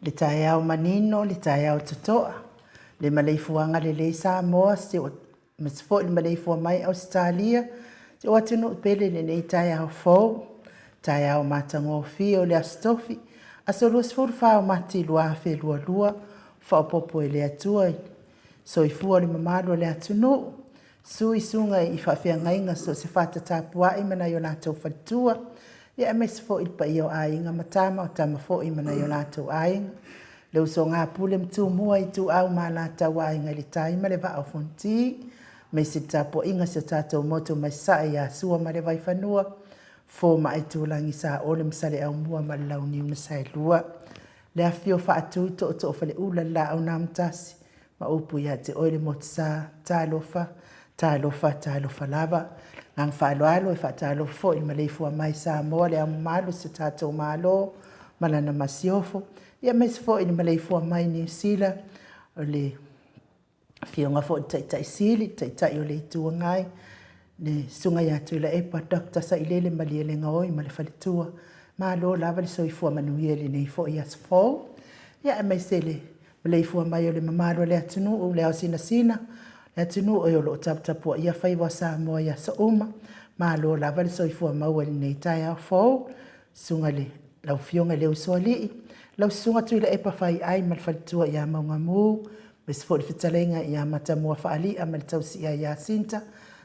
le tae au manino, le tae au totoa, le maleifuanga le Samoa, se o masifo le maleifuanga mai Australia, se o atunu pele le tae au fou, tae au matangofi o le astofi, aso lua sifuru whao mati lua fe lua lua, whao popo e le atua, so i fua le mamalo le atunu, sui sunga i whawhiangainga so se whatatapua i mana i o nātou whatua, ia me se fo i pa i o ainga matama o tama fo i mana i o nātou ainga. Leu so ngā pule mtu mua i tu au mā nātou ainga le taima le wa au fonti, me se tapo inga se tātou moto mai sai a sua ma le vai whanua, fo ma e tūlangi sa ole msale au mua ma le launi una sai lua. Le a fio wha atu to o whale ula la au nā mtasi, ma upu ia te oile moto sa tālofa, tālofa lava. Ngang whaaloalo e whaatalo fo i maleifu a mai sa moa le amalu se tātou malo, malana masiofo. Ia mes fo i maleifu a mai ni sila, o le fionga fo i taitai sili, taitai o le itua ngai, le sunga ia tu la epa dokta sa ilele malia le ngoi ma le whalitua. Malo lava le soifua manuia le nei fo i asfo. Ia mes le maleifu a mai o le mamalo le atunu o le au sina. Le tunu o lo tapua ia whaiwa sa moa ia sa uma, ma lo lava le soifua maua le nei tai au fau, sunga le lau fionga leo soa lii, lau sunga tui la epa whai ai ma le whalitua ia maunga mū, mes fo le whitalenga ia mata mua whaali a ma le tausi ia sinta,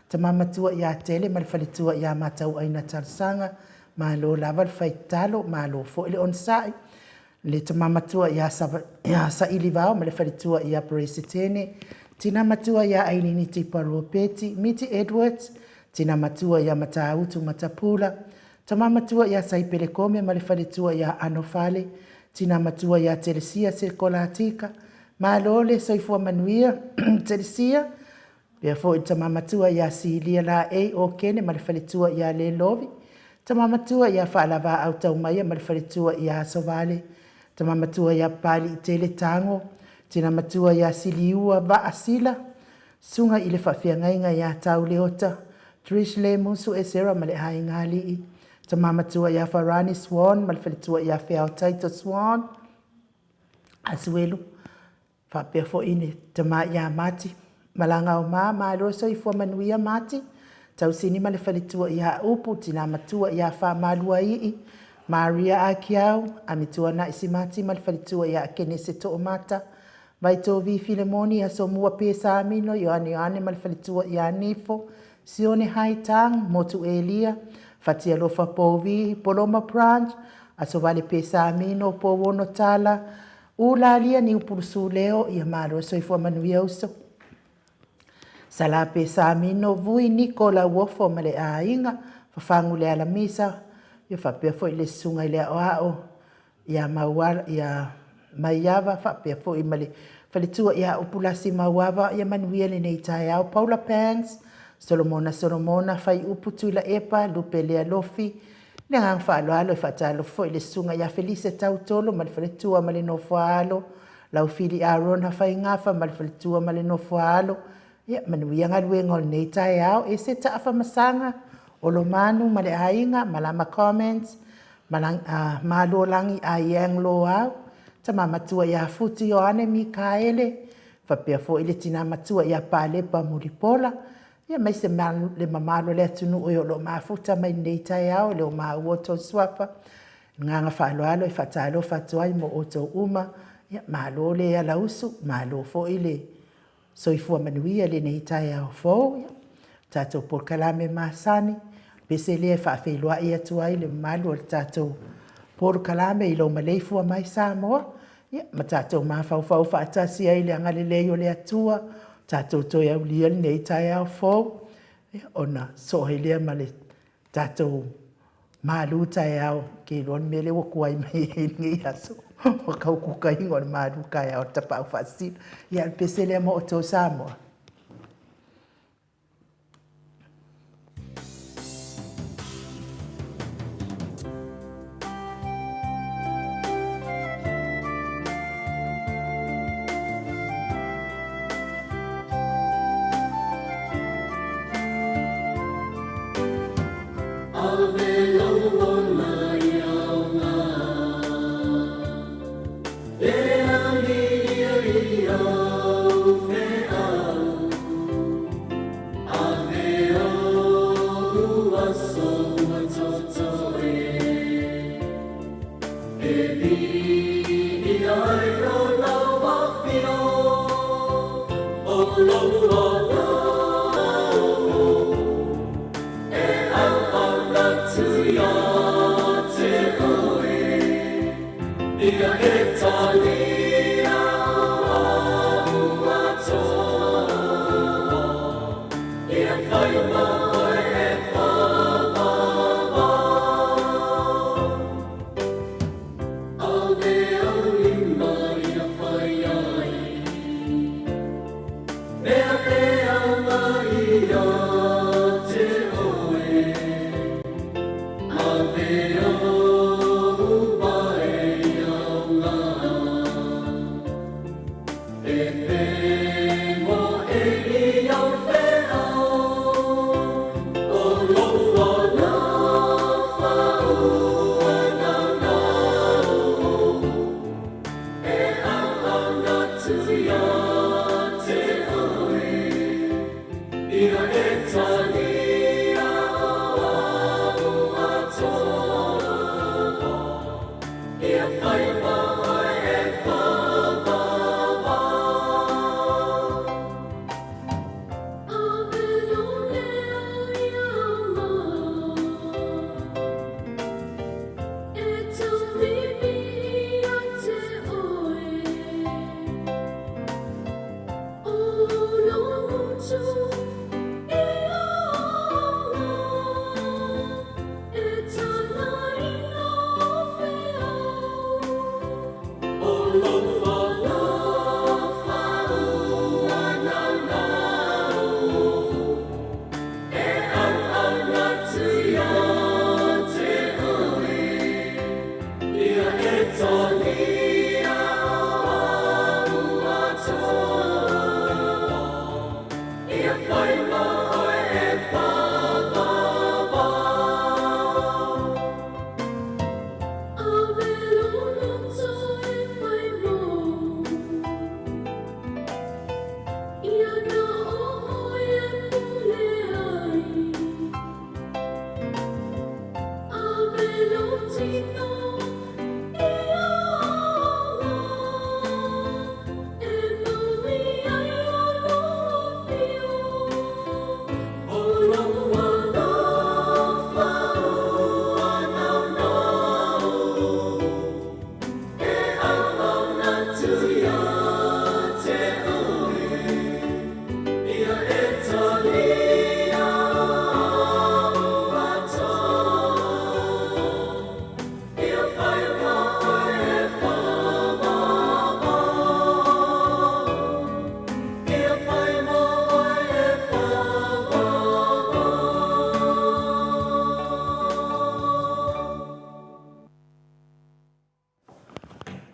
ta mamatua ia tele ma le whalitua ia matau aina tarsanga, ma lo lava le whai talo, ma lo fo le onsai, le ta mamatua ia sa ili vau ma le whalitua ia presetene, tina matua ia aini te parua peti, Miti Edwards, tina matua ia matautu matapula, tama matua ia saipele kome ma le whaletua ia anofale, tina matua ia Teresia se kolatika, ma lole soifua manuia Teresia, pia fo i tama matua ia silia la o kene ma le whaletua ia le lovi, tama matua ia whaalava au taumaya ma le whaletua ia sovale, tama matua ia pali tele tango, tina matua ia siliua va asila, sunga i le whawhiangainga ia tau leota, Trish le musu e sera ma le hainga lii, tama matua ia Farani Swan, ma le whalitua ia Whiao Taito Swan, asuelu, whapea fo ine tama ia mati, malanga o ma roso i fua manuia mati, tau sini ma le whalitua ia upu, tina matua ia whamalua ii, Maria Akiau, amitua na isi mati ma le whalitua ia Kenese to o mata, vai tō vi Filemoni a so mua pēsa amino i ane ma le whalitua i anifo, sione haitang, motu Elia, fatia lofa pōvi, Poloma Branch, a so vale pēsa amino, pō wono tala, ula alia ni upurusu leo i amaro so i fua manuia uso. Sala pēsa amino, vui Nikola Wofo ma le ainga, fafangu le alamisa, i whapea fo i le sunga i le oao, i a mauara, i a maiava whapea fo i male whalitua ia upulasi mauava ia manuia le nei tae au Paula Pans, Solomona whai uputu la epa lupe lea lofi le ngang whaaloalo i whaatalo fo i le sunga ia Felice Tautolo ma le whalitua ma le nofoalo lau fili Aaron ha whai ngafa ma le whalitua ma le nofoalo ia manuia ngalue ngol nei tae au e se taafa masanga o lo manu ma le ainga malama comments malo langi a yang lo au tama matua ia futi Ioane Mikaele, whapea fo ile tina matua ia Palepa Muripola, ia mai se le mamalo le atunu o lo mafuta mai nei tae au, le o maa uoto swapa, nganga whaaloalo i whatalo whatuai mo oto uma, ia malo le ala usu, malo fo ile soifua manuia le nei tae au fo, tatou por kalame masani, pese le whawhelua i atuai le malo le tatou por kalame i lo maleifu mai Samoa, ia ma tatou mawhauwhau whaatasi ai le angale leo le atua, tatou toi au lia nei tae au fau, ona sohe lea ma le tatou malu tae au, ke lon mele o kuai mai ngi aso, o kau kuka ingo le malu kai au tapau whaasina, ia pese lea mo o tō Samoa. Yeah.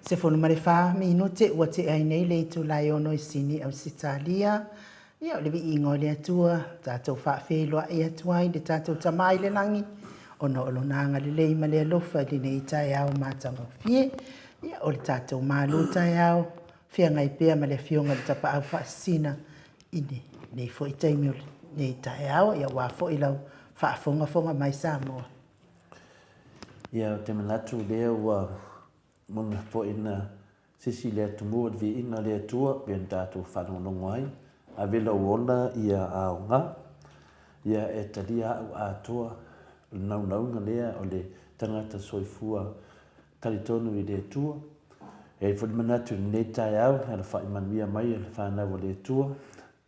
Se fono mare fa minute ua te ai nei le tu lai ono i sini au Sitalia. Ia o le vi ingo le atua, tātou wha whelua e atuai, le tātou tamai le langi, ono olo nanga le lei ma le alofa li nei tai au mātanga fie. Ia o le tātou mālu tai au, fia ngai pēr ma le fionga le tapa au wha sina ine. Nei fo i taimi o nei tai au, ia wā fo i lau wha fonga mai Samoa. Ia te manatu lea ua mona fo ina sisi lea tumu at vi inga lea tua pian tātou whanonongo ai. A vela uona ia aonga, ia e talia au atoa naunaunga lea o le tangata soifua talitonu i lea tua. E fo manatu nei tai au, ala wha imanuia mai ala whanau o lea tua.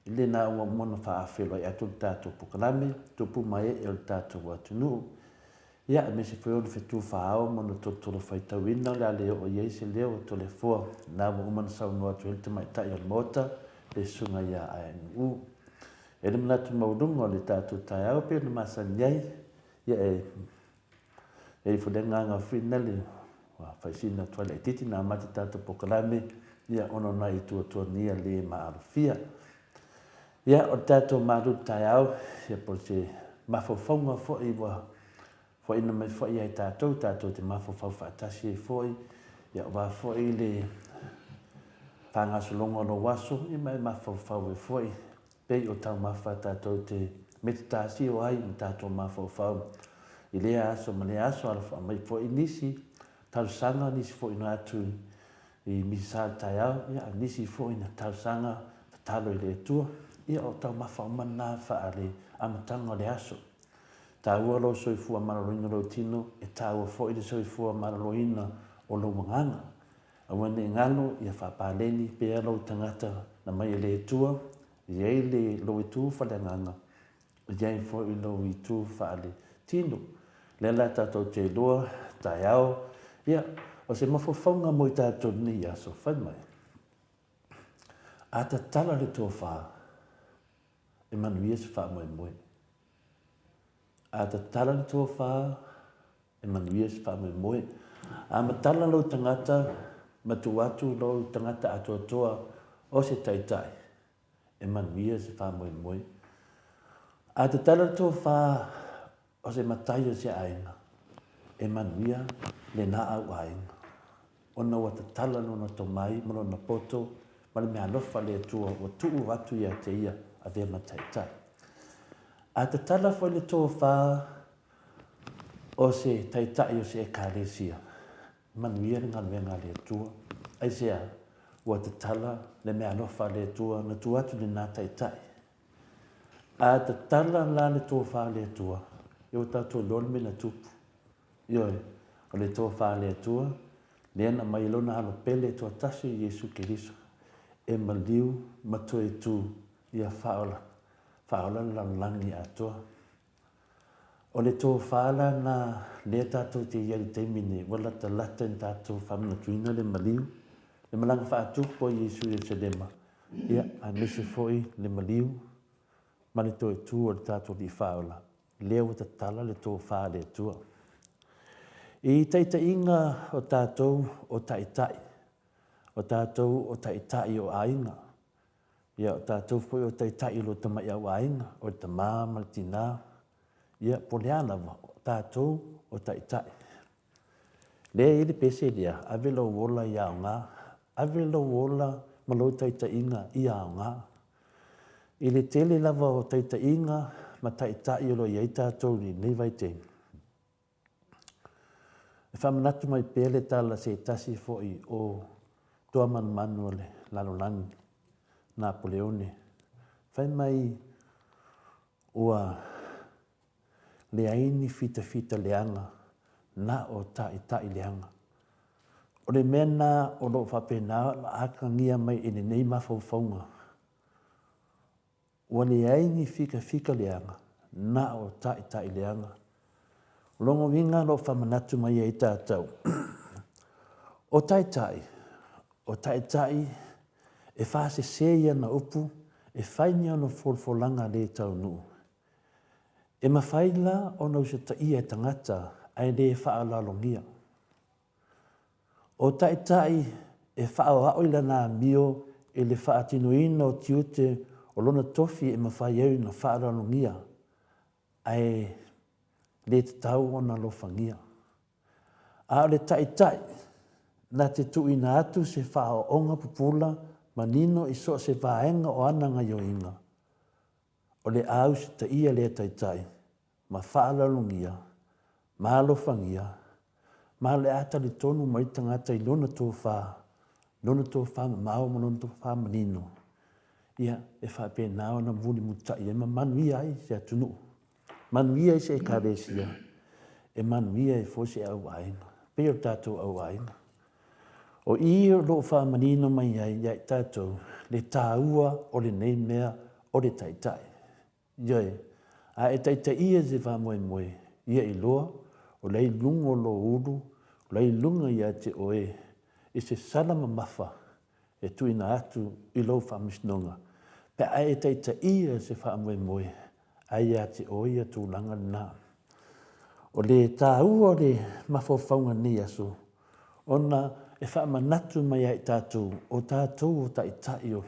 Ile na ua mona wha awhelo i atu tātou pukalame, tupu mai e o tātou atunu. Ia, me se foi ono fetu whaao mona totoro whaitawina le ale o Ieise leo to le fua. Nā mo umana sau noa tu helte mai tai o mota, le sunga ia ANU. E le manatu maurunga o le tātou tai au pe na masa niai. Ia e fudenga ngā whina le whaisina tuale e titi nā mati tātou pokalame. Ia ono na i tua nia le maarufia. Ia o tātou maru tai au, ia po se mawhawhaunga fo i wa fo ina mai fo i ai tātou te mawhawhau whaatasi e fo i. Ia wā fo i le whangasolonga no waso, i mai mawhawhau e fo i. Pei o tau mawha tātou te metatasi o ai, i tātou mawhawhau. I lea aso, ma lea aso, ala wha mai fo i nisi, tausanga nisi fo'i no atu i misal tai au, ia nisi fo'i na tausanga talo i le tua, ia o tau mafa o mana whaare amatanga o le aso. Ta ua lo soifua maraloina lo tino, e ta ua fo'i le soifua maraloina o lo manganga. Awa ne ngalo ia whapaleni pēa lo tangata na mai le tua, iei le lo i tū whalenganga, iei fo'i lo i tū whaale tino. Le la tātou te loa, tai au, ia, o se mawhawhaunga mo i tātou ni aso whai mai. A ta tala le tō wha, e manuia se wha moe moe. A ta tala le tō wha, e manuia se wha moe moe. A matala lo tangata, matu atu lo tangata atua toa o se taitai, e manuia se wha moe moe. A ta tala le tō wha, o se matai o se ainga, e manuia le na au ainga. Ona wa ta tala no na tomai, mano na poto, ma le mea lofa le tua, wa tuu watu ia te ia, a vea mataitai. A ta tala foi le tō wha, o se taitai o se ekalesia, manuia le ngaluenga le tua, ai sea, wa ta tala le mea lofa le tua, na tu atu le nā taitai. A ta tala la le tō wha le tua, e o tātou lolme na tupu. Ioi, o le tō wha le tua, le ana mai lona alo pele tua tasi Jesu Kiriso, e maliu matoe tū ia whaola, whaola langi atua. O le tō whaala na le tātou te iari teimine, wala ta lata in tātou whamina tuina le maliu, le malanga whaatupo Jesu Jerusalema, ia a mese foi le maliu, ma le toe tū o le tātou di whaola. Leo ta tala le tō wha le tua. I teita inga o tātou o taitai. O tātou o taitai o ainga. Ia o tātou foi o taitai lo tamai au ainga. O ta māma le tina. Ia poleana wa o tātou o taitai. Lea ili pese lea. Ave lo wola i au ngā. Ave lo wola malo teita inga i au ngā. Ili tele lava o teita inga ma taitai lo iei tātou ni nei vai te. E whamanatu mai pēle tala se tasi fo'i o toa manu le lalolangi, Napoleone. Whai mai ua le aini fita leanga na o taitai leanga. O le mena o lo whapena na akangia mai ene nei mawhauwhaunga. Ua le aini fika leanga, na o taitai leanga. Longo winga lo whamanatu mai e tātou. O taitai e whase seia na upu, e whainia no folfolanga le tau nuu. E mawhaila o nau se taia tangata ai le whaalalongia. O taitai e whaoaoila nā mio e le whaatinoina o tiute o lona tofi e mawhai au na whaalalongia ai le tau o na lofangia. A le taitai na te tuina atu se whao onga pupula manino i so se vaenga o ananga yoinga. O le au se taia le taitai ma whaalalongia, ma lofangia, ma le ata le tonu mai tangata i lona tō wha mao ma lona tō wha manino. Ia e whape nao na mvuni mutai e ma manuia ai se atunu. Manuia i se e karesia, e manuia e fose au ainga, peo tātou au ainga. O i o lo wha manino mai ai tātou, le tāua o le nei mea o le taitai. Ioi, a e taitai ia ze wha moe, ia i loa, o lei lungo lo uru, o lei lunga ia te oe, e se salama mafa, e tuina atu i lo wha misnonga. Pe a e taitai ia ze wha moe, ai a te oia tūlanga nā. O le tāua o le mawhawhaunga ni aso, ona e whaamanatu mai ai tātou, o tātou o taitai o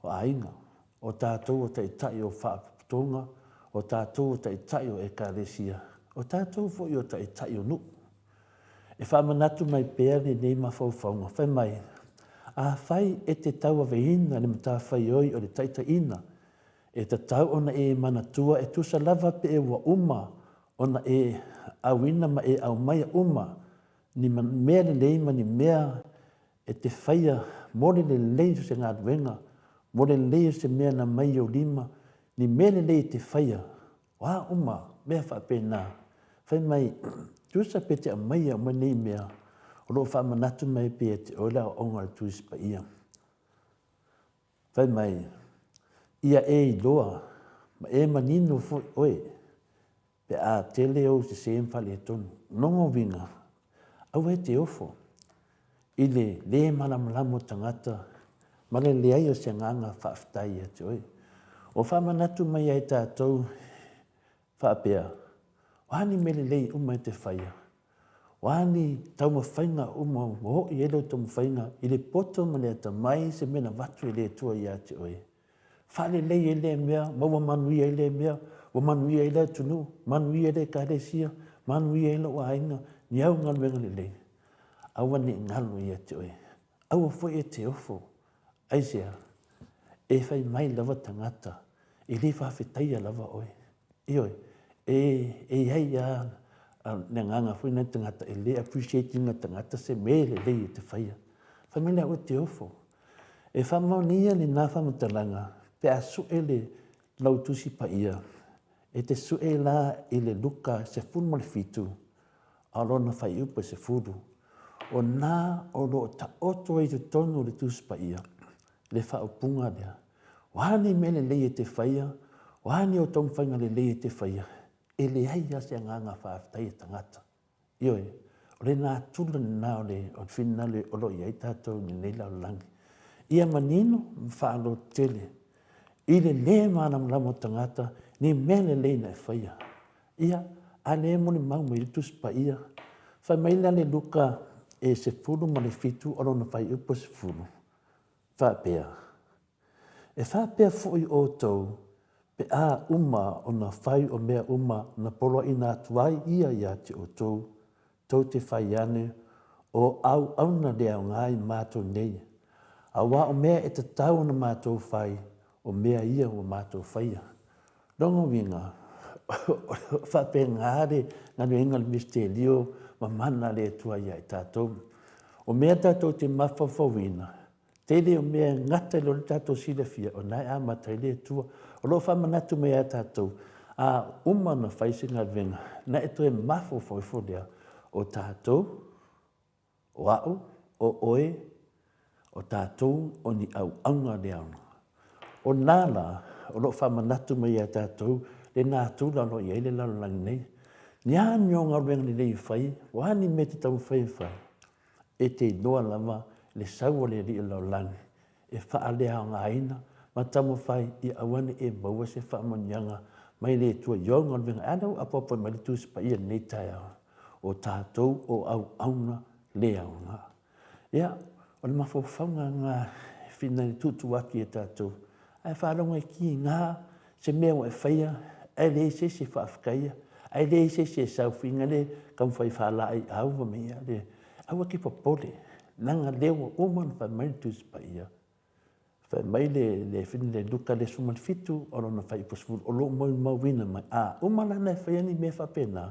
ainga, o tātou o taitai o whaaputonga, o tātou o taitai o ekaresia, o tātou foi o taitai o nu. E whaamanatu mai pēr ni nei mawhawhaunga, whai mai, a whai e te taua vehina le mata whai oi o le taitaina, e te tau ona e manatua e tusa lava pe e wa uma, ona e awina ma e au mai uma, ni mea le lei ma ni mea e te whaia mo le lei se ngā ruenga, mo le lei se mea na mai o lima, ni mea le lei te whaia. Wā uma, mea whapena. Whai mai, tusa pe te a mai a mai nei mea, o lo wha manatu mai pe te ola o onga tuis pa ia. Whai mai, ia e i loa, ma e manino fo oe, pe a tele o se se mwhale tonu, nongo winga, au e te ofo, i le malamalamo tangata, ma le leai o se nganga whaaftai e te oe. O whamanatu mai ai tātou whaapea, wāni mele lei uma e te whaia, wāni tauma whainga uma o i elo tauma whainga, i le poto ma le ata mai se mena watu e le tua i a te oe. Whale lei e le mea, maua manuia e le mea, wa manuia e le tunu, manuia e le kāresia, manuia e le wainga, ni au ngā luenga le lei. Aua ni ngalu i a te oe. Aua fwoi e te ofo. Aisea, e whai mai lava tangata, e le whawhetaia lava oe. I oe, e hei a ne nganga fwoi na tangata, e le appreciating a tangata se me le lei e te whaia. Whai mai lea o te ofo. E whamaunia ni nā whamatalanga, pe a su e le lautusi pa ia, e te su e la i le luka se funu le fitu, a lona whai upa se furu. O nā o lo ta oto e te tonu le tusi pa ia, le whaupunga lea. Wāni me le lei e te whaia, wāni o tong whainga le lei e te whaia, e le hai ase a nganga whaaftai e tangata. Ioi, o le nā tula ni nā o le o whina le olo i ai tātou ni neila o langi. Ia manino mwhaalo tele, i le mānamlamo tangata, ni mea le lei na e whaia. Ia, a le mo ni mau me tusi pa ia, whai maila le luka e se furu ma le fitu o lona whai upo se furu. Whapea. E whapea fui o tau, pe a uma o na whai o mea uma na polo i nā tuai ia ia te o tau, tau te whai ane, o au auna lea o ngai mātou nei. A wā o mea e te tau na mātou whai, o mea ia o mātou whaia. Rongo winga, whapea ngāre, nganu ingal misterio, ma mana le tua ia i tātou. O mea tātou te mawhawhawina, tele o mea ngata i lori tātou sila fia, o nai a matai le tua, o lo whamanatu mea tātou, a umana whaisinga venga, na e toi mawhawhawhawhawhia, o tātou, o au, o oe, o tātou, o ni au aunga le auna. O nāla, o lo whamanatu mea tātou, le nā tūla no i eile lalangi nei, ni a nyonga ruenga ni lei whai, wāni me te tau whai whai. E te noa lama, le saua le ri lau langi. E whaalea o ngā ina, ma tamu whai i awane e maua se whaamanyanga, mai le tua yonga ruenga, anau apopo mai le tūsi pa ia nei tai au. O tātou o au auna le au ngā. Ia, o le mawhawhaunga ngā whina ni tutu waki e tātou. Ai whāronga ki ngā, se mea o e whaia, ai le se se whaafkaia, ai le se se sauwhinga le, kam whai whala ai auwa mea le, aua ki papole, nanga lewa oman whai mai tusi pa ia. Whai mai le whina le luka le suman fitu, o lona whai posfuru, o lo mau mawina mai, omana nei whai ani mea whapena,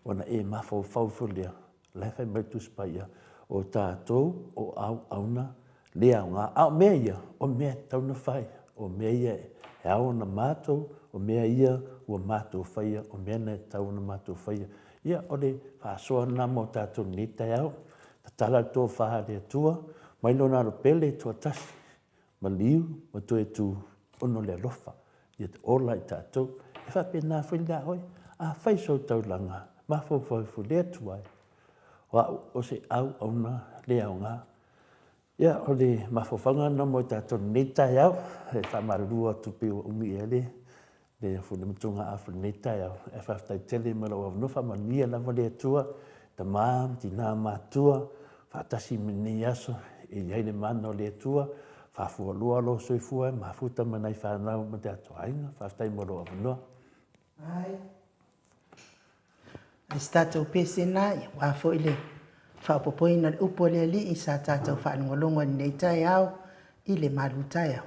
ona e mawhau whauwhulea, le whai mai tusi pa ia, o tātou, o au auna, le au ngā, au mea ia, o mea tauna whai, o mea ia, e au na mātou, o mea ia, ua mātou whaia, o mea nei tau na mātou whaia. Ia, o le whaasoa nā mo tātou ni tai au, ta tala tō whahare atua, mai lona ro pele tua tasi, ma liu, ma tō e tū ono le alofa, ia te ola i tātou, e whape nā whaila oi, a whaisau tau langa, ma whawhawhu lea tuai, o se au auna le au ngā. Ia, o le mawhawhanga na mo tātou ni tai au, e whamarurua tupi o umi e le funa mtunga afu nei tai au, e whaftai tele mara o no whamania lava le atua, ta maam, ti nā mātua, whatasi mini aso, e iai le mana o le atua, whafua lua lo soifua, mafuta manai whanau ma te atua ainga, whaftai mara o noa. Ai. Ai statou pese nai, wafo ile, whapopoina le upo le li, i sa tātou whanungolongo nei tai au, i le malu tai au.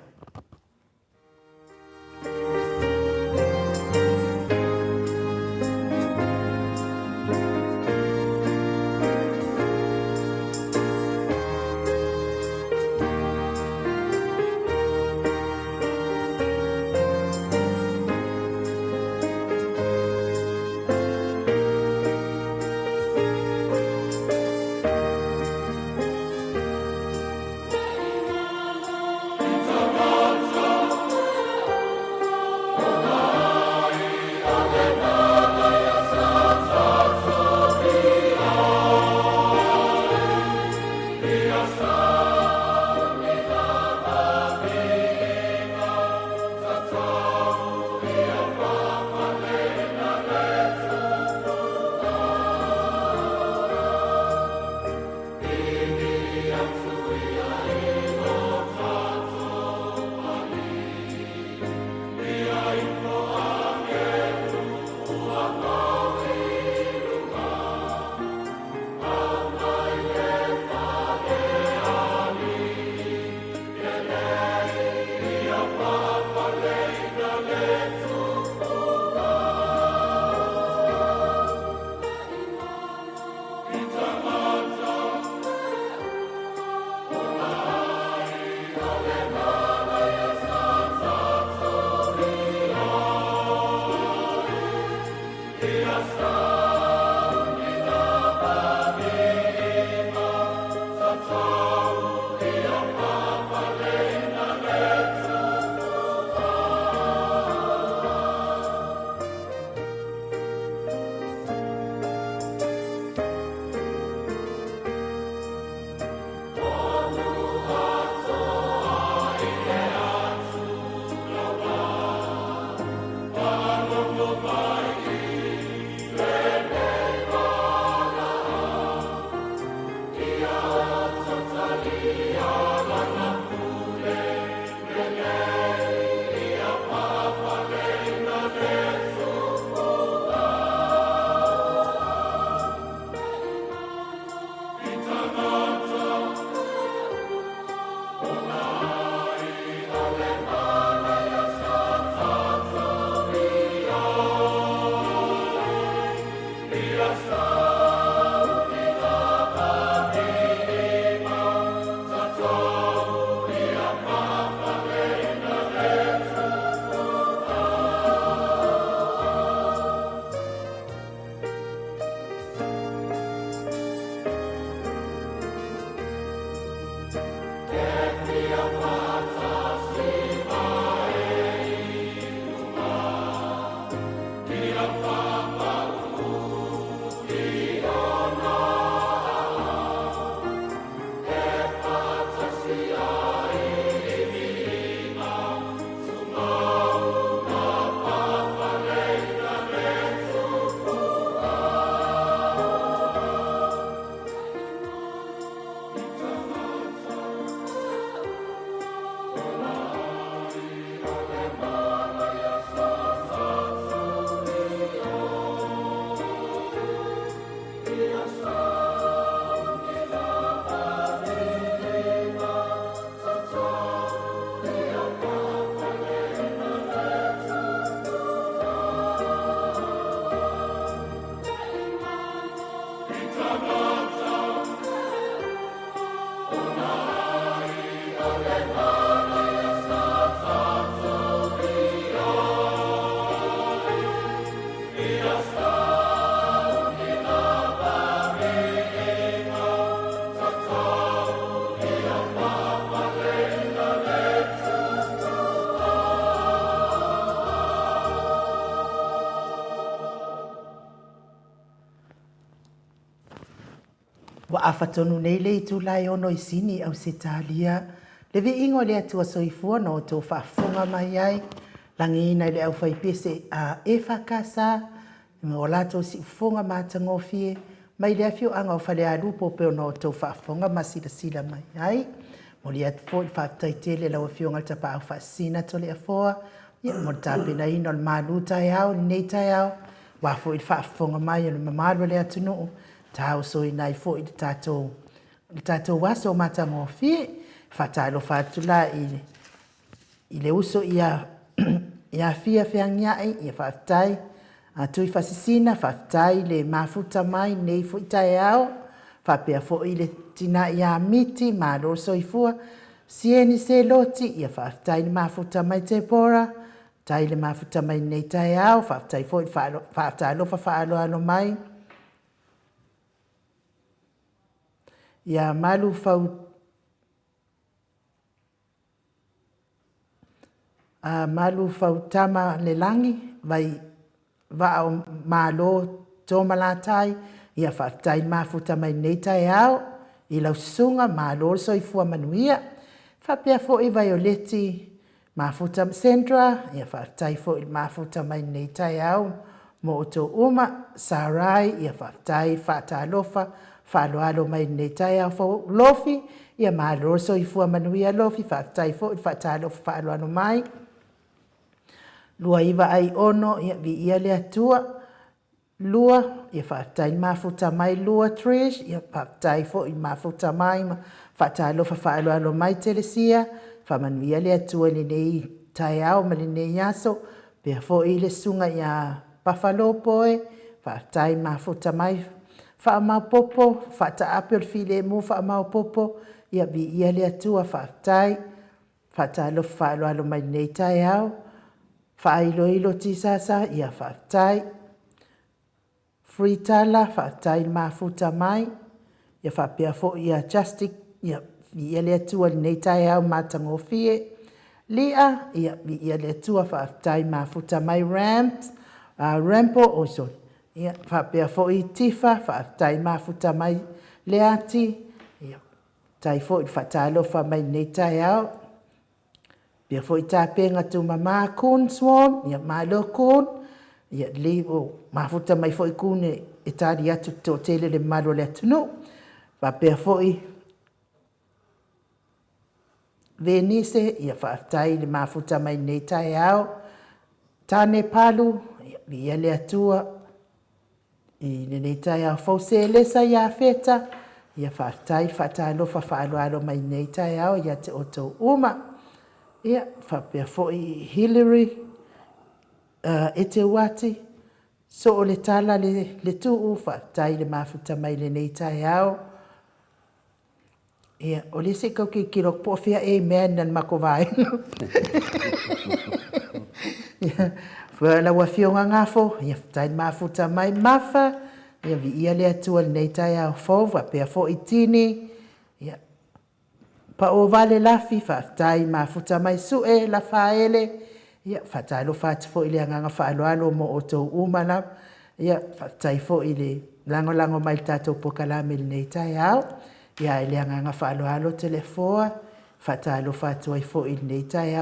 Wa afatonu nei le tu lai ono I sini au se talia. Le vi ingo le atua soifua no tō whaafunga mai ai. Langi nei le au whaipese a e whakasa. Me o lato si ufunga mātango fie. Mai le afio anga o whale a lupo peo no tō whaafunga masila sila mai ai. Mo le atu fōi whaaftaitele lau afio ngalta pa au whaasina to le afoa. Mo tāpena ino le mālu tai au, nei tai au. Wa fōi whaafunga mai o le mamaru le atu nuu. Tau so I nai fo I tato waso mata mo fi fatalo fatula I le uso ia fia feangia ia fatai a tui fasisina fatai le mafuta mai nei fo tai ao fa pe fo I le tina ia miti ma lo so I fua sieni se loti ia fatai le mafuta mai te pora tai le mafuta mai nei tai ao fatai fo fatalo faalo ano mai ia malu fau tama le langi vai va o malo toma la tai ia fatai mafuta mai nei tai ao I lau sunga malo so I fua manuia fa pia fo I Violeti mafuta Sandra ia fatai fo I mafuta mai nei tai ao mo to uma Sarai ia fatai fatalofa Whaaloalo mai nei tai au fo lofi, ia malo so I fua manuia lofi, whaatai fo I whaatalo whaaloano mai. Lua iwa ai ono, ia vi ia le atua. Lua, ia whaatai mafuta mai lua Trish, ia whaatai fo I mafuta mai, whaatalo whaaloano mai telesia, whamanuia le atua ni nei tai au, mali nei yaso, pia fo I le sunga ia Buffalo Boy, whaatai mafuta mai, Whaamapopo, whata apel file mu whaamapopo, ia vi ia le atua whaatai, whaatalo whaaloalo mai nei tai au, whaailoilo tisasa ia whaatai, Fritala whaatai mafuta mai, ia whapea fo ia ia ia le atua nei tai au matangofie lia ia le atua whaaftai mafuta mai ramps rampo o so ia whapea fo i tifa whaaftai mafuta mai le ati ia tai fo i whatalofa mai nei tai au pia fo i tāpenga tu mama kun swarm ia malo kun ia li o mafuta mai fo i kune e tari atu to tele le malo le atunu whapea fo i Venise ia whaaftai le mafuta mai nei tai au. Tane palu ia le atua i nei tai au fause lesa ia feta ia whaaftai whaatalofa whaaloalo mai nei tai au ia te oto uma. Ia whapea foi Hillary e te wati so o le tala le tuu whaaftai le mafuta mai le nei tai au. Ia, o le se kau ki rok po fia amen nan mako vai. Ia, la wa fionga ngafo, ia tai mafuta mai mafa, ia vi ia le atua nei tai au fova, pea fo itini, ia, pa o vale lafi, fa tai mafuta mai sue la faele, ia, fa tai lo fati fo ile anganga fa alo mo o tau umana, ia, fa tai fo ile lango mai tato pokalame nei tai au, ia ele anganga whaaloalo telefoa, whatalo whatua i fo i nei tai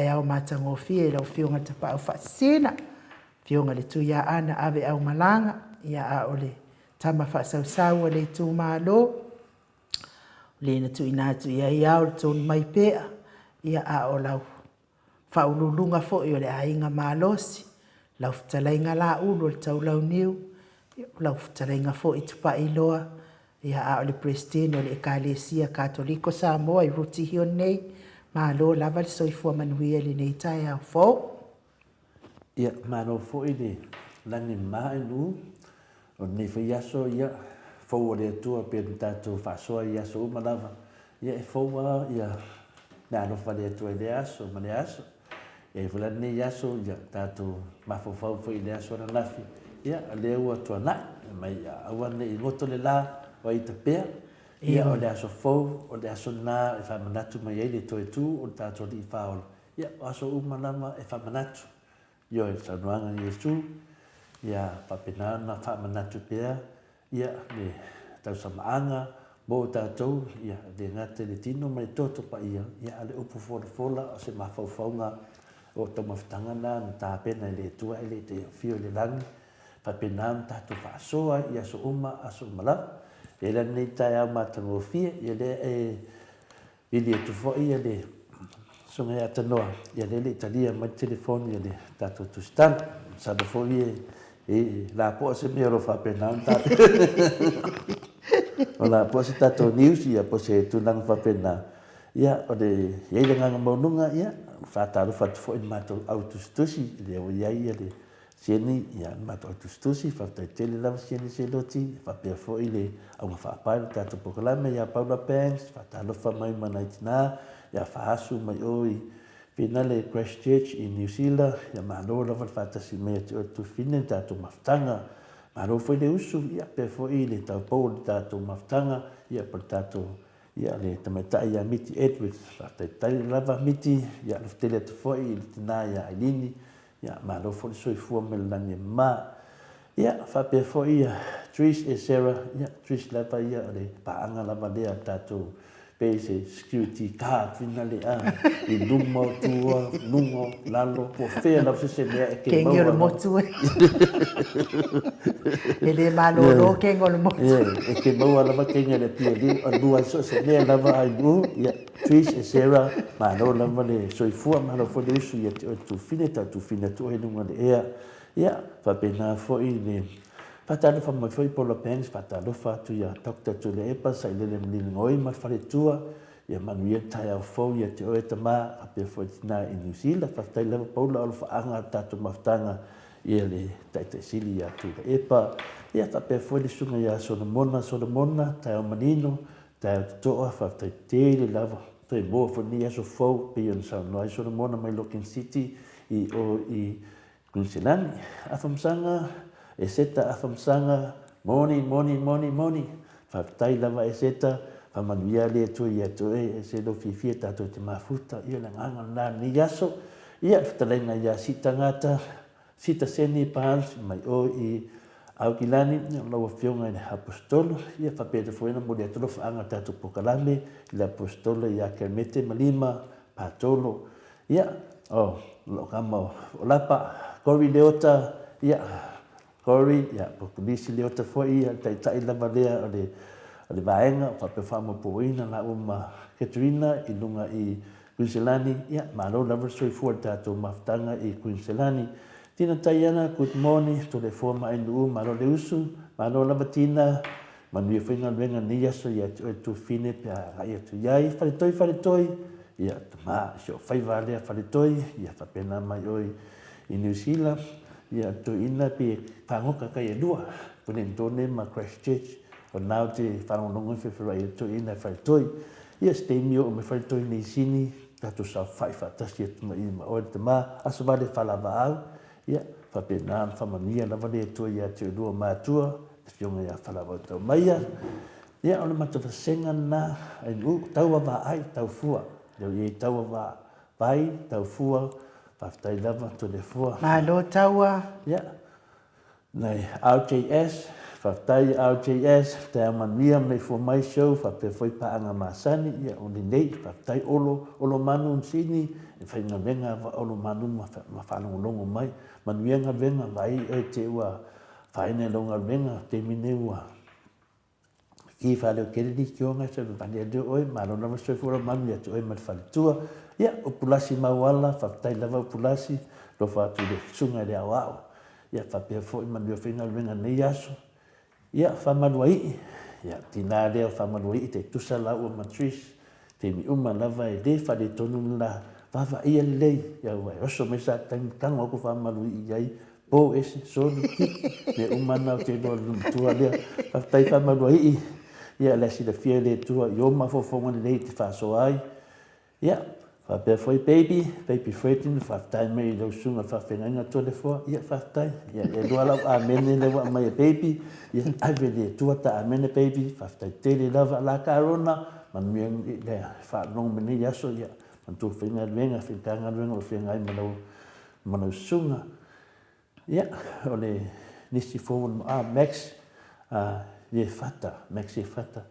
au matangofie, lau whiunga te pao whaasina, whiunga le tu ia ana ave au malanga, ia a ole tama whaasausau le tu malo, le na tu ina tu ia iau le tu mai pea, ia a o lau whaululunga fo i ole ainga malosi, lau whtalainga la ulu le tau lau niu, lau whtalainga fo i tupa iloa, ia a ole Prestino le Ekalesia Katoliko Samoa i ruti hio nei, malo lava le soifua manuia le nei tai au fo. Ia, malo fo i le langi mai nu, o nei fo iaso ia, fo o le atua pe tātou whasoa iaso uma lava. Ia e fo a ia, nā no whale atua i le aso, ma le aso. Ia e whala nei iaso ia tātou mafofau fo i le aso na lafi. Ia, a le ua tua nai, mai awane i ngoto le la, o i tapea, ia o le aso fau, o le aso nā e whamanatu mai ei le toe tū, o tātou li whaola. Ia, o aso umanama e whamanatu. Ia e sanuanga ni Jesu, ia whapenana whamanatu pea, ia le tau samaanga, mō tātou, ia le ngate le tino mai toto pa ia ale upu fola o se mawhauwhaunga o tau mawhitanga nā, na tāpena le tua ele te fio le langi, whapenana tātou whaasoa, ia so uma, aso umalawa, e la nei tai au matangofie, ia le ili e tufo ia le songa e atanoa, ia le Italia mai telefoni ia le tātou tustan, sa fo ia e la po se me ro whapenana tātou. O la po se tātou news ia po se tunang whapenana. Ia o le iei nganga maununga ia, whātaru whatufo i mātou autostusi, le o iai ia le sieni ia mātou autostusi, whaftai tele lava sieni se loti, whapea fo i le au whaapai le tātou pokalame, ia Paula Banks, whatalofa mai manaitina, ia whaasu mai oi, pina le Christchurch i New Zealand, ia mālo lava whatasi mea te o tu fine tātou maftanga, mālo fo i le usu, ia pea fo i le tau pou le tātou maftanga, ia par tātou ia le tamatai ia miti Edwards, whaftai tali lava miti, ia le ftele atu fo i le tina ia Ailini, ia mālo fo le soifua me le langi mā, ia whapea fo ia Trish e Sarah, ia Trish lava ia le paanga lava lea tātou pese security card fina le i lumo tua, lungo, lalo, po fea la se mea e ke maua. Kengi o le motu e. E le malolo kengi o le motu. E ke maua lava kengi le pia li, o lua so se mea lava ai mu, ia Trish e Sarah, malo lava le soifua, malo fo le usu, ia te o tu fine, ta tu fine tu he nunga le ea. Ia, whapena fo i le Whatalofa mai foi Paula Banks, whatalofa atu ia Dr. Tule Epa, sa ilele mlingoi mai wharetua, ia manuia tai au fau, ia te oe tama, a pia foi tina i New Zealand, whaftai lewa Paula alo whaanga tātou maftanga, ia le taita sili ia Tule Epa, ia whapea foi le sunga ia Solomona, tai au manino, tai au tutoa, whaftai tele lava, toi moa fwani aso fau, pia na saunoai Solomona mai Locking City, i Queensland, afamsanga, e seta afamsanga moni whaftai lava e seta, whamanuia le tu ia tu e se lo fifia tātou te mafuta, ia le nganga nā ni aso, ia whatalenga ia sita ngata, sita seni pāls, mai o i au kilani, laua whionga i le apostolo, ia whapeta fuena mo le atolo whaanga tātou pokalame, i le apostolo ia kermete malima, pātolo, ia, lo kama o lapa, kori leota, ia, kori, ia, populisi leota foi, ia, tai lava lea o le vaenga, whape whama poina na uma Katrina, i lunga i Queenselani, ia, malo lava soifua tātou maftanga i Queenselani. Tina Taiana, good morning, to le forma i nuu, malo le usu, malo lava tina, manuia whainga luenga ni aso, ia tu fine, pia ia tu iai, whaletoi, ia tama, sio whaiva lea whaletoi, ia whapena mai oi i New Zealand, ia tu ina pe whangoka kai e lua, pune tone ma Christchurch, o nao te whanonongo i whiwhira i tu ina whaletoi, ia stemio o me whaletoi nei sini, tato sa whaifa tasi e tuma i ma oi tama, aso vale whalava au, ia whapena whamania lava lea tua ia te lua mātua, te whionga ia whalawa tau maia, ia o le matawhasenga na, ai u, taua wa ai, tau fua, Leo ye taua wa vai, tau fua, whaftai lava to le fua. Malo taua. Ia. Nei RJS, whaftai RJS, te amania nei fua mai show, whape foi paanga masani, ia o nei, whaftai olo manu unsini, e whainga venga wa olo manu ma whanongonongo mai, manuianga venga vai e te ua, whaine longa venga, te mine ua. Ki whale o Kennedy ki o ngai sa vani ade oi, ma rona ma soi fura manu ia te oi mai whale tua. Ia, o pulasi mawala, whaftai lava o pulasi, lo whatu le sunga le au au. Ia, whapea fo i manu o whenga luenga nei aso. Ia, whamanua ii. Ia, tina leo whamanua ii te tusa lau o matris. Te mi uma lava e le whale tonu la wawa ia lei. Ia, wai, oso me sa tanga oku whamanua ii iai. Po ese, sonu ki. Me umana o te loa lumtua lea. Whaftai whamanua ii. Ia le si le fia le tua i oma fofonga le te whaso ai. Ia, whapea foi baby Fredin, whaftai me i lau sunga whawhenga tua le fua. Ia, whaftai. Ia, e lua lau amene le wa mai a baby. Ia, aive le tua ta amene baby. Whaftai tele lava la karona. Manuia le whanong mene i aso. Ia, mantu whenga luenga, whenkanga luenga o whenga ai manau sunga. Ia, o le nisi fowan Max. Ye fata, Max ye fata.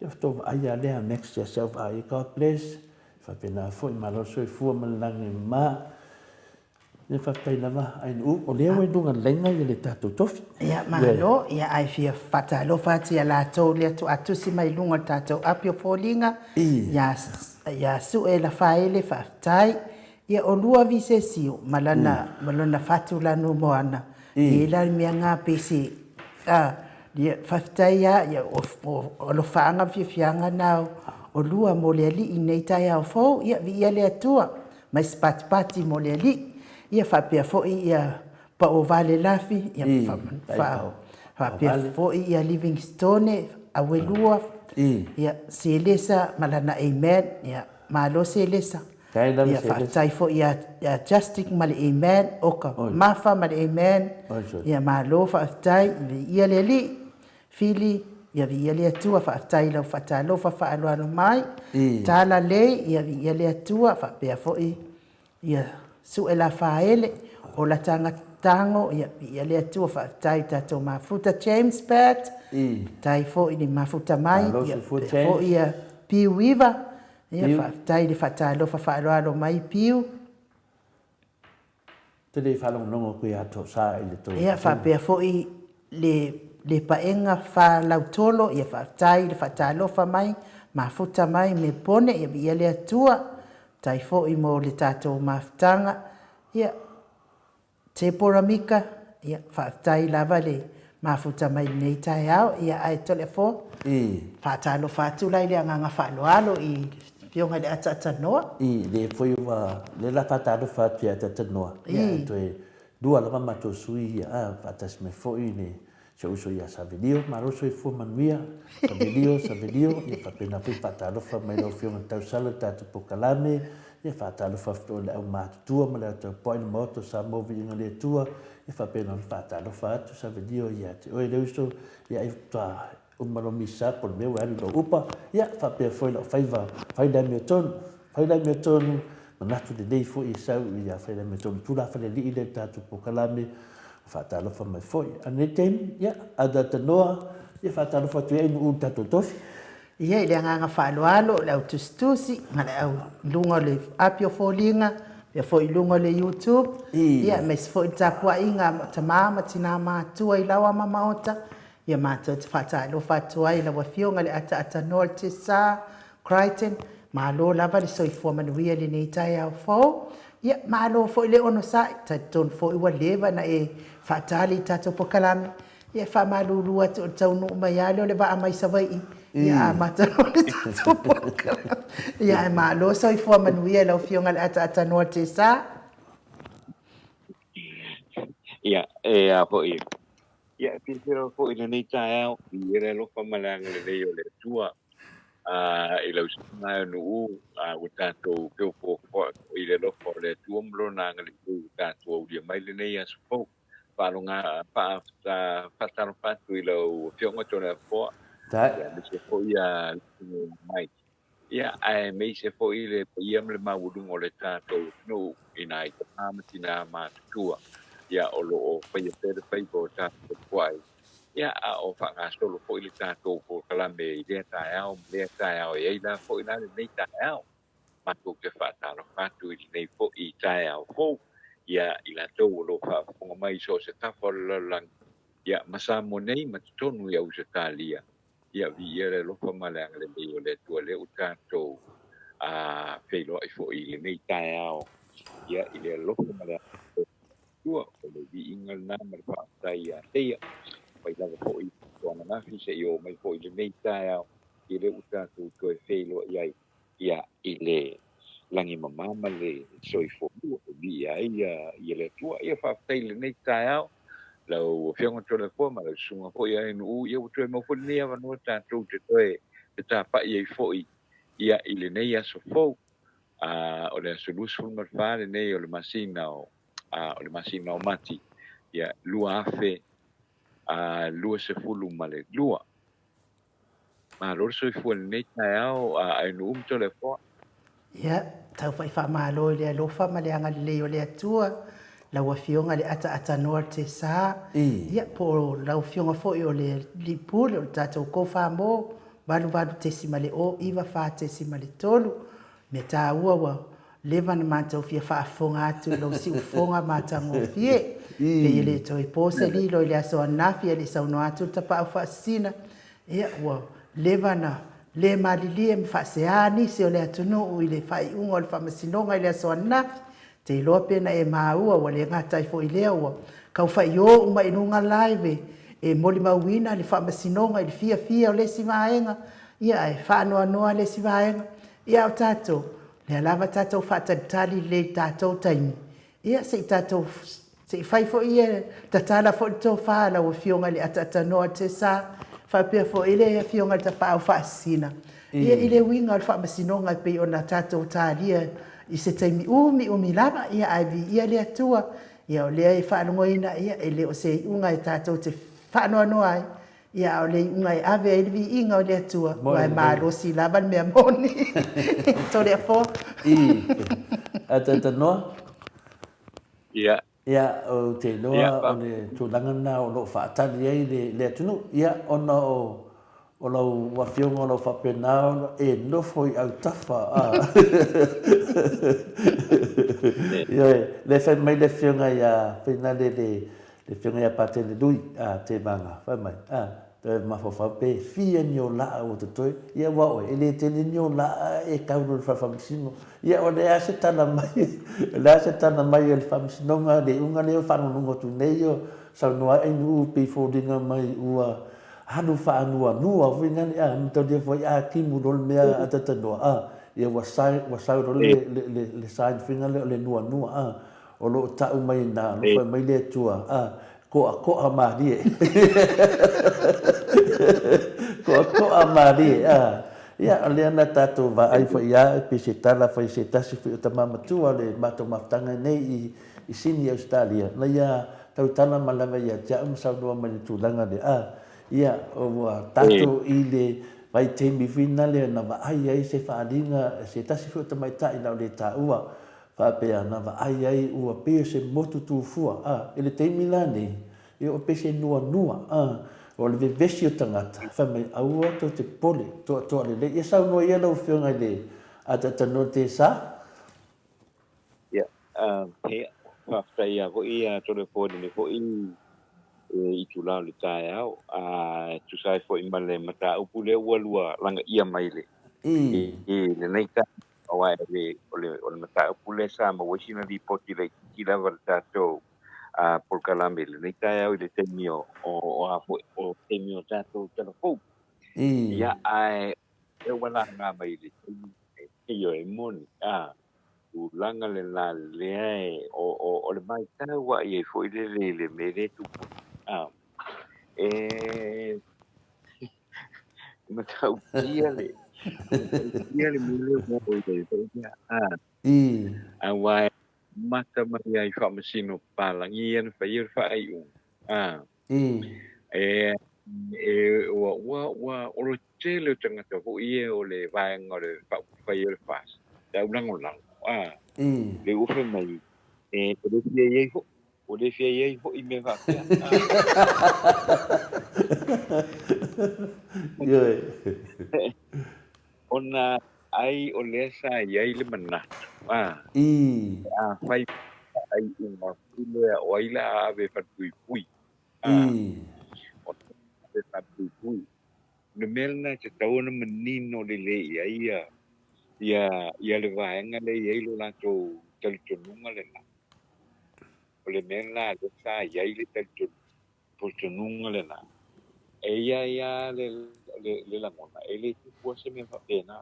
Ye fata ai alea Max yourself ai God bless. Fa pena foi malo soi fu malangi ma. Ye fata lava ai o le we dunga lenga ye le tatu tofi. Ia malo, ia ai fia fata lo fati ala to le tu atusi mai lunga tatu apio folinga. Ya su e la faile fatai. Ia o lua vise siu malana fatu la no moana. Ia la mianga pesi. Dia whaftaia ia o lo whaanga whiwhianga nao o lua mo le ali i nei tai au fau ia vi ia le atua mai spatipati mo le ali ia whapea foi ia pa o vale lafi ia whapea foi ia Livingstone a welua ia selesa malana amen ia malo selesa ia whaftai foi ia justing male amen oka mafa male amen ia malo whaftai ia le ali Fili, ia vi ia le atua whaatai lau whatalofa whaaloano mai. Tala lei, ia vi ia le atua whapea foi. Ia su e la whaele o la tango, ia vi ia le atua whaatai tatou mafuta James Pat. Tai foi ni mafuta mai, ia foi ia piu iwa. Ia whaatai le whatalofa whaaloano mai piu. Te le whalongonongo kui ato sa i le tō. Ia whapea foi le paenga fa lautolo ia whaatai le whatalofa mai mafuta mai me pone ia le atua tai fo i mo le tātou mafutanga ia te poramika ia whaatai lava le mafuta mai nei tai au ia ai tole fo whaatalofa atu lai le anganga whaaloalo i pionga le atata noa le foi wa le la whaatalofa atu ia atata noa ia toe dua lava mato sui ia whaatas me fo i le uso ia sa video maroso i fu manuia sa video ia whapena pui whaatalofa mai lau whionga tausala tātu pokalame ia whaatalofa o le au mātutua ma le atu poina moto sa movi inga le tua ia whapena whaatalofa atu sa video ia te oe le uso ia i toa umalo misa por meu ari lo upa ia fa pe foi lo fai da me ton manatu de dei foi sau ia fai da me ton pula fa le li de tatu po kalame fa ta lo fa mai foi aneten ia ada tanoa ia fa ta lo fa tu u tatu tofi ia i le agaga faaaloalo le au tusitusi ma le au luga o le apio folinga ia foʻi luga o le youtube ia ma se foʻi le tapuaʻiga ma tamā ma tinā matua i laua mamaota ia matou te faataalofa atu ai laua fioga le ataatanoa le tesā Crichton malo lava le soifua manuia lenei taeaofou ia malo foʻi le ono saʻi tatonu foʻi ua leva na e faatali i tatou pokalame ia faamalūlū atu o le taunuu mai a le o le vaamaisavaiʻi ia matano le tatou pokalame ia e malo soifua manuia lau fioga le ataatanoa le tesā ia foʻi ia pisero foʻi lenei taeao i le alofa malaga lenei o le atua i lau suga nuu ua tatou peopofoa i le alofa o le atua ma lona agaliʻu tatou aulia mai lenei aso fou faaloga faatalofa atu i lau fioga tole afoa ia me se foʻi mai ia ae mei se foʻi le paia ma le maualuga o le tatou nuu ina ai tamā ma tinā matutua ia o loo faia pele fai po tatou kuai ia a o whangasolo po i le tātou po kalame i lea taeao e eila po i nare nei taeao matou ke whaatalo whatu i nei po i taeao po ia i la tau o lo whaafonga mai so se tafa lalang ia masa mo nei matutonu i au se talia ia vi ia le lofa maleanga le mei o le tua le o tātou wheilo i fo i le nei taeao ia i le lofa maleanga tua o le vi ingal na ma le whaatai a teia pai lava po i tōna ngafi se i o mai po i le nei taeao i le utatu toe wheilo ia i le langi mamama le soifo o vi ia le tua ia whaatai le nei taeao lau whionga tole po ma lau sunga po ia inu u ia utoe mawhuli nia wanua tātou te toe te tāpa ia i fo ia i le nei aso fo o le aso lusu marwha le nei o le masina o mati ia lua afe lua se fulu ma le lua ma lor so fu le nei taeao ai no tole po ia tau fai faamālo i le alofa ma le agalelei o le atua laua fioga le ataatanoa le tesā ia po lau fioga foʻi o le lipule o le tatou kou famō valuvalu tesi ma le o iva fatesi ma le tolu me tāua ua leva na matou fia faafoga atu i lou siʻufoga matagofie peia le toe pose lilo i le aso anafi e le saunoa atu le tapaʻau faasisina ia ua leva na le malilie ma faaseā nisi o le atunuu i le faaiʻuga o le faamasinoga i le aso anafi te iloa pena e māua ua le gatai foʻi lea ua kaufaʻiōʻu ma inuga laive e moli mauina le faamasinoga i le fiafia o lesi vaega ia e faanoanoa lesi vaega ia o tatou le alava tatou faatalitali lei tatou taimi ia seʻi tatou seʻi fai foʻi e tatala foʻi le tofā laua fioga i le ataatanoa le tesā faapea foʻi le fioga le tapaʻau faasisina ia i le uiga o le faamasinoga pei ona tatou talia i se taimi umi lava ia ai viia le atua ia o lea e faalogoina ia e le o se iʻuga e tatou te faanoanoa ai ia o le iʻuga e ave ai le viiga o le atua ua e malosi lava le mea moni tole afoa ataatanoa ia ia o te loa o le tulaga na o loo faatali ai le atunuu ia ona o lau wawhionga o lau whapenao e nofo i au tafa. Le whai mai le whionga ia whina le whionga ia pate le lui te manga. Whai mai. Te mafo whape fia ni o laa o te toi. Ia wao e le te ni o laa e kauru le whawhamisino. Ia o le ase tana mai. Le ase tana mai o le whamisinonga le unga leo whanonungo tu nei o saunua e nuu pifodinga mai ua hanu whaanua nua wingani mtau dia foi kimu rol mea atatanoa ia wasau rol le sain finga le nua o lo tau mai na lo foi mai le tua ko amari ko amari ia le ana tatu va ai foi ia pisitala foi setasi fi tamama tua le mato maftanga nei i sini Australia na ia tau tana malava ia ja saudua mai tulanga de Ia, o tatou i le vai teimi fina le na vaai ai se whaalinga, se tasi fu ta mai tai lau le ta ua, whaapea na vaai ai ua pia se motu tūfua, e le teimi la nei, e o pese nua nua, o le vevesi o tangata, whamai aua to te pole, toa le le, ia sau noa ia lau whionga le, a tatano te sa, Ya, he whaftai a ko i a tole fōne me ko i tu lao le tae au, tu sai fo i male mata upu le ua lua langa ia mai le. i, Le nei ta o ai o le mata upu le sa ma wasina di poti le ki lava le tātou por kalambe le nei tae au i le temio o a fo o temio tātou telefou. i, Ia ai e wala ngā mai le i o e moni. Ulanga le la le ai o le mai tana wa i fo i le me le tu e ma tau kia le me le mo o le i, wa mata mai ai fa masino palangi en fa ir fa ai i, e wa o lo tele tanga to i o le vai ngore fa ir fa da ulang ulang i, le ufe mai o le fia iei ho o le fia iei ho i me va pia Ioi. ona ai o le sa iei le manatu I, fai ai uma pule o ai la ave fa pui pui i, o le fa pui pui le melna te tau na menino le le ia le vaenga le iei lo la to tel tonunga le na o le melna le sa iei le tel tonunga le na e ia le la mona e le tu po se me fa pena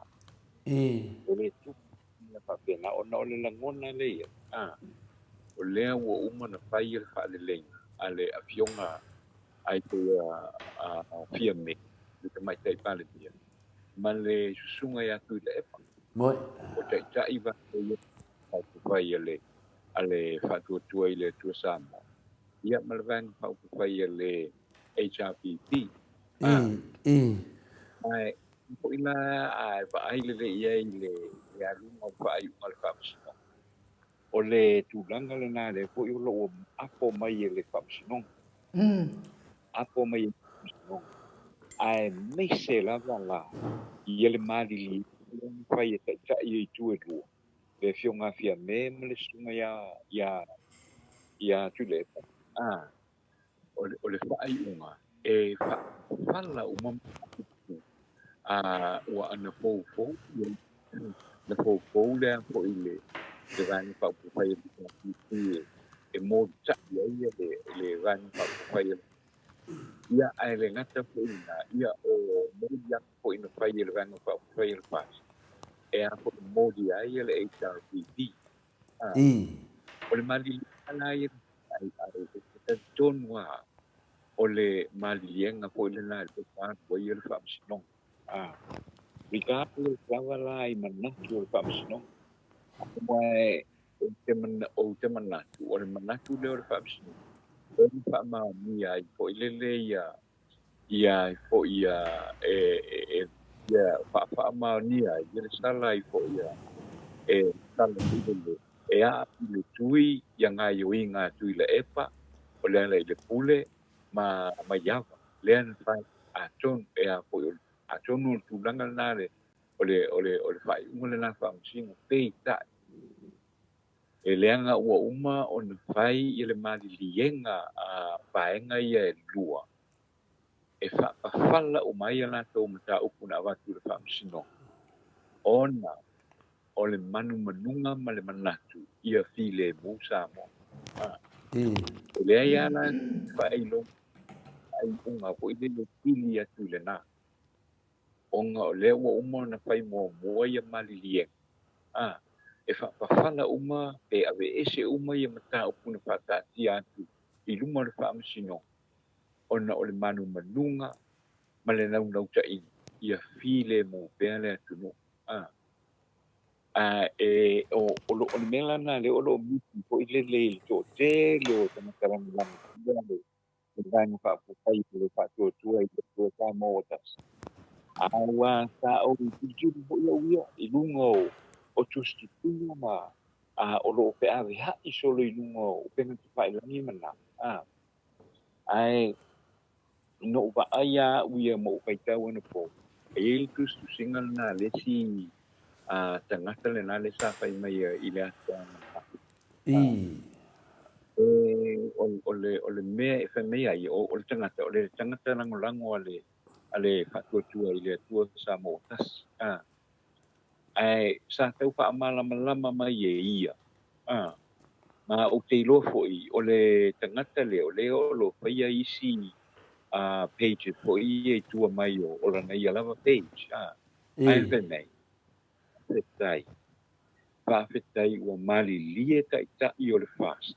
i, e le tu me fa pena o na o le la mona le ia o le wo uma na fai le fa le le ale afionga ai te fia me le mai tai pale dia ma le sunga ya tu le epa moi, o te ta iva e ia fa fai le ale fa tu tu ile tu sama ia malvan fa fai le HRPP i, i, ai po ina ai va ai le ia le alu mo fa ai mal fa sino o le tu langa le na le po i lo apo mai le fa sino apo mai sino ai me se la va la i le mali li fa i ta i tu e lu le fionga fia me le sunga ya tu le o le fa ai unga e fa la uma ua ana fou na fou le po ile le vani pa pu fai e mo cha ia le vani pa pu fai ia ai le ngata po ina ia o mo ia po ina fai le vani pa pu fai le pas e a po mo dia ia le HRPD i, o le mali ala ia ai te ton wa o le mali yenga po ile na le pa po ia le fa sinong Ricardo lava lá i manatu o whaamsino. Mai o te manatu, o le manatu leo le whaamsino. O le whaamau mi ai po i lele ia po ia ia whaamau ni ai, ia le sala i po ia sala i lele. E a le tui ia ngā ioi ngā tui le epa, o le ala i le pule, ma iava. Lea na whai a tonu e a po i a tonu o tūlanga nare. Ole fai uma le na fa msinga pei ta e leanga ua uma o na fai i le mali lienga a faenga ia e lua e fa fala o mai ala to mata upu na watu le fa msino ona o le manu manunga ma le manatu ia file musa mo i, le ia na fai lo ai unga po i le fili atu le na onga o le ua uma na fai mo ia mali lienga e whakawhala uma e awe ese uma i mata o puna whakati atu i luma le whaamasino ona o le manu manunga ma le nau nau ta i a file mo pēle atu no o lo mela na le o lo miti po i le le to te le o tamakarani langa Vang fa pu pai le fa tu sa mo ta awa sa o tu bo yo I lungo o tu stu ma o lo pe ave ha I solo I lungo o pe na pai la ni mana ai no va aya uia mo pai ta wana po e tu stu singal na le si tangata le na le sa pai mai I le ata o le mea e wha mea I o le tangata lango ale whatuatua I le atua sa mo tas. Ai, sa tau wha malama mai e ia. Ma o te ilofo I o le tangata leo lo whaia isi page fo I e tua mai o rana I alava page. Ai wha mei. Whetai. Whawhetai ua mali lie ta I o le fast.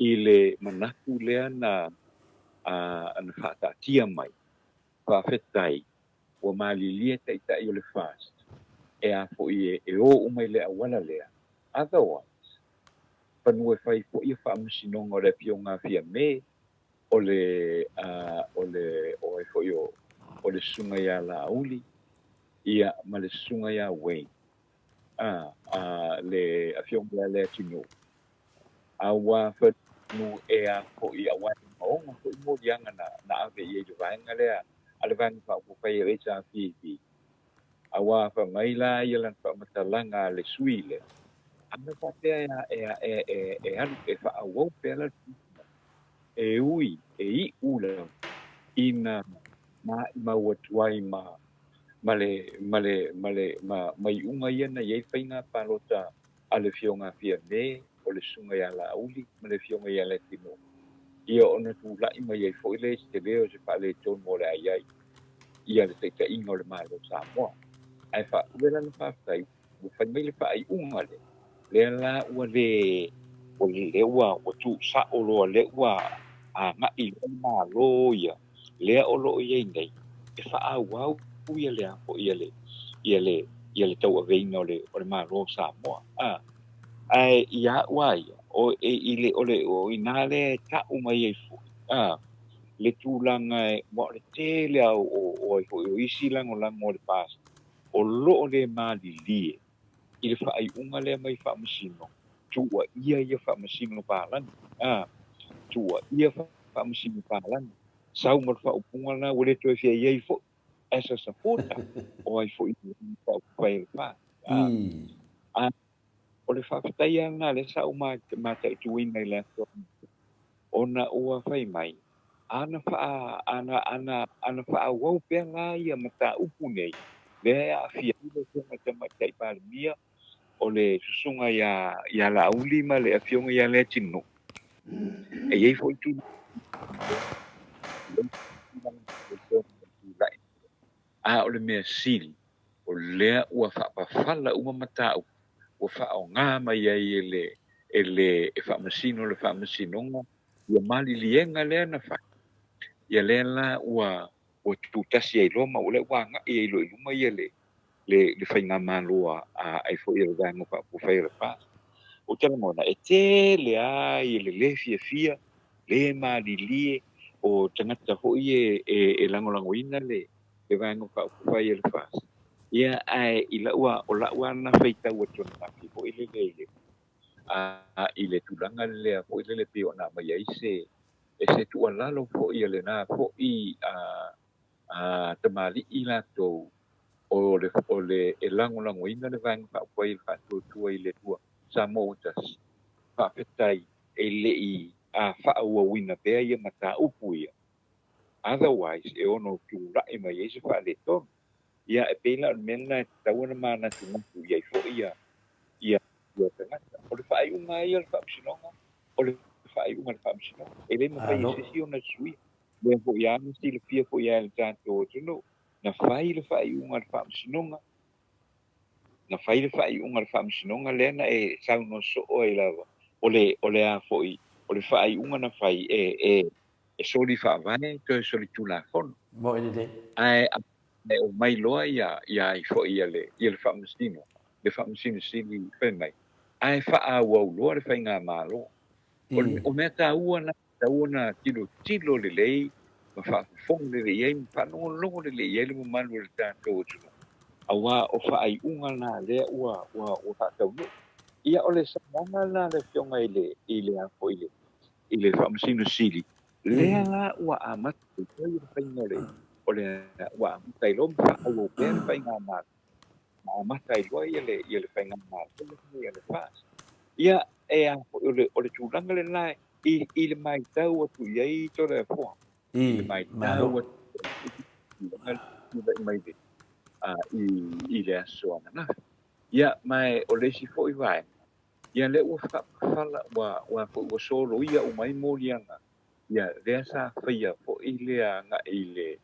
I le manaku lea na ana whaatatia mai. Whawhetai ua mali lie ta I o le fast. E a fo I e o umai lea wala lea. Otherwise, panua whai fo I whaamusinonga o le pionga fia me o le o e fo I o le sunga ia la uli ia ma le sunga ia wei. Le a fionga lea tino. Awa whanu e a fo I awa maonga fo I mo dianga na ave I e le vaenga lea. Ale vaenga wha upai e sa fifi. Awa wha maila I lan wha matalanga le suile. Ana wha pea e alu e wha awau pea la e ui, e I ula ina ma watuai ma i unga ia na iei whainga palota a le fionga fia me o le sunga ia la uli ma le fionga ia le tino. Ia ona tu lai ma iei foile te leo se pa le ton mo le aiai. Ia le teita inga o le malo Samoa. Ai wha uela na whaftai, whaimai le wha ai unga le. Le la ua le, o le ua, o tu sa o loa le ua a ngai le malo ia. Lea o lo iei nei. E wha a wau ia le apo ia le tau a veina o le malo Samoa. Ai ia ua ia, o i nā le ta umai ei fu. Le tūlanga e mo le tele au o isi lango o le pas. O lo le mali lie. I le wha ai unga le mai wha masino. Tua ia wha masino pālani. Tua ia wha masino pālani. Sau mo wha upunga na wale toi fia iei fo. Esa sa pota. O ai fo i wha upai le pā. O le wha whatai ana le sau mata I tuina I le ato. Ona ua whai mai. Ana wha wau pia ngā ia mata upu nei. Le a fia ilo kona tamata I palimia. O le susunga ia la uli ma le afionga ia le tino. E iei fo I tu. O le mea sili. O lea ua whapawhala uma matau. Ua whao ngā mai ai e whamasino le whamasinonga. Ia mali lienga lea na wha. Ia lea la ua tutasi ai loma. O le ua ngai ai lo iluma ia le whainga māloa ai fo I ranga whai rapa. O tala mona, e te le ai le fia, le mali lie, o tangata hoi e lango ina le vanga whai le fas. Ia ai I laua, o laua na whaita ua tona maki, ho I le I le tulanga le ho I le pio na mai ai se tua lalo ho I le na ho I tamali I lato o le e lango ina le vanga whai tua I le tua Samotas. Whawhetai e lei a whaua wina pēr ia mata upu ia. Otherwise, e ono tu rai mai e se wha le ton. Ia e pēla mena e tawana mana tu natu ia I fo ia tangata. O le whaai unga ia le whaamsinonga. O le whaai unga le whaamsinonga. E le mawhai e sesi o na sui. Le fo ia misi le pia fo ia le tātou o tuno. Na whai le whaai unga le whaamsinonga. Na whai le whaai unga le whaamsinonga lena e sauno so o e lava. O le a foi o le whaai unga na whai e soli whaavane to e soli tula kono. Mo ene te. Ai o mai loa ia I foi ia le whaamasino. Le whaamasino sili whenai. Ai wha au loa le whainga mālo. O mea tā ua na tauna tilo lelei ma fa'afofoga lele'ai ma fa'alogologo lele'ai le mamalu o le tatou atu auā o fa'ai'uga la lea ua fa'ataunu'u ia o le sagaga la le fioga i le a fo'i i le fa'amasino sili lea la ua amata i le faiga o le ua amata i loa ma fa'aauau pea le faiga amata i loa ia le faiga ia le fa'asi ia e a fo'i o le tulaga lenā i le maitau atu i ai tole afoa i le maitau atu mai le i le asoana na ia mai o lesi fo'i vae ia le ua fa'afala ua fo'i ua soloia umai moliaga ia lea sa faia fo'i lea aga'i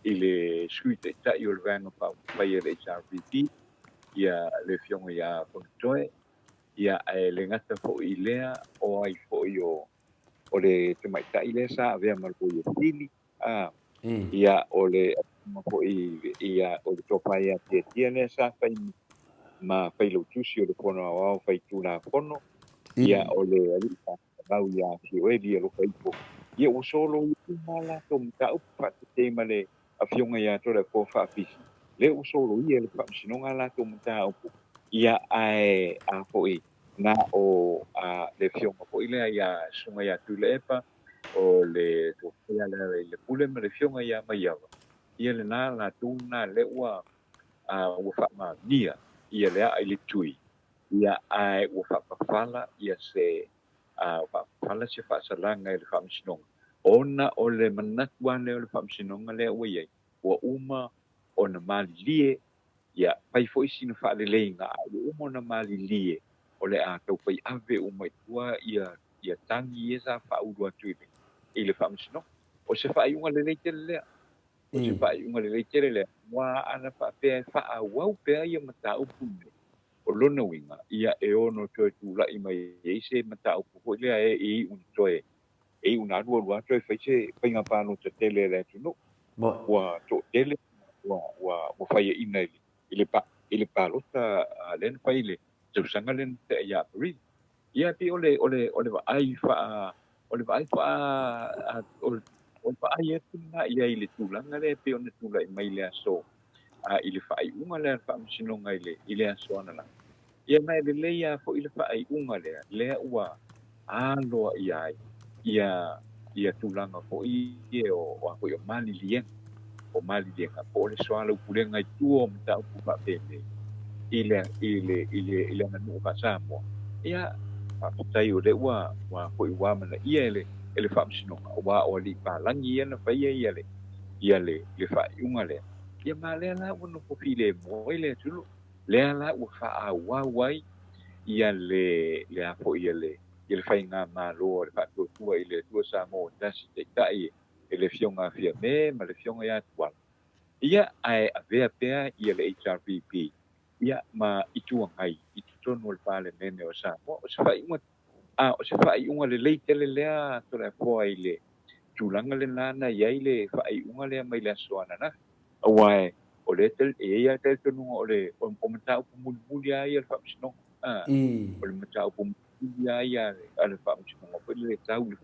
i le sui ta'ita'i o le vaega fa'afaia le HRVP ia le fioga iā Fonitoe ia e le gata fo'i lea o ai fo'i o le tamaita'i lea sa avea ma le fo'i sili ia o le fo'i ia o le topai a tiatia lea sa fai ma fai lautusi o le pono auao fai tulapono ia o le ali'i fa'alau iā fioeli alofa ipo ia ua solo ma latou mataupu fa'atetei ma le afioga iā tole afoa fa'apisi le ua solo ia le fa'amasinoga a latou mataupu ia ae a fo'i na o le fioga fo'i lea ia suga iā tule epa o le topaia lea i le pule ma le fioga iā maiava ia lenā latou na le ua fa'amānia ia le a'a i le tui ia ae ua fa'apafala ia se fa'apafala se fa'asalaga i le fa'amasinoga ona o le manatu ane o le fa'amasinoga lea ua iai ua uma ona malilie ia pai fo'i sina fa'aleleiga ua uma ona malilie o le a taupai ave uma itua ia tagi ia sa fa'aulu atu i le fa'amasinoga o se fa'ai'uga lelei tele lea o se fa'ai'uga lelei tele lea ua ana fa'apea fa'aauau pea ia mataupu o lona uiga ia e ono toe tula'i mai ai se mataupu fo'i lea e i'u na toe e i'u na alualua toe fai se faiga palota tele le atunuu ua to'atele ua faiaʻina i le palota lena fai le tausaga lena te'ai aparili ia pe o le va'ai atu na ia i le tulaga lea pe ona tula'i mai le aso i le fa'ai'uga lea le fa'amasinoga i le asoana la ia mai lelei a fo'i le fa'ai'uga lea ua aloa'i ai ia tulaga fo'i e o a fo'i o maliliega po o le soala upulega i tua o mataupu fa'apele i le aganu'u fa'asamoa ia fa'apatai o le ua fo'i ua manaʻia e le fa'amasinoga ua o ali'i palagi ia na faia ia le fa'ai'uga lea ia malea la ua nofofi le moa i le atulu lea la ua fa'aauau ai ia le a fo'i ia le faigā mālō o le fa'atuatua i le atua sa mo tasi taʻitaʻi e le fioga afiame ma le fioga iā tuala ia ae avea pea ia le HRVP ia ma ituagai i totonu o le palemene o Samoa o se fa'ai'uga lelei tele lea tole afoa i le tulaga lenā na iai le fa'ai'uga lea mai le asoana na auae o le ia teletonuga o mataupu mulimuli a ia le fa'amasinoga o le mataupu mulimuli a ia a le fa'amasinoga poi le tau le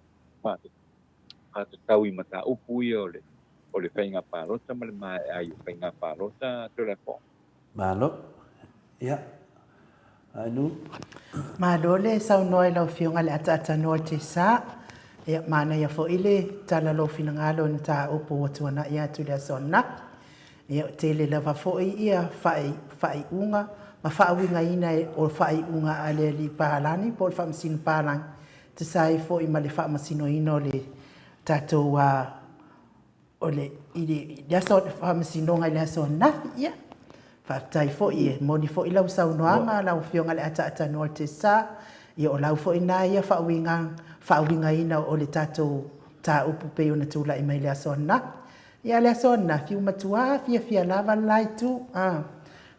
fa'atatau i mataupu ia o le faiga palota ma le mae'ai o faiga palota tole afoa malo ia ainu malo le saunoa i laufioga le ataatanoa o te sā ia mana ia fo'i le talalofinaga lona tāupu ua tuana'i atu le asoanaki ia o tele lava fo'i ia fa'ai'uga ma fa'auigaina o fa'ai'uga a le ali'i palani po o le fa'amasino palagi tasai fo'i ma le fa'amasinoina o le tatou o le aso fa'amasinoga i le asoanafi ia fa'atai fo'i e moni fo'i lau saunoaga lau fioga le ataatanoa o le tesā ia o lau fo'i na ia fa'auigaina o le tatou tāupu pei ona tula'i mai le asoanafi ia le asoanafi uma tuā fiafia lava laitu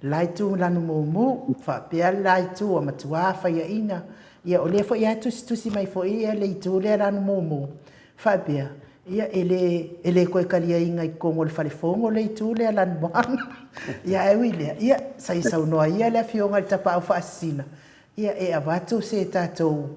laitu lanu mumu fa'apea laitu o matuā faiaʻina ia o lea fo'i a tusitusi mai fo'i ia le itu lea lanu mumu fa'apea ia e lē koe kaliaiga i kogo le falefogo o le itu lea lanu moana ia eui lea ia sai saunoa ia le afioga le tapa'au fa'asisina ia e avatu se tatou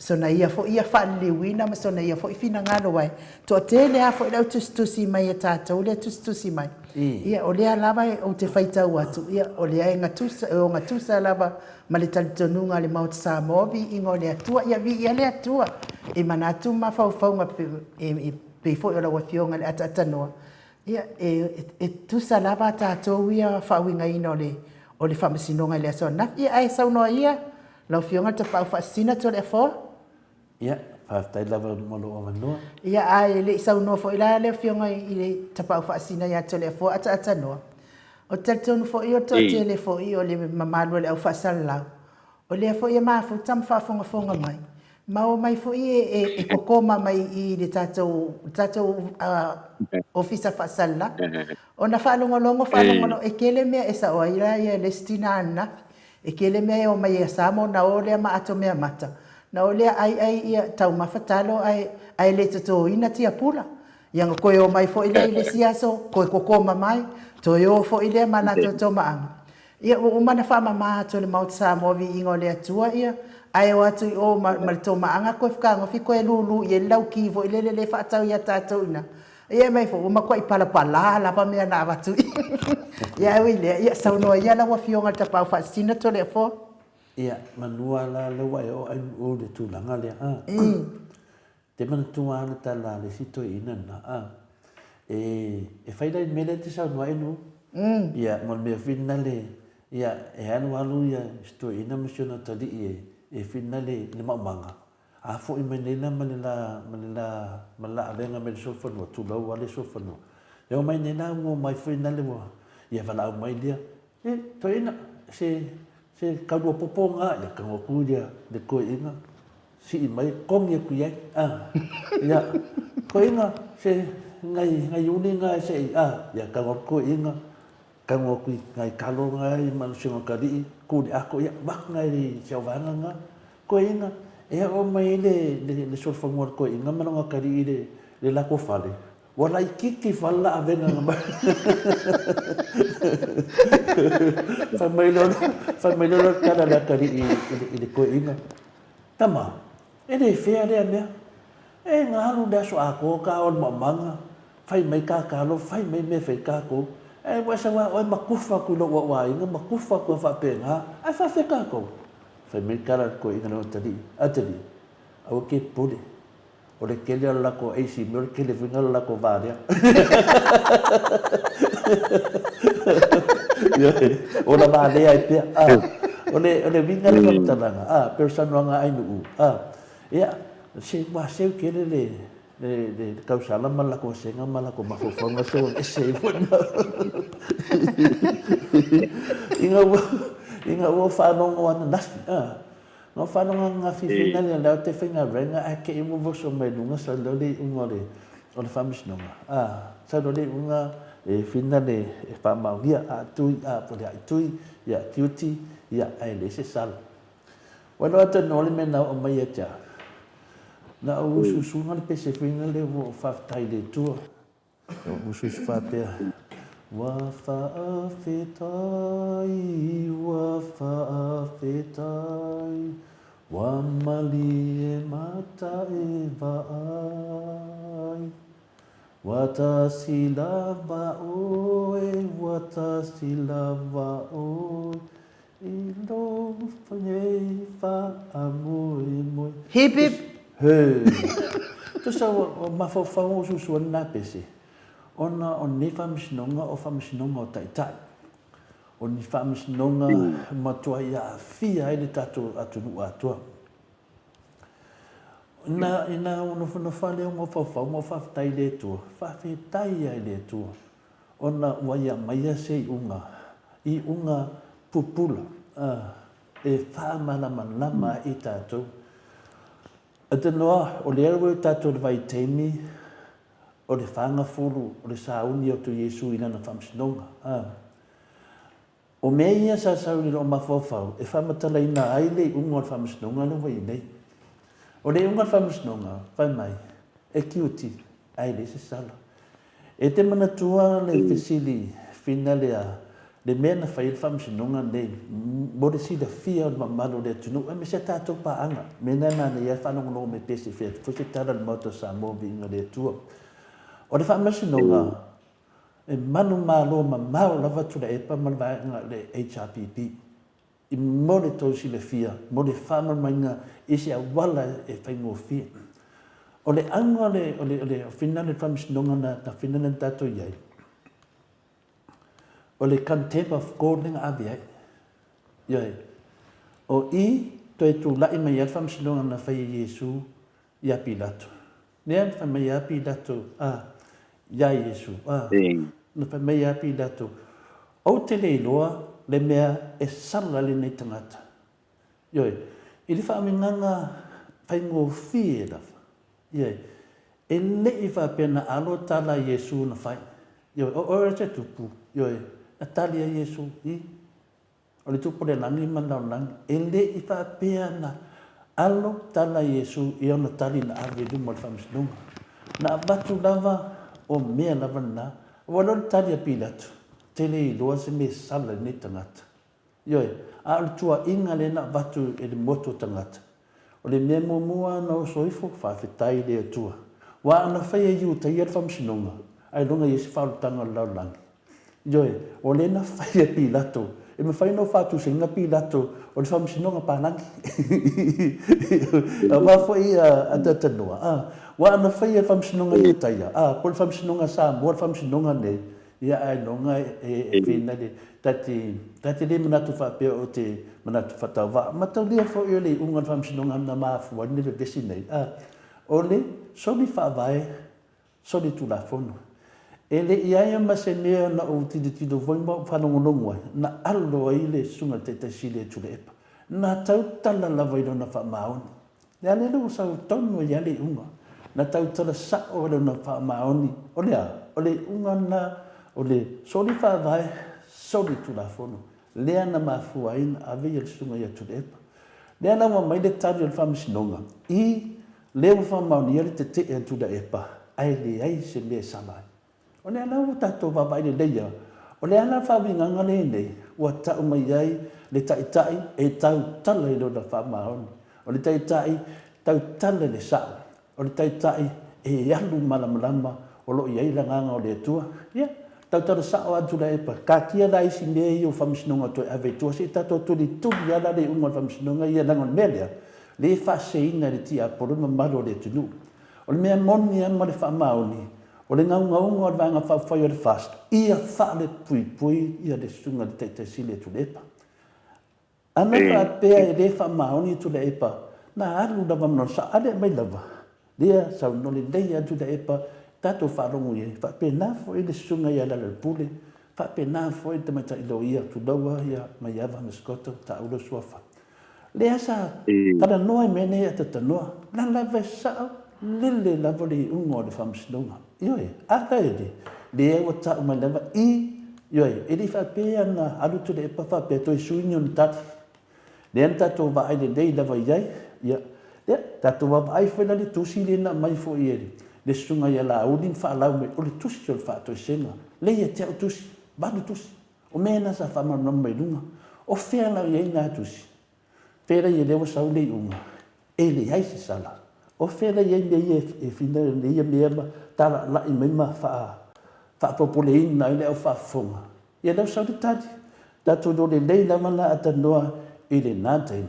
sona ia fo ia whaaliwina ma sona ia fo i fina ngalo wai. Toa te lea fo i lau tusi mai e tātou, lea tusi mai. Ia o lea lava o te whaitau atu, ia o lea e ngatusa lava ma le talitonunga le Mount Samoa vi ingo lea tua, ia vi ia lea tua. E manatu ma whauwhaunga pe fo i ola wafionga le atatanoa. Ia e tusa lava tātou ia whauinga ina o le whamasinonga lea so. Naf ia ai saunoa ia, lau fionga te pau whaasina to lea fo. Ia, whaftai lava molo o manua. Ia ai le saunoa fo ila lea fionga i le te pau whaasina ia to lea fo atatanoa. O talitonu fo i o to te le fo i o le mamalua le au whaasala lau. O lea fo ia maafu tam whaafonga mai. Mau mai fo i e kokoma mai i le tātou ofisa whaasala. O na whaalongolongo e kele mea e sa oa ira ia le stina ana. E kele mea o mai e samo na o lea ma ato mea mata. Na o lea ai ia tau mawhatalo ai le tato ina tia pula. Ianga koe o mai fo ila i le siaso, koe kokoma mai, to o fo ilea mana to maanga. Ia o mana wha mama to le Mount Samoa vi ingo lea tua ia, ai o atu o malito maanga koe whakanga fi koe lulu i e lau kivo i le whaatau ia tātou ina. Ia mai fo, uma koe i palapala, lapa mea na avatu. Ia wile, ia saunoa ia la wafionga ta pau whaasina to lea fo. Ia, manua la lewa e o o le tūlanga lea. Te mana tuana ta la le sito ina na. E whaidai mele te saunoa enu. Ia, mon mea whina le, ia, e anu alu ia sito ina misiona tali e whina le maumanga. A fo i menena malila avenga me le sofano, tūlau wale sofano. Eo mai nena ungo mai whina le wa. Ia wala au mai lia. To ina, se kaurua poponga, ia kangoku ia le koe inga. Si i mai kongi ku ia. Ia, koe inga, se ngai uni ngai se ia kangoku inga. Kangoku ngai kalo ngai manusinga kari, kuri ako ia, wak ngai siawanga nga. Koe inga, e o mai le solfangua koe inga manonga kari le lako fale. Wala i kiki wala avena nga mai. Whamailona kada la kari i le koe inga. Tama, e le whea rea mea. E ngā halu da so ako ka o mamanga. Whai mai ka kalo, whai mai me whai kako. E wasa wa oi makufa ku lo wa inga, makufa ku whapenga. Ai whawhe kako. Whai mai kara koe inga no tali. Atali, au ke pole. O le kele ala lako eisi, me o le kele winga ala lako vārea. O la vārea e pia. O le winga le whamtalanga. Pero sanuanga ainu u. Ia, se waseu kele le kausala malako senga malako mafofanga so e se wona. Inga wo whanongo ana nafi. No whanonga ngā whiwhina le leo te whinga renga a ke imu voso mai lunga sa lole unga o le whamisnonga. Sa lole unga e whina le e whamau ia a tui a pole a tui ia tiuti ia ai le se sala. Wano ata nole me nao o mai atia. Na o ususunga le pese whina le wo whaftai le tua. O usus whapea. Wa whaawhetai, wa whaawhetai, wa mali e mata e vaai. Wa ta silava oe, wa ta silava oe, i lo whanei whaamoe moe. Hip hip. Hei. Tusa o mawhawhango ususuan nā pese. Ona o ne whamisinonga o whamisinonga o taitai. O ni whamisinonga matua ia a whia e le tātou atunu atua. Ina ono whanawhale o ngā whawhau, ngā whawhtai le tua. Whawhetai ai le tua. Ona waia maia se i unga pupula. E whamalamalama i tātou. Ata noa, o le aru tātou le vai teimi, o le whanga furu, o le sauni o tu Yesu ina na whamsinonga. O mea ia sa sauni lo mawhawhau, e whamatala ina aile i unga o whamsinonga no wai nei. O le unga whamsinonga, whai mai, e kiuti, aile se sala. E te manatua le whisili, whina lea, le mea na whai whamsinonga nei, mo le si le fia o mamalo le tunu, me se tātou paanga, me nana ne ia whanongo me pesi whea, fusi tara le moto sa movi inga le tua. O le whamasinonga, e manu malo ma mau lava tula e pa malvaenga le HRPP, i mo le tausi le fia, mo le whamamainga isi a wala e whaingo fia. O le anga le whina le whamasinonga na whina le tātou iai, o le contempt of God lenga avi ai. Iai. O I toi tu lai mai al whamsinonga na whai Yesu ia Pilato. Nea whai mai ia Pilato, ia Yesu, na whai mai ia Pilato. O te leiloa le mea e sala le nei tangata. Iai. I le whaaminganga whai ngō fie lawa. Iai. E le I whapena alo tala Yesu na whai. Iai. O ora te tupu. Iai. A talia Yesu I. O le tupu le langi manau langi. E le I whapea na alo tala Yesu I ona tali na awe luma le whamsinunga. Na batu lava o mea lava na. Walo le talia Pilato. Tele I loa se me sala ni tangata. Ioi. A le tua inga le na batu e le moto tangata. O le mea mua na o soifo whawhetai le atua. Wa ana whaia iu ta ia le whamsinunga. Ai longa Yesu whaulutanga lau langi. Ioi, o le na whaia Pilato. E me whaino whātu se inga Pilato o le whamsinonga pānangi. A wafo I a tatanua. Wa ana whaia whamsinonga I taia. Po le whamsinonga sa mua le whamsinonga ne. Ia ai longa e whina le. Tati le manatu whapea o te manatu whatawa. Matau lea fo I le unga le whamsinonga na maafua ni le vesi nei. O le, soli whaavae, soli tulafono. E le iaia ma se mea na o tito voima whanongonongo ai. Na alo ai le sunga te sile tule epa. Na tau tala lava I lona whamaoni. Lea le lo sau tonu I ale unga. Na tau tala sao lona whamaoni. O le unga na, o le soli whaavae, soli tulafono. Lea na mafua ina ave I le sunga ia tule epa. Lea na mai le tari o le whamasinonga. I leo whamaoni ia le te te tula epa. Ai le ai se mea salai. O le ana o tātou wawai le leia, o le ana whawinganga le nei, ua tau mai ai le taitai e tau tala I lona whamaoni. O le taitai tau tala le sao. O le taitai e alu malamalama o lo iai langanga o le atua. Ia, tau tala sao atu la epa. Ka kia la isi mea I o whamisinonga toi ave tua. Se tātou tuli tuli ala le unga whamisinonga ia langon melea. Le whaseina le tia poruma malo le tunu. O le mea moni ama le whamaoni. O le ngau o le vanga whawhai o le fast. Ia whale pui ia le sunga le teite sile tu lepa. Ana whapea e le whamaoni tu le epa. Na alu lava mno sa ale mai lava. Lea sau no le leia tu le epa. Tato wharongo ia. Whape nafo I le sunga ia la le pule. Whape nafo I te maita ilo ia tu laua ia mai ava meskoto ta ulo suafa. Lea sa kada noa mene ia tatanoa. Na lava sao lele lava le ungo le whamsinonga. Ioi, aka e le ewa tau mai lewa ioi, e li whapea na alutu le epa whapea toi suinio ni tati. Le an tatou wa ai le lei lewa iai, ia, tatou wa ai whena le tusi le na mai fo I eri. Le sunga ia la ulin whaalau me, o le tusi o le whaatoi senga. Le ia te au tusi, balu tusi. O mena sa whamanam mai lunga. O whea lau iai nga tusi. Whera ia lewa sau le unga. E le ai se sala. O whera iai mea e whina le ia mea ma. Tala lai mai ma whaapopole ina I leo whaafonga. Ia leo sau te tati. Tato do le leila mana atanoa I le nātain.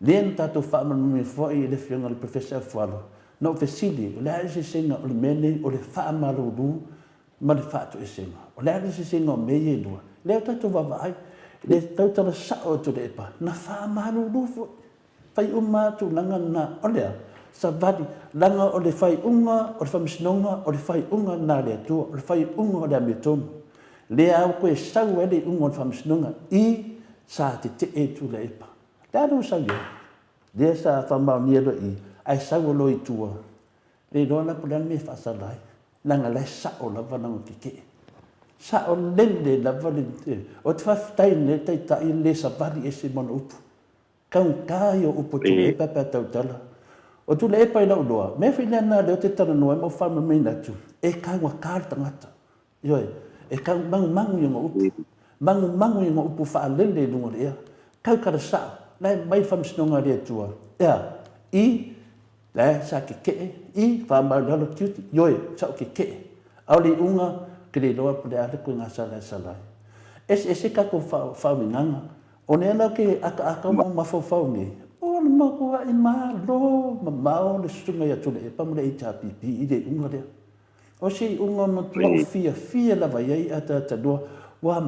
Lien tato whaamanumi fwoi I le whianga le professor Fualo. No fesili, o le aise senga o le mene o le whaamaruru ma le whaato e senga. O le aise senga o meye lua. Leo tato wawai, le tautala sao to le epa. Na whaamaruru fwoi. Whai umatu langa na olea. Sa vali, langa o le whai unga, o le whamisinonga, o le whai unga nā le atua, o le whai unga o le ametonu. Le au koe sau ele unga o le whamisinonga I sa te te e tu le epa. Le anu sau ia. Le sa whamau niero I, ai sau o loi tua. Le rona pulan me whasalai. Langa le sao lava nango kike. Sao lele lava le te. O te whaftai ne te tai le sa vali e se mono upu. Kaun kai o upu tu e pepe tautala. O tu le epa I lau loa, me whina nā leo te tara noa, mau whama mei natu, e kaua kāre tangata. Ioi, e kau mangu i ngā upu. mangu i ngā upu whaalele lunga rea. Kau kara sao, lai mai whamsinonga rea tua. I, lai sa ke kee, i whamau kiuti, yoe, sao ke kee. Auli unga, kere loa pule ale koe ngā salai salai. Ese kako whawinganga, o ne ana ke aka mo mawhau ni. O na makua i lo, mao le sunga ia tule e pamule i tā pipi i le unga rea. O si unga matua o fia lava iei ata tanua, wa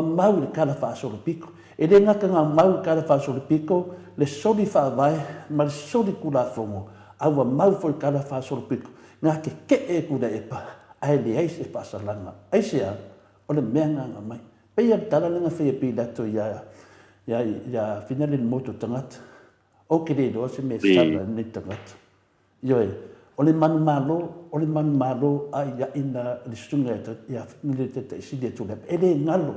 mau le kala whaasolo piko. E le ngaka ngā mau kala whaasolo piko, le soli whaavai, ma le soli kula fongo, a wa mau fo le kala whaasolo piko. Ngā ke e kula e pa, ai le eis e pasalanga. Aisea, o le mea ngā mai. Pea tala lenga whea pi lato ia finale moto tangata. O ke le doa se me sala ni tangata. Ioe, o le manu malo a ia ina le sunga ia finale te iside tule. Ele ngalo.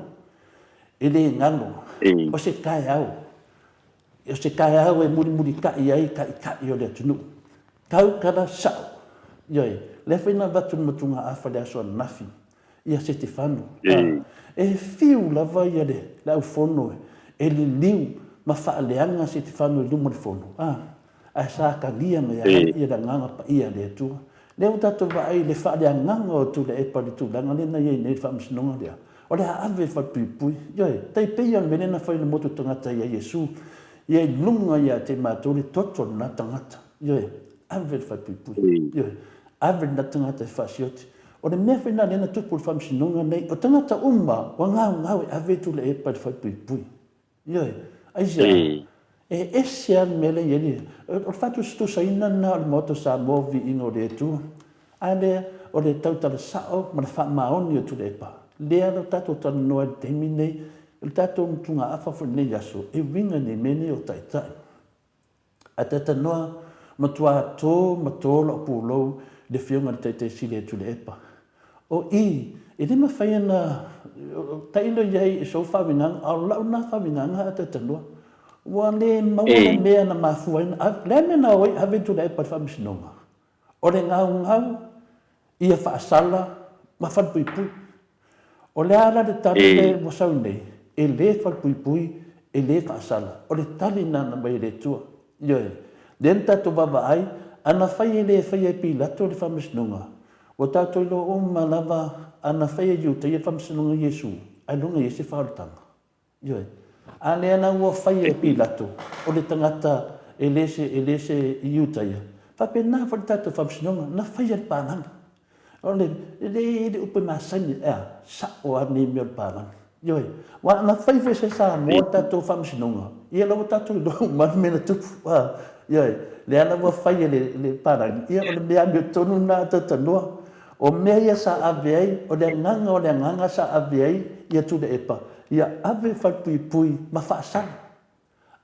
O se kai au. O se kai au e muri ka iai ka i o le tunu. Kau kara sao. Ioe, le whaina watu matunga awha le aso nafi. Ia se te whanu. E fiu lava ia le au fono e li liu ma whaaleanga se te whanu e lumo le fono. A sa ka lia me ia da nganga pa ia le tua. Leo tato wa ai le whaaleanganga o tu le e pari tu langa le na iei nei whaamisinonga lea. O le ave whapipui. Ioi, tei peia menena whai le motu tangata ia Yesu. Iei lunga ia te mātou le toto na tangata. Ioi, ave whapipui. Ioi, ave na tangata e whasioti. O le mea whaina lena tupu le whaamisinonga nei. O tangata umma, wa ngau e ave tu le e pari whapipui. Ioi, aisia. E ese an mele yeli o fatu stu saina na o moto sa movi ino le tu ale o le tau tala sao ma le fa maoni o tu le pa le ala tato tala noa temine il tato mtunga afa fo ne yaso e winga ne mene o tai tai a tata noa matua to matolo pulo le fionga le tai sile tu le pa o e le ma faina tailo yai so fa winang au la una fa winang a tata noa wa le maua mea na mafuaina le mena oi ave tu le pa whaamisinonga o le ngau ia whaasala ma whalpuipui o le ala le tali le wasau nei e le whalpuipui e le whaasala o le tali na mai le tua ioe le tato wawa ai ana whai le whai e pi lato le whaamisinonga o tato ilo o malava ana whai e iuta ia whaamisinonga Yesu ai lunga Yesu whaarutanga ioe ale ana ua whai e pilato o le tangata e lese iuta ia. Whape nā whai tato whamsinonga, na whai al pānanga. O le upe māsani sa o ane mea al pānanga. Ioi, wa na whai whese sa mō tato whamsinonga. Ia lau tato i lau manu mena tupu. Ioi, le ana ua whai e le pānanga. Ia o le mea mea tonu nā tatanua. O mea ia sa aveai, o le nganga sa aveai, ia tu le epa. Ia ave whalpuipui ma whaasara.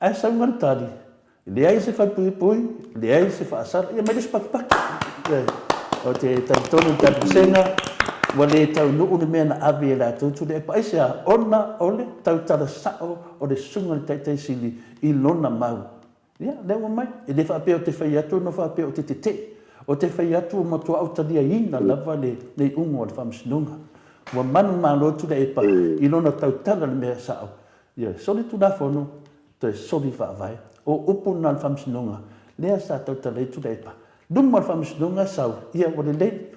Ai sa ungar tari. Le ai se whalpuipui, le ai se whaasara. Ia mai lesu pakipaki. O te tantonu tapusenga, wa le tau nuu le mea na ave e la tautu le epa. Ai sea ona ole tau tala sao o le sunga le taitai sili i lona mau. Ia, lewa mai. E le whaapea o te whai atu, no whaapea o te te. O te whai atu o matua au talia ina lava le ungo o le whamsinonga. Wa manu malo tu le epa i lona tautala le mea sao. Ia, soli tu la fono, te soli whaavai. O upu na le whamsinonga, lea sa tautala i tu le epa. Duma le whamsinonga sau, ia o le lei,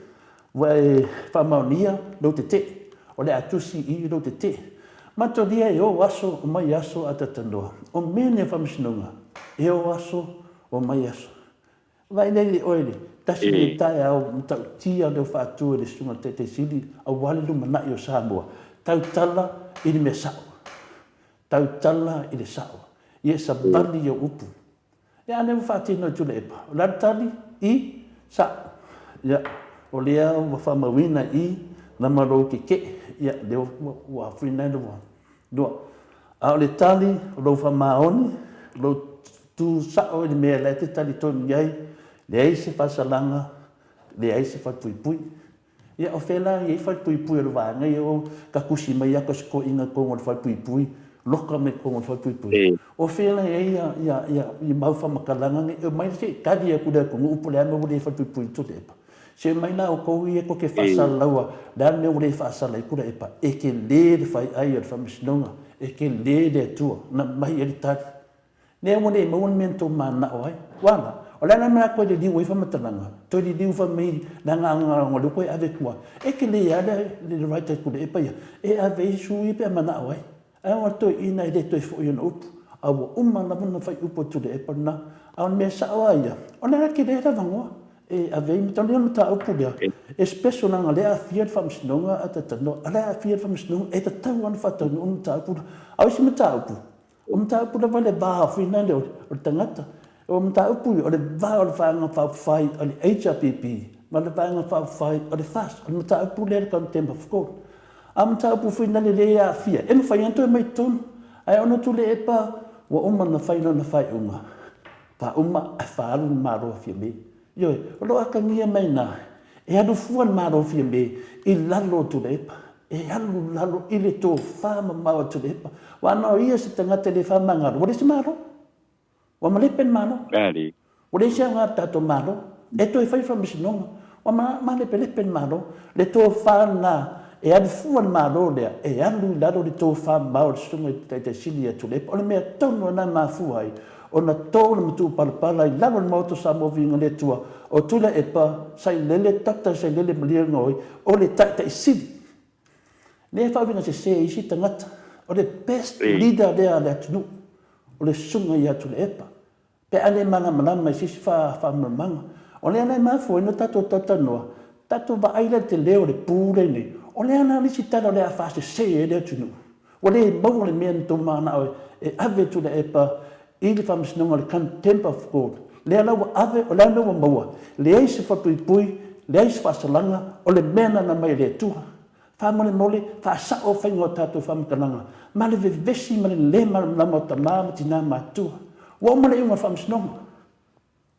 wa e whamaunia lo te. O le atusi i lo te. Mato lia e o aso o mai aso atatanoa. O mene whamsinonga, e o aso o mai aso. Vai nei oile, tasi ni tae au tau tia leo whātua le sunga te sili a wale luma nai o Samoa. Tau tala i le mea sao. Tau tala i le sao. I e sa bali o upu. E ane whātino tu le epa. O lantali i sao. Ia, o lea wa whamawina i na maro ke. Ia, leo wa whina le wa. Dua. A o le tali, o lo whamaoni, lo tu sao i le mea le te tali tonu iai. Le ai se whasalanga, le ai se whatuipui. Ia o whela, i whatuipui alo wānga, i o kakusi mai ako se ko inga kongo le whatuipui, loka me kongo le whatuipui. O whela, i mau whamakalanga, i mai se kadi a kuda kongo upole anga wale whatuipui to lepa. Se mai na o kou e ko ke whaasala laua, dan me ure whaasala i kura e pa, e ke le de whai ai ar whamisinonga, e ke le de atua, na mai e tari. Nea mo ne maun mento mana o ai, wana, o lana mea koe le diu e whamatananga, toi le diu whamei na ngā ngā koe ave kua, e ke le ale le raita kura e pa ia, e ave i sui pe mana o ai, e o toi ina i le toi fo i ona upu, awa umana wana whai upo tu le e pa na, au mea sa o aia, o lana ke le vangoa, e ave mi tau lea mata upu lea, e special nanga lea fiat whamisinonga a tatano, a lea fiat whamisinonga e tatau ana whatanu o mata upu, au isi mata upu, o mata upu na wale vaa whina leo o tangata, o mata upu o le vaa o le whaanga whawhai o le HRPP, ma le whaanga whawhai o le FAST, o le mata upu lea le kantemba whakoro. A mata upu whina le lea fia, e mwhai anto e mai tonu, ai ono tu le epa, wa uma na whaino na whai unga, pa uma a whaaru maro fia me. Yoi, o lo aka ngia mai nā, e anu fuan maro fia me, i lalo tu le epa, e anu lalo i le tō whama maua tu le epa. Wa anō ia se tangata le whama ngaro, wale se maro? Wa malepen maro? Kari. Wale se ngā tato maro? E tō e whaifa misinonga, wa malepen maro, le tō whana, e anu fuan maro lea, e anu lalo le tō whama maua sunga i te sili tu le epa, o le mea tono na mafuai, o na tōna matu palapala i lalo le mauto sa movinga le tua, o tula e pa, sai lele tata, sai lele malia ngoi, o le taita i sili. Ne whawinga se isi tangata, o le best leader lea le atunu, o le sunga i atu le epa. Pe ale mana malama i sisi whamamanga. O le anai mafu, ino tato tata noa, tato wa aila te leo le pūre ni, o le ana nisi tala le a whase e le atunu. O le mau le mea nto mana oi, e ave tu le epa, i le whamisinonga le contempt of God. Le alawa ave o le anawa maua. Le eise whatuipui, le eise whasalanga, o le mena na mai le tua. Whamole mole, whaasao whaingo tātou whamakananga. Ma le vevesi, ma le lema lama o tamama tina mātua. Wa oma le inga whamisinonga.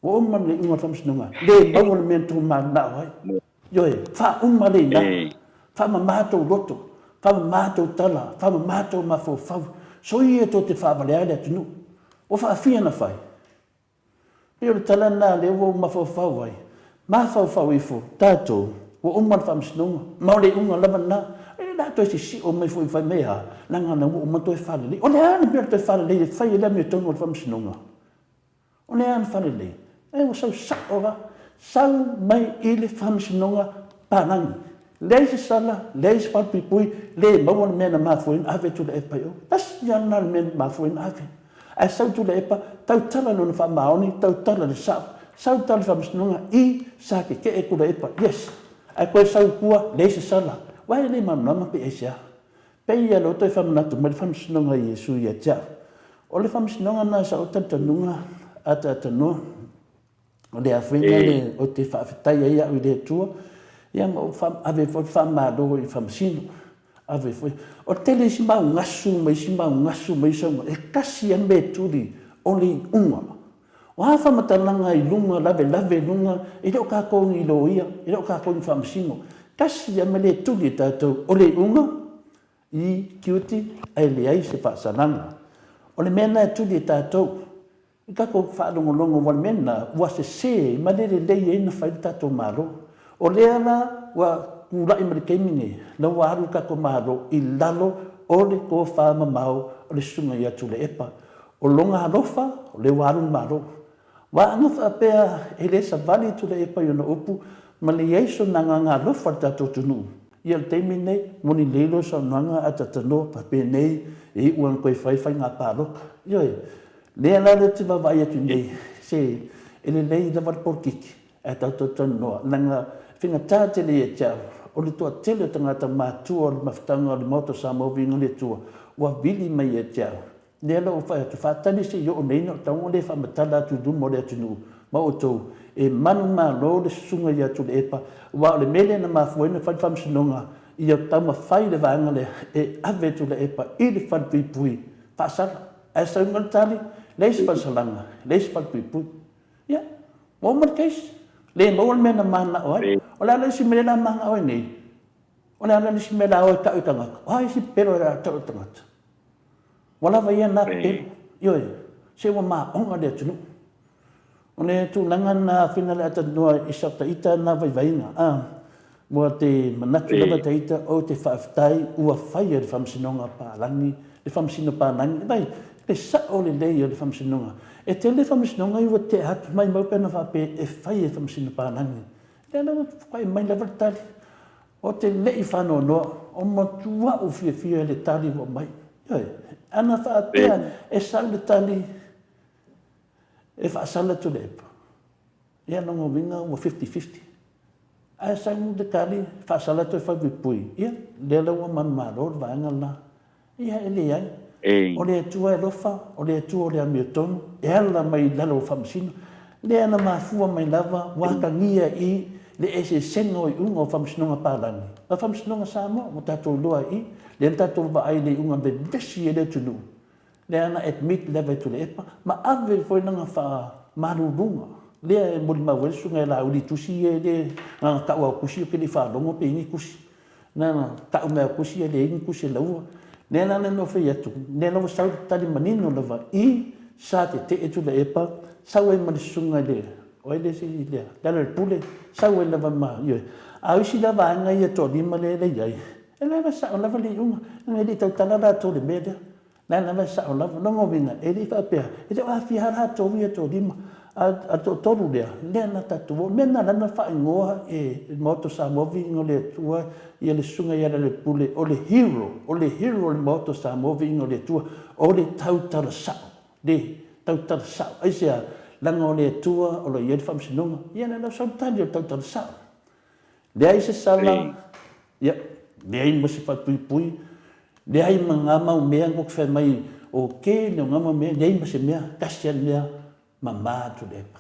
Wa oma le inga whamisinonga. Le maua le mea tū mana oi. Yoe, wha uma le ina. Whama mātou roto. Whama mātou tala. Whama mātou mawhau. So i e tō te whaamale aile atunu. O whaafia na whai. Pio le tala nā le ua mawhau ai. Mawhau ifo, tātou, o umar whamsinonga. Maore unga lava nā. E nā toi si o mai fui whai mea. Nā ngana ua uma toi whalele. O le ana pia toi whalele, e whai e la mea tonga o whamsinonga. O le ana whalele. E o sau saora, sau mai i le whamsinonga pānangi. Leise sala, leise whalpipui, le maua le mea na mafuin ave tu le epa yo. Tas yana le mea na mafuin ave. Ai sau tu le epa, tau tala no na whamaoni, tau tala le sau. Sau tala whamisinonga i sa ke e kura epa. Yes. Ai koe sau kua, leise sala. Wai le mamama pe e sia. Pe ia lo toi whamanatu, ma le whamisinonga i Yesu i a tia. O le whamisinonga na sa o tantanunga, ata atanua. O le awhinga le o te whaafetai ia ui le tua. Ia ma o ave fo whamaro i whamisino. Ave foi. O tele si mau ngasu mai songa. E kasi an me turi o li unga. O hafa matalanga i lunga, lave lunga, i reo kako i lo ia, i reo kako i whamasino. Kasi an me le turi tātou o le unga, i kiuti, ai le ai se whaasananga. O le mena e turi tātou, i kako whaalongolongo wal mena, ua se, ma le lei e na whai tātou maro. O le ana, ua kura i marikemine, na waru kako maro i lalo o le ko whaama mau o le sunga i atu le epa. O longa hanofa, o le waru maro. Wa anga whaapea e le sa vali tu le epa i ona upu, ma le eiso nanga ngā lofa tato tunu. I al teimi nei, moni leilo sa nanga a tatano, pape nei, e uan koe whaiwhai ngā pāroka. Ioi, le ala le te wawai atu nei, se, e le lei na warporkiki, e tato tanoa, nanga whinga tātele e tiau. O le tua tele tangata mātua o le mawhitanga o le moto sa mauvinga le tua, ua vili mai e tiau. Le ala o whai atu whātani se i o neina o taunga le whamatala atu dumo le atu nuu. Ma o tau, e manu mā lo le sunga i atu le epa, wa o le mele na mafuena whamsinonga, i au tau mawhai le vanga le, e ave tu le epa, i le whanpipui. Whaasala, e saunga le tali, leis whansalanga, leis whanpipui. Ia, moment case. Le maul mena mana oi. O la le si mena mana oi nei. O la le si mena oi ka utanga. Ai si pero ra ta utanga. Wala vai na pe. Yo se wa ma onga de tunu. O ne tūlanga nā whina le ata noa i sa taita nā vaivainga. Mua te manatu lava taita o te whaaftai ua whai e le whamsinonga pālangi, le whamsino pālangi. Vai, le sa o le lei o le whamsinonga. E te le whamsinonga iwa te hatu mai maupena whape e whai e whamsino pālangi. Le ana whai mai lava tali. O te lei whanoa noa, o matua o fia le tali wa mai. Ana whaatea e sa le tali e whaasala tu le epa. Ia nongo winga ua 50-50. Ai sa ngu te kari whaasala tu e whawipui. Ia, lela ua manmaro, vaenga na. Ia ele ai. O le atua e lofa, o le atua o le amiotonu, e ala mai lalo o whamsino. Le ana mafua mai lava, waka ngia i le ese sengo i unga o whamsinonga pālangi. A whamsinonga Samoa, mo tātou loa i, le tātou wa ai le unga be vesi e le tunu. Le ana admit leva tu le epa, ma ave foi nanga wha marurunga. Lea e mori mawesunga e la uri tusi e le kaua kusi o ke le whalongo pe ingi kusi. Nana kau mea kusi e le ingi kusi e laua. Le ana no whai atu. Le ana wasau tali manino lava i sa te te etu le epa, sau e marisunga le. O e le si lea, lana le pule, sau e lava ma. A isi lava anga i ato lima le iai. E lava sao lava le unga, nga le tau tala la to le mea. Nana vai sa lava no winga e le fa pe e te wa fi ha to wi to lima a to toru le na tatu mena na fa ngoa e moto sa movi ngole tua ia le sunga ia le pule o le hero le moto sa movi ngole tua o le tau tala sa de tau tala sa ai sia langa le tua o le ia fam sinonga ia na so tani tau tala sa le ai se sala ia le ai mo se fa pui le ai mangama o mea ngok whai mai o ke le ngama mea, le ai mase mea, kasian mea, mamā tu lepa.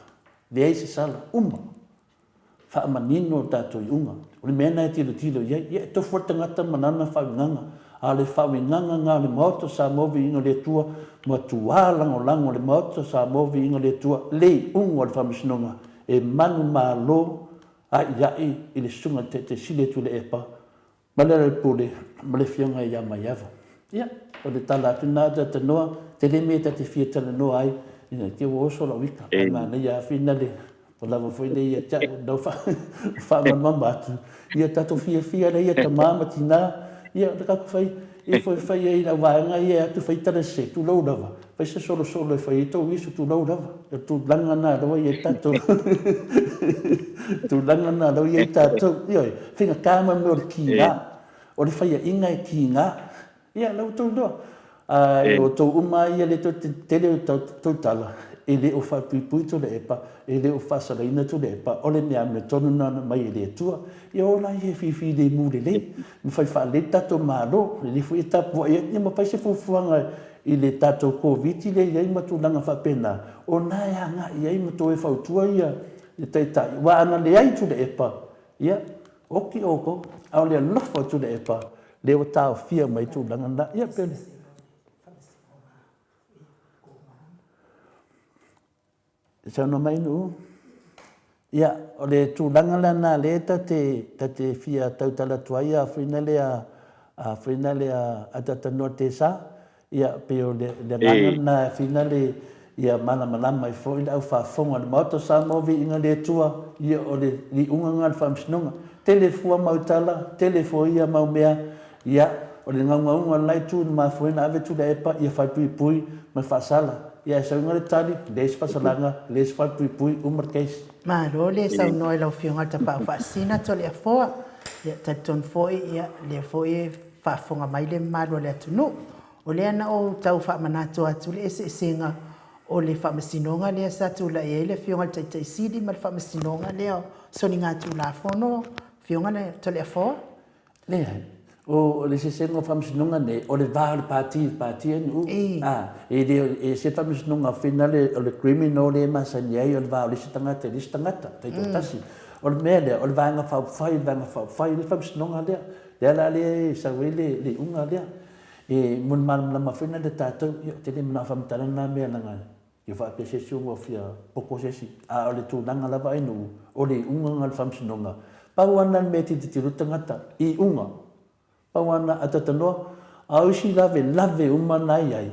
Le ai se sala, wha manino tātou i unga. O le mea nai tilo, ia e tofu tangata manana whawinganga. A le whawinganga ngā le maoto sa movi inga le tua, ma tua lango le maoto sa movi inga le tua, le unga le whamisinonga. E manu mā lo, a iai i le sunga te sile tu le epa, Malera pule, male fionga ia mai ava. Ia, o le tala atu nā te noa, te le mea te fia tala noa ai, ina te oso la wika. Nga na ia whina le, o lava foi le ia tia, nau wha atu. Ia tato fia le ia ta māma tina, ia te kako whai, e foi whai e ina waenga ia atu whai tala se, tu lau lava. Whai se solo e whai e tau isu tu lau lava. E tu langa nā rawa ia tato. Tu langa nā rawa ia tato. Ioi, whinga kāma me o le ki ngā. O le whaia inga e ki ngā. Ia, lau tau doa. O tau uma ia le tele o tau tala. E le o whapipui to le epa. E le o whasaraina to le epa. O le mea me tonu nana mai e le atua. Ia o la ia whiwhi le mu le le. Mi whai wha le tato mālo. Le fu e tapua. Ia ma pai se fufuanga i le tato COVID le iai matulanga whapena. O nā ea ngā iai mato e whautua ia. Le taitai. Wa ana le ai to le epa. Ia. Oki oko. Au le alofa tu le epa, le o tau fia mai tu langa na, ia pele. Sa no mai nu? Ia, o le tu langa la na le te fia tau tala tuaia, whina le a tatanoa te sa, ia pe o le nganga na whina le ia malama i fo ina au whafonga le maoto sa movi inga le tua, ia o le unga ngā whamsinonga. Telefua mautala, telefua ia mau mea, ia, o le ngaunga lai tu na mafuena ave tu le epa, ia whaipui mai whaasala. Ia sa unga le tali, les whasalanga, les whaipui umar keisi. Maro le sau noi lau fionga ta pao whaasina to le afoa, ia taton foi, ia le foi whaafonga mai le maro le atunu. O le ana o tau whaamanato atu le ese esenga o le whaamasinonga lea sa tu la e le fionga taitai sidi ma le whaamasinonga lea soni ngā tu la fono. Fionga le tole afoa? Lea, o le se sengo whamsinonga ne, o le vāle pāti anu. E se whamsinonga whina o le criminal le masani ai, o le vāle se tangata, taito tasi. O le mea lea, o le vāenga whauwhai, le whamsinonga lea. Lea la lea, sa wele, le unga lea. E mun malama whina le tātou, te le mana whamtana nā mea langai. I whape se siunga whia poko sesi. O le tūnanga lava inu, o le unga ngal whamsinonga. Pauana me te tirutangata i unga. Pauana atatanoa, au si lave umana ai.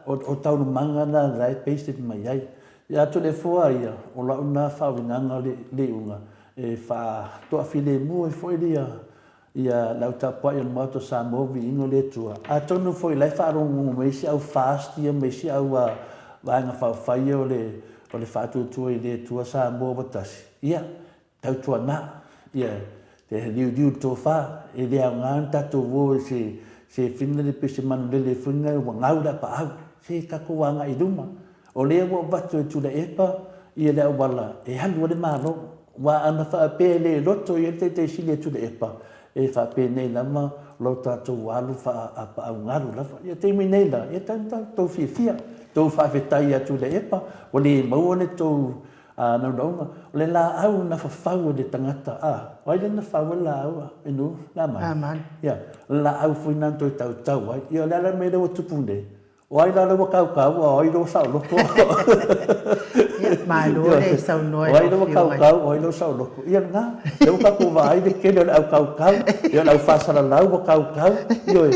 O taunu manga na rai peiste mai ai. ia tu le fua ia o la una whawinanga le unga e wha toa while mua e fwoi ia lau tapua ia mato sa movi ingo le tua. A tonu fwoi lai wharongo me si au fast ia me si au vanga whawhai o le whatu tua i le tua sa mo watasi. Ia, tau tua na, ia, te riu tō wha, e le au ngān tato wo se whina le pese manu le whina wa ngaura pa au, se kako wanga i ruma. O lea wa watu e tula epa, ia le au wala, e handu wale mālo, wa ana whaapea le roto i te sili e tula epa, e whaapea nei lama, lo tātou walu wha apa au ngaru lafa, ia te mi nei la, ia tau fia, tau whaafetai a tula epa, o le maua le tau naunga, o le la au na whawhau le tangata, wai le na whaua la au, inu, la mai. Aman. Ia, la au whinan toi tau, wai, ia le ala mele o tupune, wai la lawa kau, wai lo sao loko. Mai lo le sau noi. Wai lo kau, wai lo sao loko. Ia ngā, le o kapu vai le kele le au kau, ia lau whasara lau o kau, ia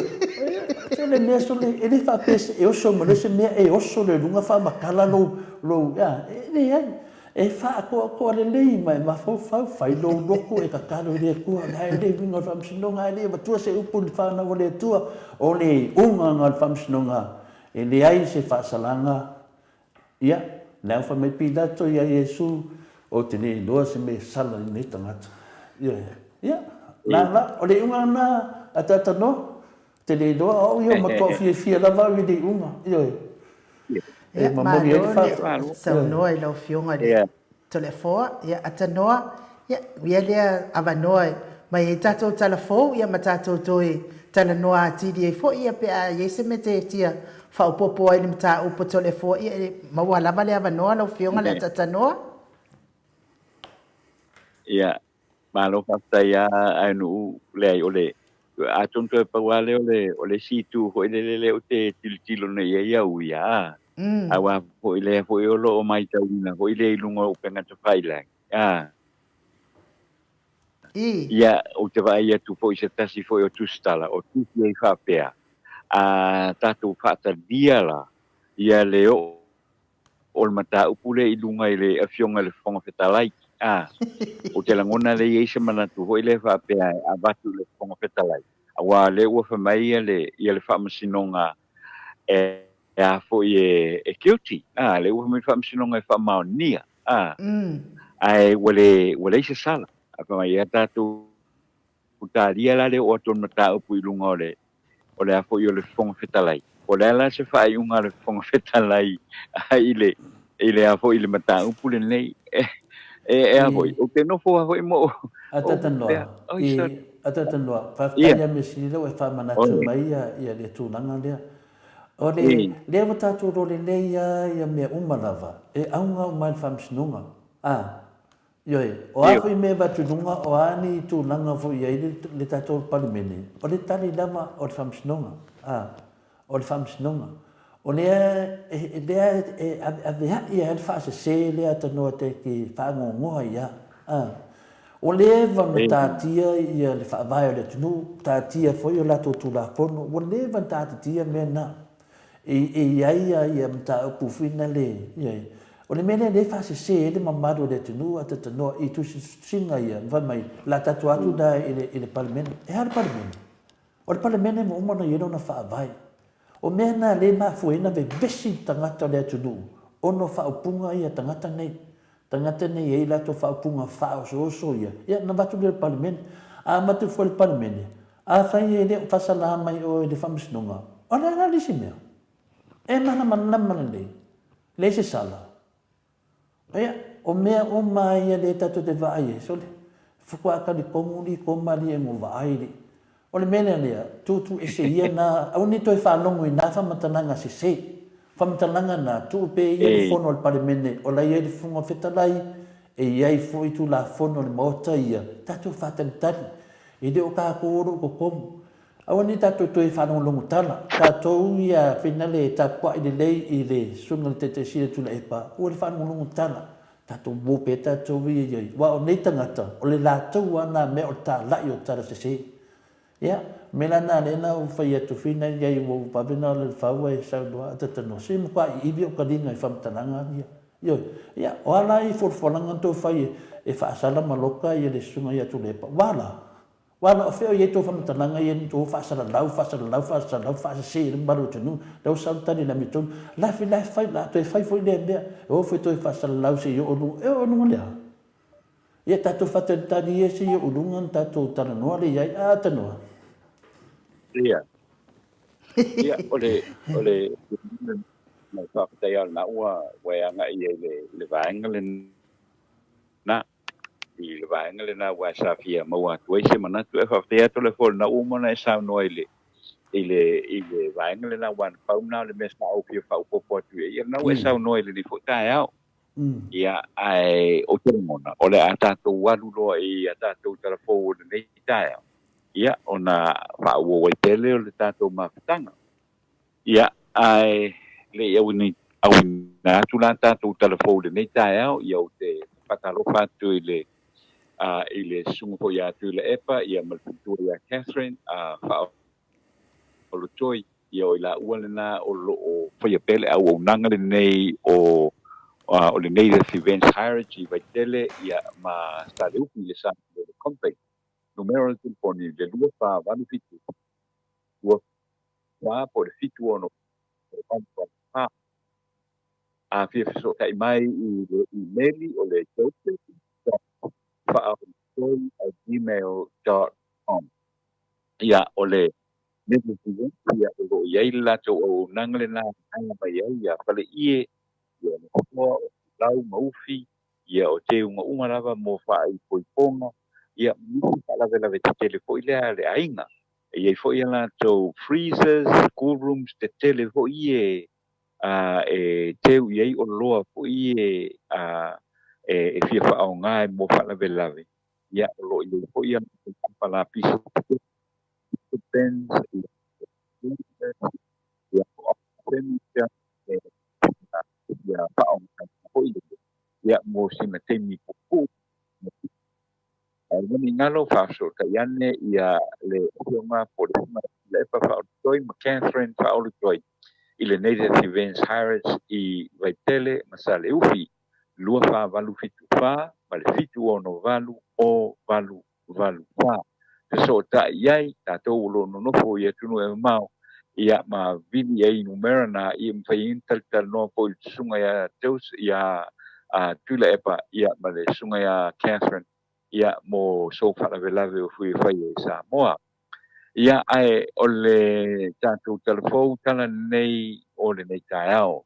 e le mea so le, e le whapese e oso mo le se mea e oso le runga wha makala lo, ia, e le ai. E wha koa le lei mai, ma fau whai lo loko e kakaro le kua, nai le winga o whamsinonga, e le watua se upu ni whana o le tua, o le unga ngā whamsinonga. E le ai se whaasalanga, ia, nau whamai pilato ia Iesu, o te ne loa se me sala ni nei tangata. Ia, la, o le unga na atata no, te le loa, o ia matua fia lava i le unga, ia. Ia, ma lo le sau noi lau fionga le telefoa, ia ata noa, ia lea awa noi, mai e tatou tala fōu, ia ma tatou toi tala noa atiri e fō, ia pe a iese me te tia, whaupopo ai ni mta upo telefoa, ia maua lava le awa noa lau fionga le tata noa. Ia, ma lo whaftai a anu le ai ole, a tonto e pauale ole situ, ho ele o te tilo nei ia uia, awa ho ile ho olo o mai tauina ho ile lunga o penga te whailang ia o te vai atu po i se tasi fo o tustala o tuki e whapea tātou whata diala ia leo o le mata upule i lunga i le awhionga le whonga whetalai o te langona le eisa manatu ho ile whapea a batu le whonga whetalai awa le ua whamai ia le whamasinonga a fo e guilty le ua me fa msinonga e fa maonia ai wale se sala apa mai ata tu utaria la le o ton mata upu ilunga ole a fo yo le fonga fetalai ole la se fa unga le fonga fetalai ile a fo ile mata upu le nei a fo o te no fo ho mo atatan fa ya me si le fa manatu mai ia le tunanga le o le wata tu ro le leia ia me umalava e aunga o mai famsinunga ioi o afu i me watu nunga o ani tu nanga fo ia le tato palimene o le tali lama o le famsinunga o le famsinunga o le avea ia el fa se le atano te ki fa ngongoa ia o le van tatia ia le fa vai le tunu tatia fo ia la to tu la fono o le van tatia me na ia mta upu fina le o le mene le fa se le mamado le tunu atata no i tu singa ia va mai la tatu atu da ile parlamento e al parlamento o le parlamento mo mo no na fa vai o mena le ma fuina ve besi tangata le tunu o no fa upunga ia tangata nei e la to fa upunga fa so ia na batu le parlamento a matu fo le parlamento a fa ia le fa sala mai o le famsnunga o la lisimea e mana le se sala o mea o mai le tatu te vai so le fukua ka di komuni komali e mo vai o le mena lea tu e se ia na au ni toi fa longo ina fa matananga se fa matananga na tu pe ia fono al parlamento o la ia di funga fetalai e ia foi tu la fono le mota ia tatu fa tantari e de o ka ko komu awani tato toi whanau longu tala. Tato ia whenale ta kwa i lei i le sunga te sire tula epa. Ua le whanau longu tala. Tato mope tato ia iai. Wa o nei tangata. O le lātou ana me o tā lai o tara se. Ia. Me lana lena o whai atu whina iai o pavena le whaua e saudua atatano. Se mkwa i iwi o karinga i whamtananga ia. Yo, ia, o ala I whorwhananga tō whai e whaasala maloka I le sunga ia tō lepa. Wala o wheo I tō whamatananga I tō whaasala lau, whaasa se I maru tunu, lau sautani na mitonu, lafi whai, la tō e whai fwoi lea mea, e o whai tō e whaasala lau se I o unu, e o unu lea. Ia tātou whatentani e se I o unungan, tātou tana noa le iai, a tanoa. Ia. Ia, ole mai whakatai al na ua waianga I le vaenga le na I le vaenga le na wa safia maua tuai se manatu e whakatai ato le fol na umana e sao noa I le vaenga le na wan pauna le mesa au pia whau popo atu ia na e sao noa I le ni whakai au ia ai o te mona ole a tātou walu loa I a tātou telefo le nei tai au ia ona whau o tele o le tātou mawhitanga ia ai le au na tu la tātou telefo le nei tai au ia o te whakalofa atu I le sunga po ia atu le epa ia malputua ia Catherine whao o lo toi ia o la ua le na o lo o whaia pele au o nanga le nei o le Native Events Hierarchy vai tele ia ma stare upi le sa le compact numero telefoni le lua wha wanu fitu lua wha po le fitu ono a fia fiso kai mai I le emaili o le jose wha gmail.com ia o le Native ia o lo iai lato o nangle na anga mai ia whale ie ia me koa o lau maufi ia o te unga lava mo whaai poiponga ia miki whalawela te telefo I lea le ainga ia I fo ia lato freezers, cool rooms te telefo ie e teu iai o loa fo ie e fia whaao ngai mo whalawela ia o lo ia fo ia pala piso depends ia o furniture ia whaao ngai ia mo sina temi pupu Ngani ngalo whaaso ka iane ia le hionga po le whao toi ma Catherine whao toi I le Native Events Hierarchy I Vaitele Masale Ufi lua wha valu fitu wha ma le fitu ono valu o valu wha te so ta iai tātou ulo nonofo ia tunu e mau ia ma vini e numera na ia mwhai intal no po I sunga ia teus ia tula epa ia ma le sunga ia Catherine ia mo so whalawelawe o fui whai e Samoa ia ai o le tātou telefou tala nei o le nei tai au.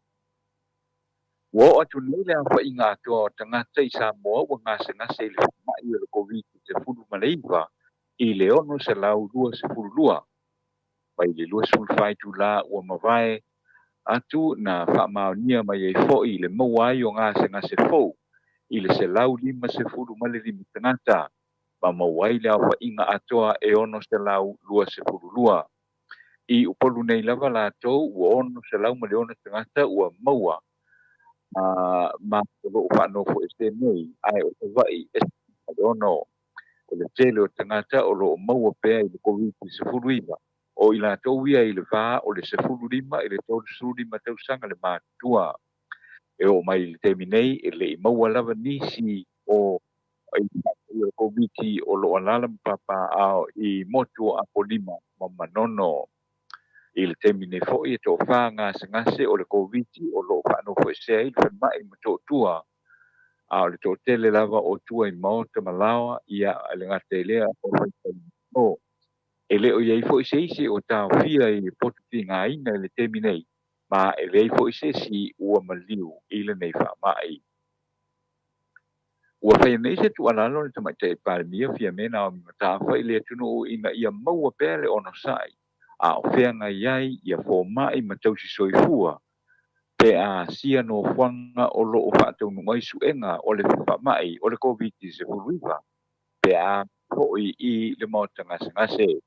Wo atu nei le awha I ngā toa o tangata I Samoa wa ngase I le whamai o le COVID te furu maleiva I le ono se lau lua se furu lua. Pai le lua sulfai tu la ua mawai atu na whamaonia mai e fo I le mawai o ngase fou. I le se lau lima se furu male lima tangata. Ma mawai le awha inga atoa e ono se lau lua se furu lua. I upolu nei lava la tau ua ono se lau ma le ono tangata ua maua. Ma lo whano fo este nei ai o te vai este le ono o le tele o tangata o lo maua pea I le COVID se furu iwa. O I la tau ia I le wha o le se furu lima I le tau le suru lima tau sanga le mātua. E o mai le temi nei e le I maua lava nisi o I COVID o lo alala mpapa ao I motu a polima ma manono. I le temi nei fo I to wha ngase o le COVID o lo whano fo sea I le mai ma to tua. A o le to tele lava o tua I maota malawa ia le ngate lea o e le o iei fo se isi o tau fia I potu ti ngā ina le temi nei. Ma e le fo se si ua maliu I le nei wha mai. Ua whai nei se tu alalo le tamai te parimia fia mena o mimata whai le tunu o ina ia maua pere ono sai. A o whenga iai ia fo mai ma tausi soifua. Pe a sia no whanga o lo o whatau nungai suenga o le whamai o le COVID se furuiwa. Pe a hoi I le mauta ngase.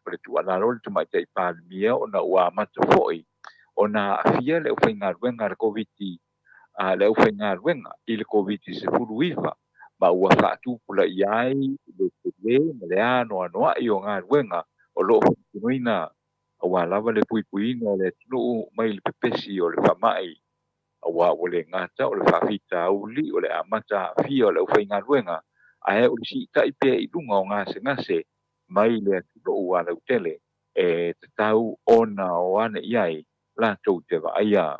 O le tu alalo le tamai te parimia o na ua mata hoi. O na fia le whainga ruenga le COVID le whainga ruenga I le COVID se furuiwa. Ma ua whatu pula iai le tele ma le ano anoa I o ngā ruenga o lo whakunuina o wa lava le pui no le tunu mai le pepesi o le whamai awa o le ngata o le whawhita uli o le amata fia o le uwhainga ruenga ae o le si tai pia i lunga o ngase mai le atuto ua lau tele e te tau ona o ane iai la tau te wa aia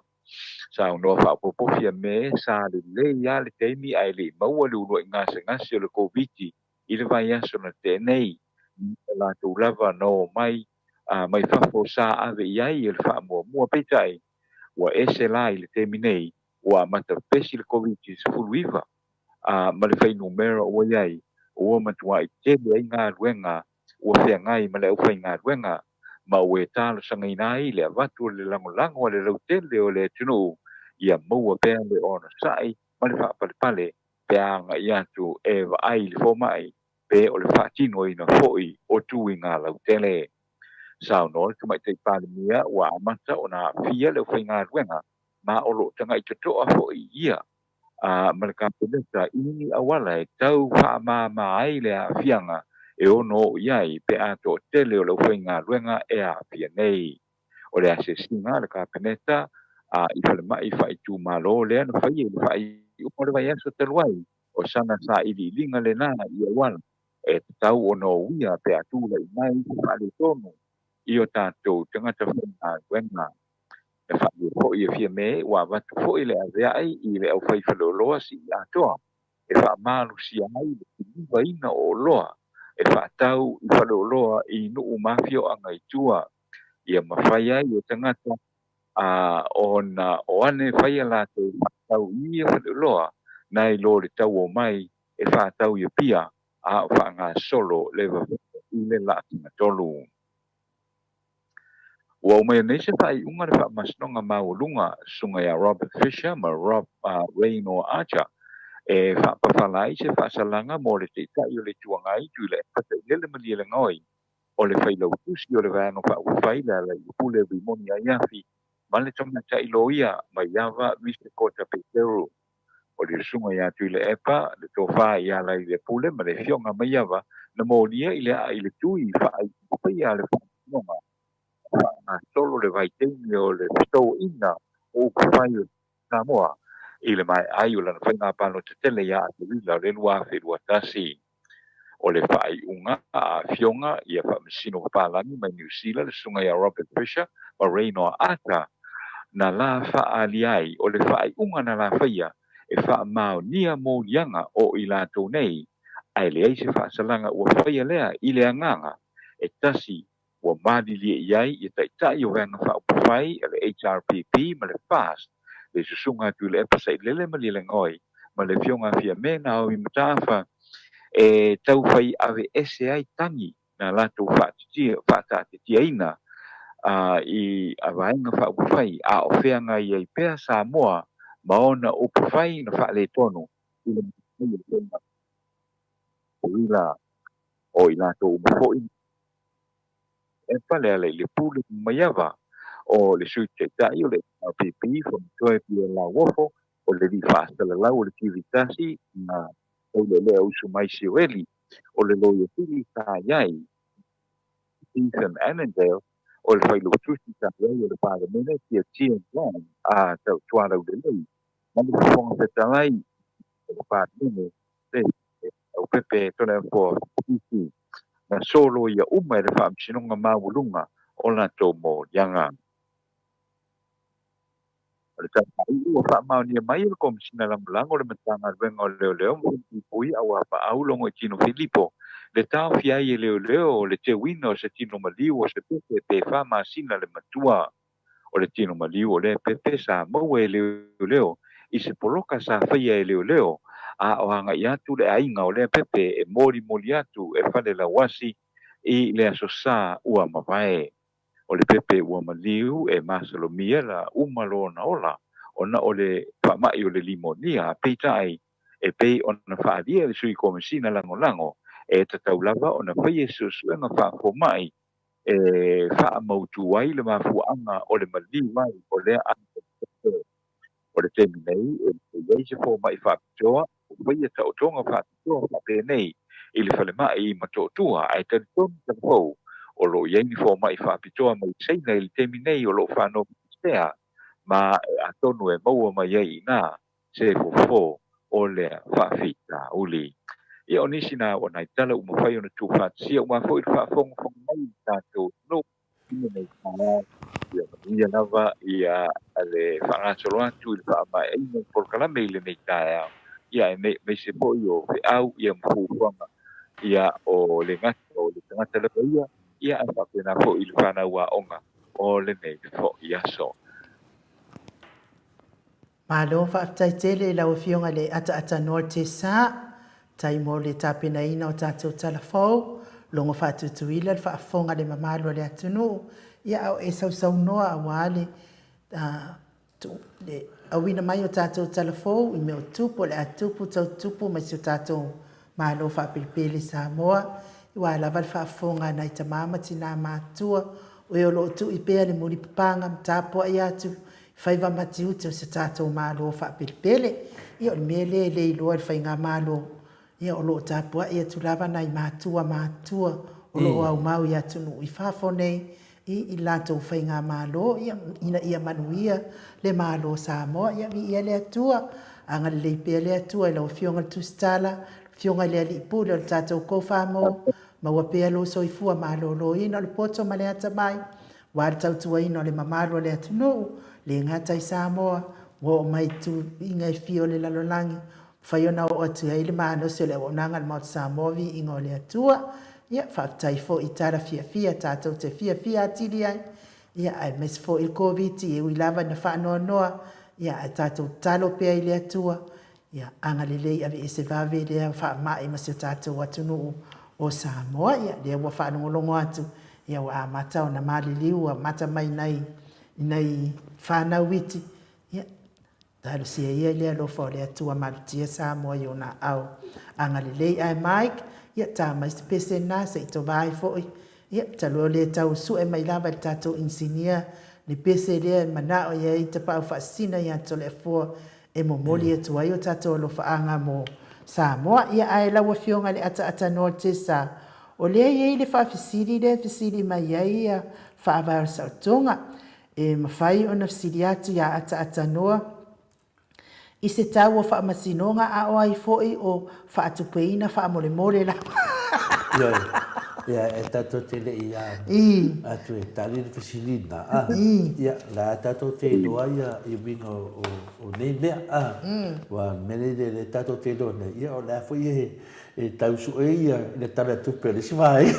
sa unoa whapopofia me sa le ia le teimi ai le maua le unua i ngase o le COVID i le vai aso na tenei la tau lava no mai mai whafo sa ave iai le wha mua peitai ua ese la i le temi nei ua mata pesi le COVID se fuluiva ma le whai numero ua iai ua matua i tele ai ngā ruenga ua whea ngai ma le au whai ngā ruenga ma ue talo sanga inai le avatu le lango le lau tele o le tunu ia maua pea le ona sai ma le whaapale pea nga i atu e wa ai le fomai pe o le whaatino ina foi o tu i ngā lau tele sao no tu mai te palimia wa amata ona fia le whai ngā ruenga ma o lo tanga i totoa foi ia ma le kampeleta ini awala e tau wha ai le a fianga e ono iai pe ato tele o le whai ngā ruenga e a fia nei o le ase singa le kampeleta i whale mai whai tu malo le anu whai e whai upo le vai aso te luai o sana sa ili linga le nā i awala e tau ono uia pe atu le mai whale tonu i o tātou tangata whai ngā ruenga e whai ho i fia me wa watu ho i le avea ai i le au whai whaloloa si i atoa e wha malu si ai le kiva ina o loa e wha tau i whaloloa i nuu mafio anga i tua ia mawhai ai e tangata o ane whai ala te tau i whaloloa nai lo le tau o mai e wha tau i pia a wha ngā solo le i le laatina tolu Wa mai nei se fai unga le masnonga maulunga sunga ya Robert Fisher ma Rob Raino Archer e fa pafalai se fa salanga mo le te tai o le tuanga i tu le pata le mali le ngoi o le fai lo tusi o le vanga fa fai la le pule vi moni ya fi ma le tama tai loia ma yava viste kota petero o le sunga ya tu le epa le to fa ya la le pule ma le fionga ma yava na mo nia ile tui fa ya le fa solo le vai teni o le sto ina o kufai o Samoa i le mai ai o lana whainga pano te tele ia te wila le lua wherua tasi o le whai unga a fionga i a whamsino whaalani mai New Zealand le sunga ia Robert Fisher ma Reino Ata na la whaaliai o le whai unga na la whaia e wha mao nia mō lianga o i lato nei ai le eise whaasalanga ua whaia lea i le anganga e tasi ua malili iai i taitai o venga whaupawhai e le HRPP ma le FAST le susunga tu le epasai lele ma le ngoi ma le fionga fia mena o i matafa e tau whai ave ese ai tangi na lato whaatatia ina i avaenga whaupawhai a o whianga i ai pēr Samoa ma ona upawhai na whaale tonu i le wila o i lato umafo i e pale ale le pule maiava o le suite tai o le PP from toe pia la wofo o le di fasta la o le tivitasi na o le usu mai siweli o le loyo tili ta yai Ethan Annandale o le failu tusi ta yai o le parlemene tia Tien Long a tau tuara o le lei ma le fonga te talai o le parlemene o pepe tona po isi na solo ia uma e le whaamsinonga maulunga o na tō mō yanga. O le tāpai ua whaamau nia mai le komisina lamulanga o le matanga ruenga o leo mwinti pui au a whaaulongo i tino Filipo. Le tāo fiai e leo o le te wina o se tino maliu o se pepe pe whamasina le matua o le tino maliu o le pepe sa mau e leo i se poloka sa whaia e leo a o hanga i atu le ainga o le pepe e mori atu e whale la wasi i le asosa ua mawae. O le pepe ua maliu e masalomia la umalo na ola ona o le whamai o le limonia peitai e pei ona whaadia le sui komisina lango e tatau lava ona whai e susuenga whaafomai e whaamautu ai le mafuanga o le maliu mai o le o le temi nei e le se fo mai whaapitoa o whai e tautonga whaapitoa whape nei i le whale mai i matotua ai talitonu te fau o lo iei fo mai whaapitoa mai seina i le temi nei o lo whanau stea ma atonu e maua mai ai ngā se fofo o le whaafita uli. Ia o nisi nā o nai tala uma whai ona tū whaatisia uma fo i whaafonga mai tātou no ina nei kāna ia lava ia ale whaangasolo atu i le whaamai e ina porkalame i le nei tāia ia e me se po i o fe au ia mfuwanga ia o le ngata o le tangata lewa ia a whapena po i le whanau a onga o le nei fo ia so. Malo whaafitai tele lau fionga le ata noa te sā, tai mo le tāpena ina o tātou talafou, longo whaatutuila le whaafonga le mamalo le atunu, ia au e sau noa a wale, le awina mai o tātou talafou, i meo tupu le atupu, tau tupu, mai si o tātou malo whaapilipele sa moa, i wa lava le whaafonga nai tamama tina mātua, o e o loo tu i pēr le muri papanga, mtapo ai atu, whaiva mati ute o se tātou mālo whaapilipele, ia o le mele le iloa le whainga mālo, ia o loo tāpua ia tulawa nai mātua, o loo au mau ia tunu i whaafonei, i lātou whainga mālo, ia manuia le mālo Samoa, ia mi ia le atua, anga le leipea le atua, ila o fionga le tustala, fionga le ali pule o le tātou kōwhamo, maua pea lo soifua mālo lo ina le poto ma le ata mai, wa le tautua ina le mamalo le atunu, le ngata i Samoa, wo mai tu inga i fio le lalolangi, whaiona o atu ai le maano se le onanga le mauta Samoa vi inga o le atua, ia whaatai fo i tara fia tātou te fia atiri ai, ia ai mes fo il COVID e uilava na whaanoa noa, ia ai tātou talo pea i le atua, ia anga le lei ave e se vave lea wha mai ma se tātou atunu o Samoa, ia lea ua whaanongolongo atu, ia wa amata o na mali liu, a mata mai nei whanau witi, ia talo sia ia lea lo fo le atua malutia Samoa i o na au, anga le lei ai Mike, ia tā mai se pese nā se i to vai foi, ia talo le tau su e mai lava le tātou insinia, le pese lea manao ia i te pau whaasina ia to le fua e momoli e tuai o tātou lo whaanga mo Samoa, ia ai lawa fionga le ata no te sa, o lea iei le whaafisiri mai iei ia whaavara sautonga, e mawhai o na fisiri atu ia ata noa, i se tau o whaamasinonga a o ai foi o whaatupeina whaamole la. Ia, e tato te le i atu e tali le fisilina. Ia, la tato te loa ia i winga o nei mea. Wa mele le tato te loa nei. Ia, o la foi e tau su e ia le tala tupe le sivai.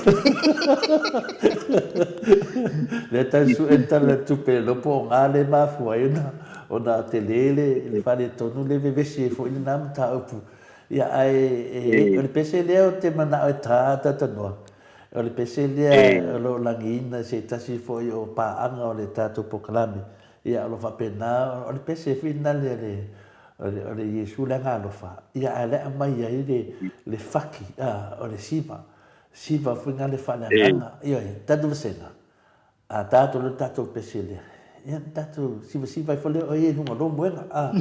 Le tau su e tala tupe lo po ngā le mafua ina. O nā te lele, le whare tonu le vevesi e fo ina nām tā upu. Ia ai, o le pese lea o te mana o e tāta tanoa. O le pese lea o lo langi ina se tasi fo i o pāanga o le tātou pokalame. Ia o lo whapena, o le pese whina o le Iesu le ngā lofa. Ia ai lea mai ai le whaki, o le siva. Siva whina le whananganga. Ia, tatu wasena. A tātou le tātou pese lea. Ia tātou siva i whale o e nunga lo muenga.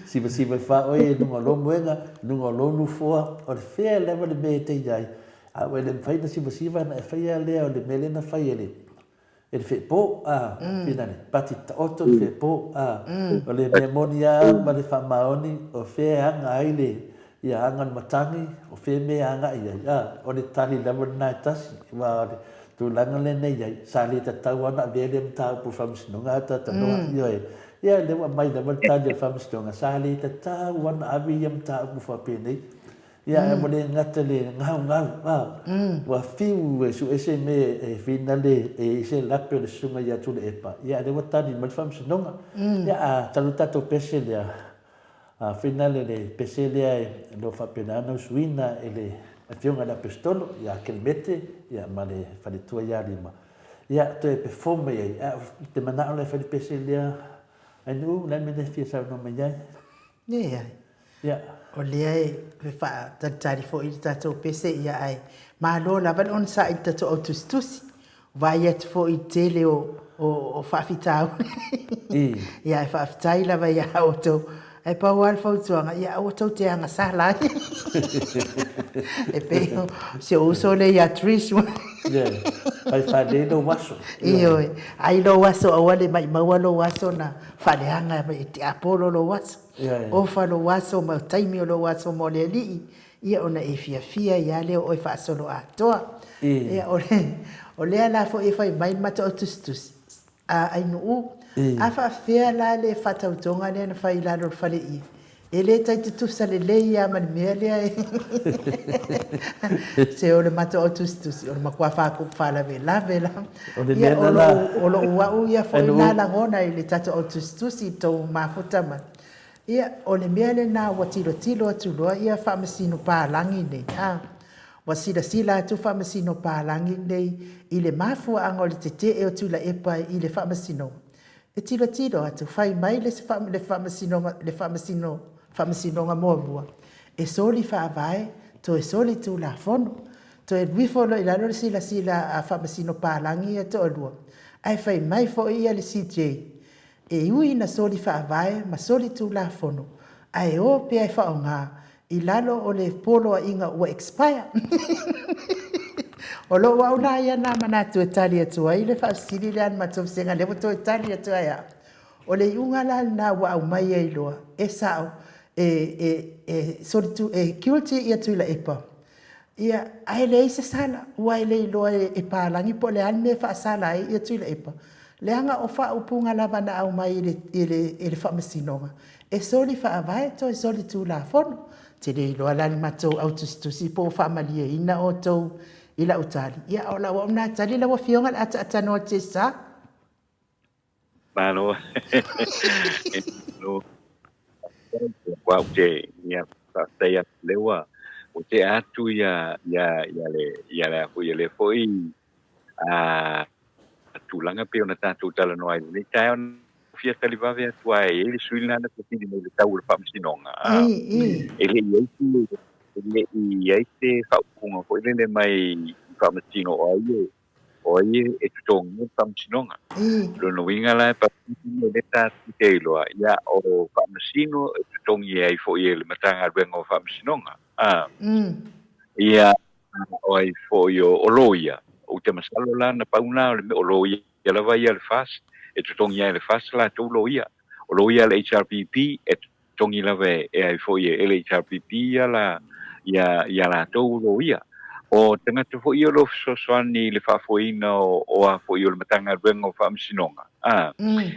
Siva i wha o e nunga lo muenga, nunga lo nufoa, o le whea lewa le mea te iai. A wai le mwhaina siva na e whaia lea o le mele na whaia le. E le whepo, pinane, pati ta oto le whepo, o le mea moni a ma le wha maoni, o whea anga ai le, ia anga matangi, o whea mea anga iai. O le tali lewa na e tasi, wa o le tu langa le nei ai sali ta tau ana vele mta pu famsnunga ta noa yoi ia le wa mai le mta de famsnunga sali ta tau ana avi mta pu fa pene ia e mo le ngata le ngau wa fiu e su ese me e finale e se la pe le sunga ia tu le epa ia le wa tani mal famsnunga ia a taluta to pese le a finale le pese le lo fa pena no suina ele a fionga na pistolo ia kelmete ia male fale tua ia lima ia to e performe ia te mana ole fale pese ia anu la me de fiesa no me ia ia o le pe fa tari fo i tato pese ia ai ma lo la van on sa i tato autustus vai et fo i tele o fa fitau ia fa fitai la vai auto e pa wal fo tuanga ia o tau te anga sala e pe se uso le ia tris Ai whare no waso. Iyo, ai lo waso awale mai maua lo waso na whareanga mai te apolo lo waso. Ofa lo waso ma taimi o lo waso mo le li. Ia ona e fia ia leo o e whaasolo atoa. Ia o lea la fo e whai mai mata o tustus. Ai no u. A wha fea la le whatautonga lea na whai la lo whale i. E le tai te tusa le leia mani mea lea e. Se o le mata o tustus, o le makua whaku whala vela. Ia o lo uau ia fo ina langona i le tata o tustus i tau mafuta man. Ia o le mea le na watilo atuloa ia whamasino pālangi nei. Wa sila atu whamasino pālangi nei i le mafua anga o le te e o tula epa i le whamasino. E tilo atu whai mai le whamasino nga mua. E soli whaavae, to e soli tu la fono. To e wifolo i lalo le sila a whamasino pālangi e to olua. Ai whai mai fo ia le CJ. E ui na soli whaavae, ma soli tu la fono. Ai o pe ai whaonga, i lalo o le polo a inga ua expire. O lo wau na ia na mana tu e tali atua, i le whaasiri le an matof senga levo to e tali atua ia. O le iunga la na wau mai e iloa, e sao, soli tu, kiulti ia tu ila epa. Ia, ai le isa sala, ua le iloa e pālangi po le an me whaasala ia tu ila epa. Leanga o wha upunga lava na au mai i le whamasinonga. E soli wha avae to e soli tū la fono. Te le iloa lani matou autustusi po whamalia ina o tau ila utali. Ia o la wa una tali la wa fionga la ata no te sa. Malo. No. Wa te ia te lewa. O te atu ia le foi tulanga pe ona tātou tala no ai nei tai on fia talivawe atua e le suina na tini nei le tau le whamasinonga. E le iaite whaupunga ko ele mai whamasino o ai e tutonga whamasinonga. Lono winga la e whamasino le tātou te iloa. Ia o whamasino e tutongi ai fo i le matanga ruenga o whamasinonga. Ia o ai fo i o loia. O te masalo la na pauna o lo ia la vai al fas e tongi ia le fas la to lo ia o lo ia le HRPP e tongi la ve e ai foi e le HRPP ia la to lo ia o tanga to foi lo so ni le fa foi no o a foi o matanga ruenga o fa msinonga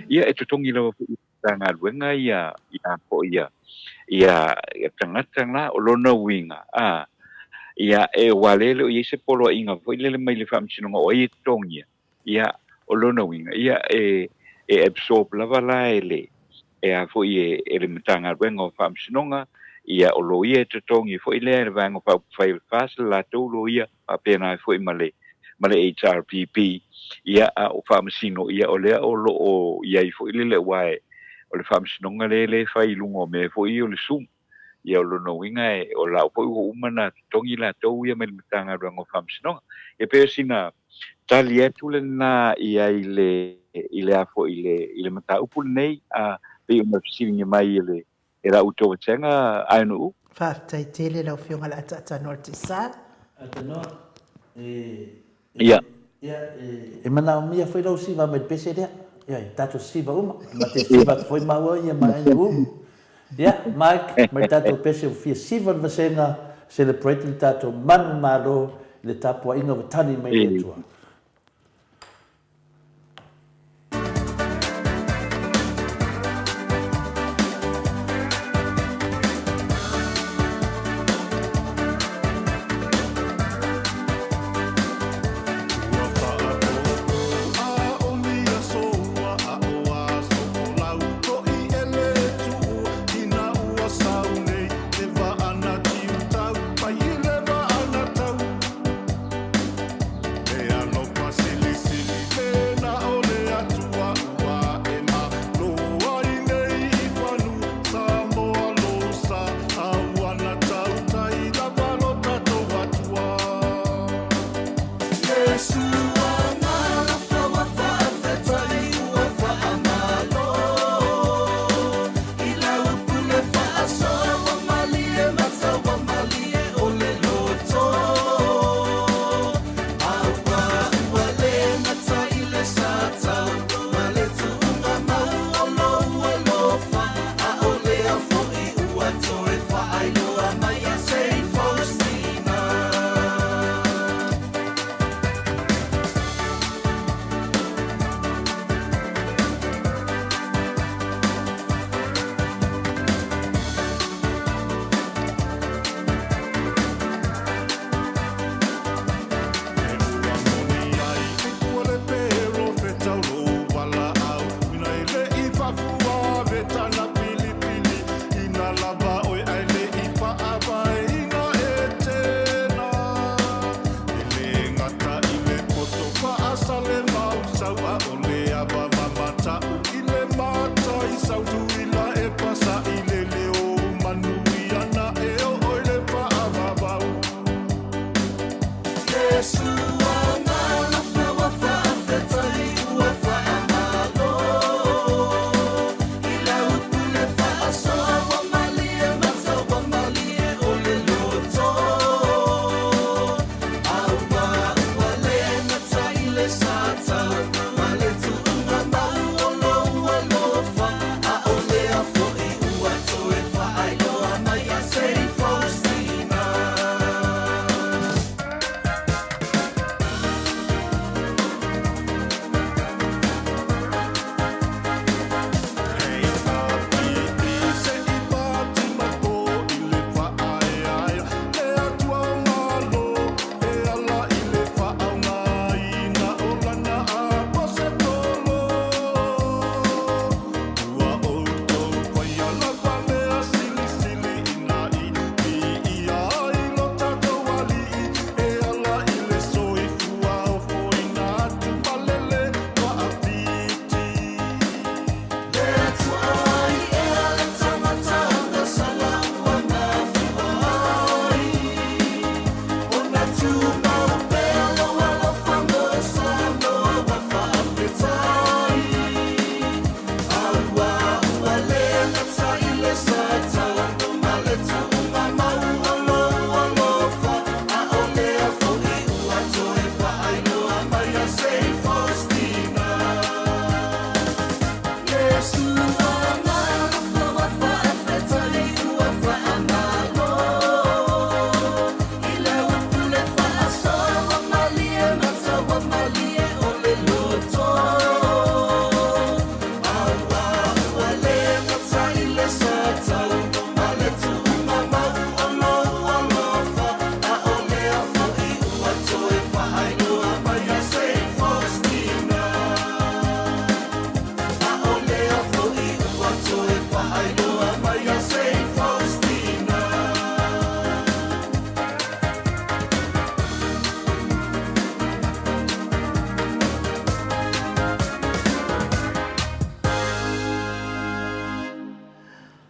ia e tongi la tanga ruenga ia foi ia tanga o lo no winga ia e walele o ise polo inga foi lele mai le whamsinonga o e tongia ia o lona winga ia e absorb lava la ele e a foi e le matanga ruenga o whamsinonga ia o lo ia te tongi foi le vanga pa fai fast la to lo ia a pena foi male HRPP ia o whamsino ia o le o lo o ia i foi lele wae o le whamsinonga le fai lungo me foi o le sum ia o lono winga e o lau po o umana tongi la tau ia me matanga ruenga o whamsinonga. E peo sina tali atu le na ia i le afo i le mata upu nei a pe uma fisiringa mai e la uto watenga ainu u. Whaftai tele lau fionga la ata no te sa. Ata no. Ia. E mana o mia foi lau siva me pese rea. Ia, tato siva uma. Ma te siva foi maua ia ma ainu u. Ja, Mike, maar tato pese fia sivan vasenga celebrate tato manu malo le tapo inga tani mai le tua. They are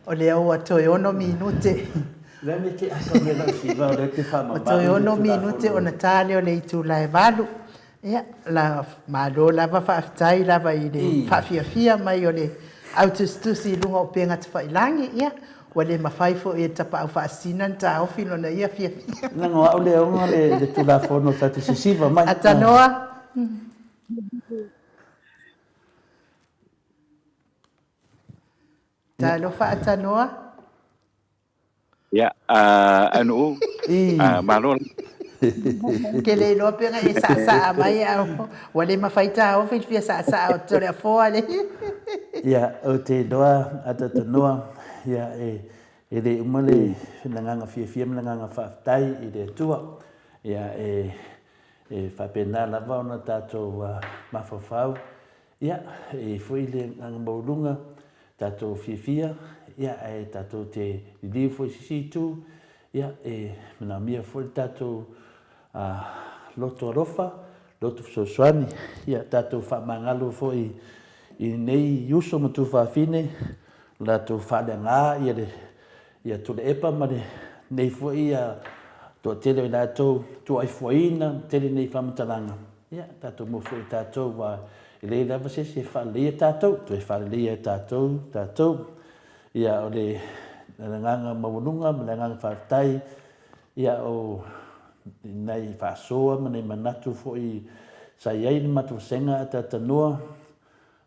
O le au atoe ono minute. Lani ke aka me la siva le te wha O toe ono minute o na tāle o le itu lai walu. Ia, la malo lava whaafitai lava i le whaafiafia mai o le autostusi lunga o penga te whailangi. Ia, wa le mawhaifo e tapa au whaasina ta ofi no na ia fiafia. Nanga wa ole onga le tula fono tatu se siva mai. Atanoa. Talo whaatanoa. Ya, anu, malo. Ke le no penga e sa mai au. Wa le mawhaita ofi fia sa o tole a foa le. Ia, o te doa atatonoa. Ia, e le umale nanganga fia nanganga whaafitai i le tua. Ia, e whapena lava ona tātou mawhawhau. Ia, e fwoi le nganga maulunga tātou fia. Ia, e tātou te liu fwoi sisitu. Ia, e mana mia fwoi tātou loto arofa, loto fsoswani. Ia, tātou whamangalo fwoi i nei yuso matu whawhine. La tu whale ngā, ia tule epa mare nei fwoi tō tele o tātou tō ai fwaina, tele nei whamataranga. Ia, tātou mo fwoi tātou wa i lei lava se whaleia tātou, tō e whaleia tātou. Ia o le nganga maununga, le nganga whaatai, ia o nei whaasoa, nei manatu fwoi sa iai ni matu senga ata tanua,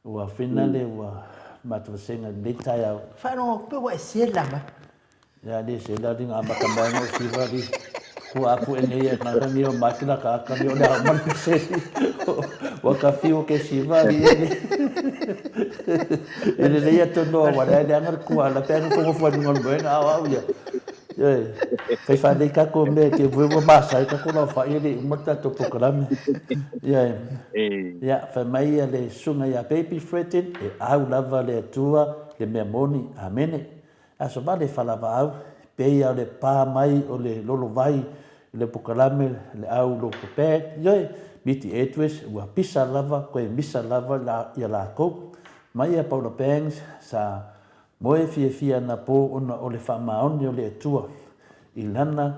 ua whina le ua matu senga le tai au. Whanonga pe wa e se lama. Ia le se la ringa amakamanga o siwa li. Kua aku e nei e nangani o makina ka akani o lea manu se. Waka whio ke siwa li e le. E le leia tonoa wana e le angar kua la pe anu fongo whanunga luenga au au ia. Fai whanei kako me ke vuewa masa e kako lau whai ele umata to pokarame. Ia, whai mai a le sunga ia baby threaten e au lava le atua le mea moni amene. Aso vale whalawa au, pei au le pā mai o le lolo vai le pokarame le au loko pēt. Ioi, miti etwes ua pisa lava koe misa lava ia la kou. Mai a Paula Bangs sa moe fia na po ona o le whamaoni o le atua. I lana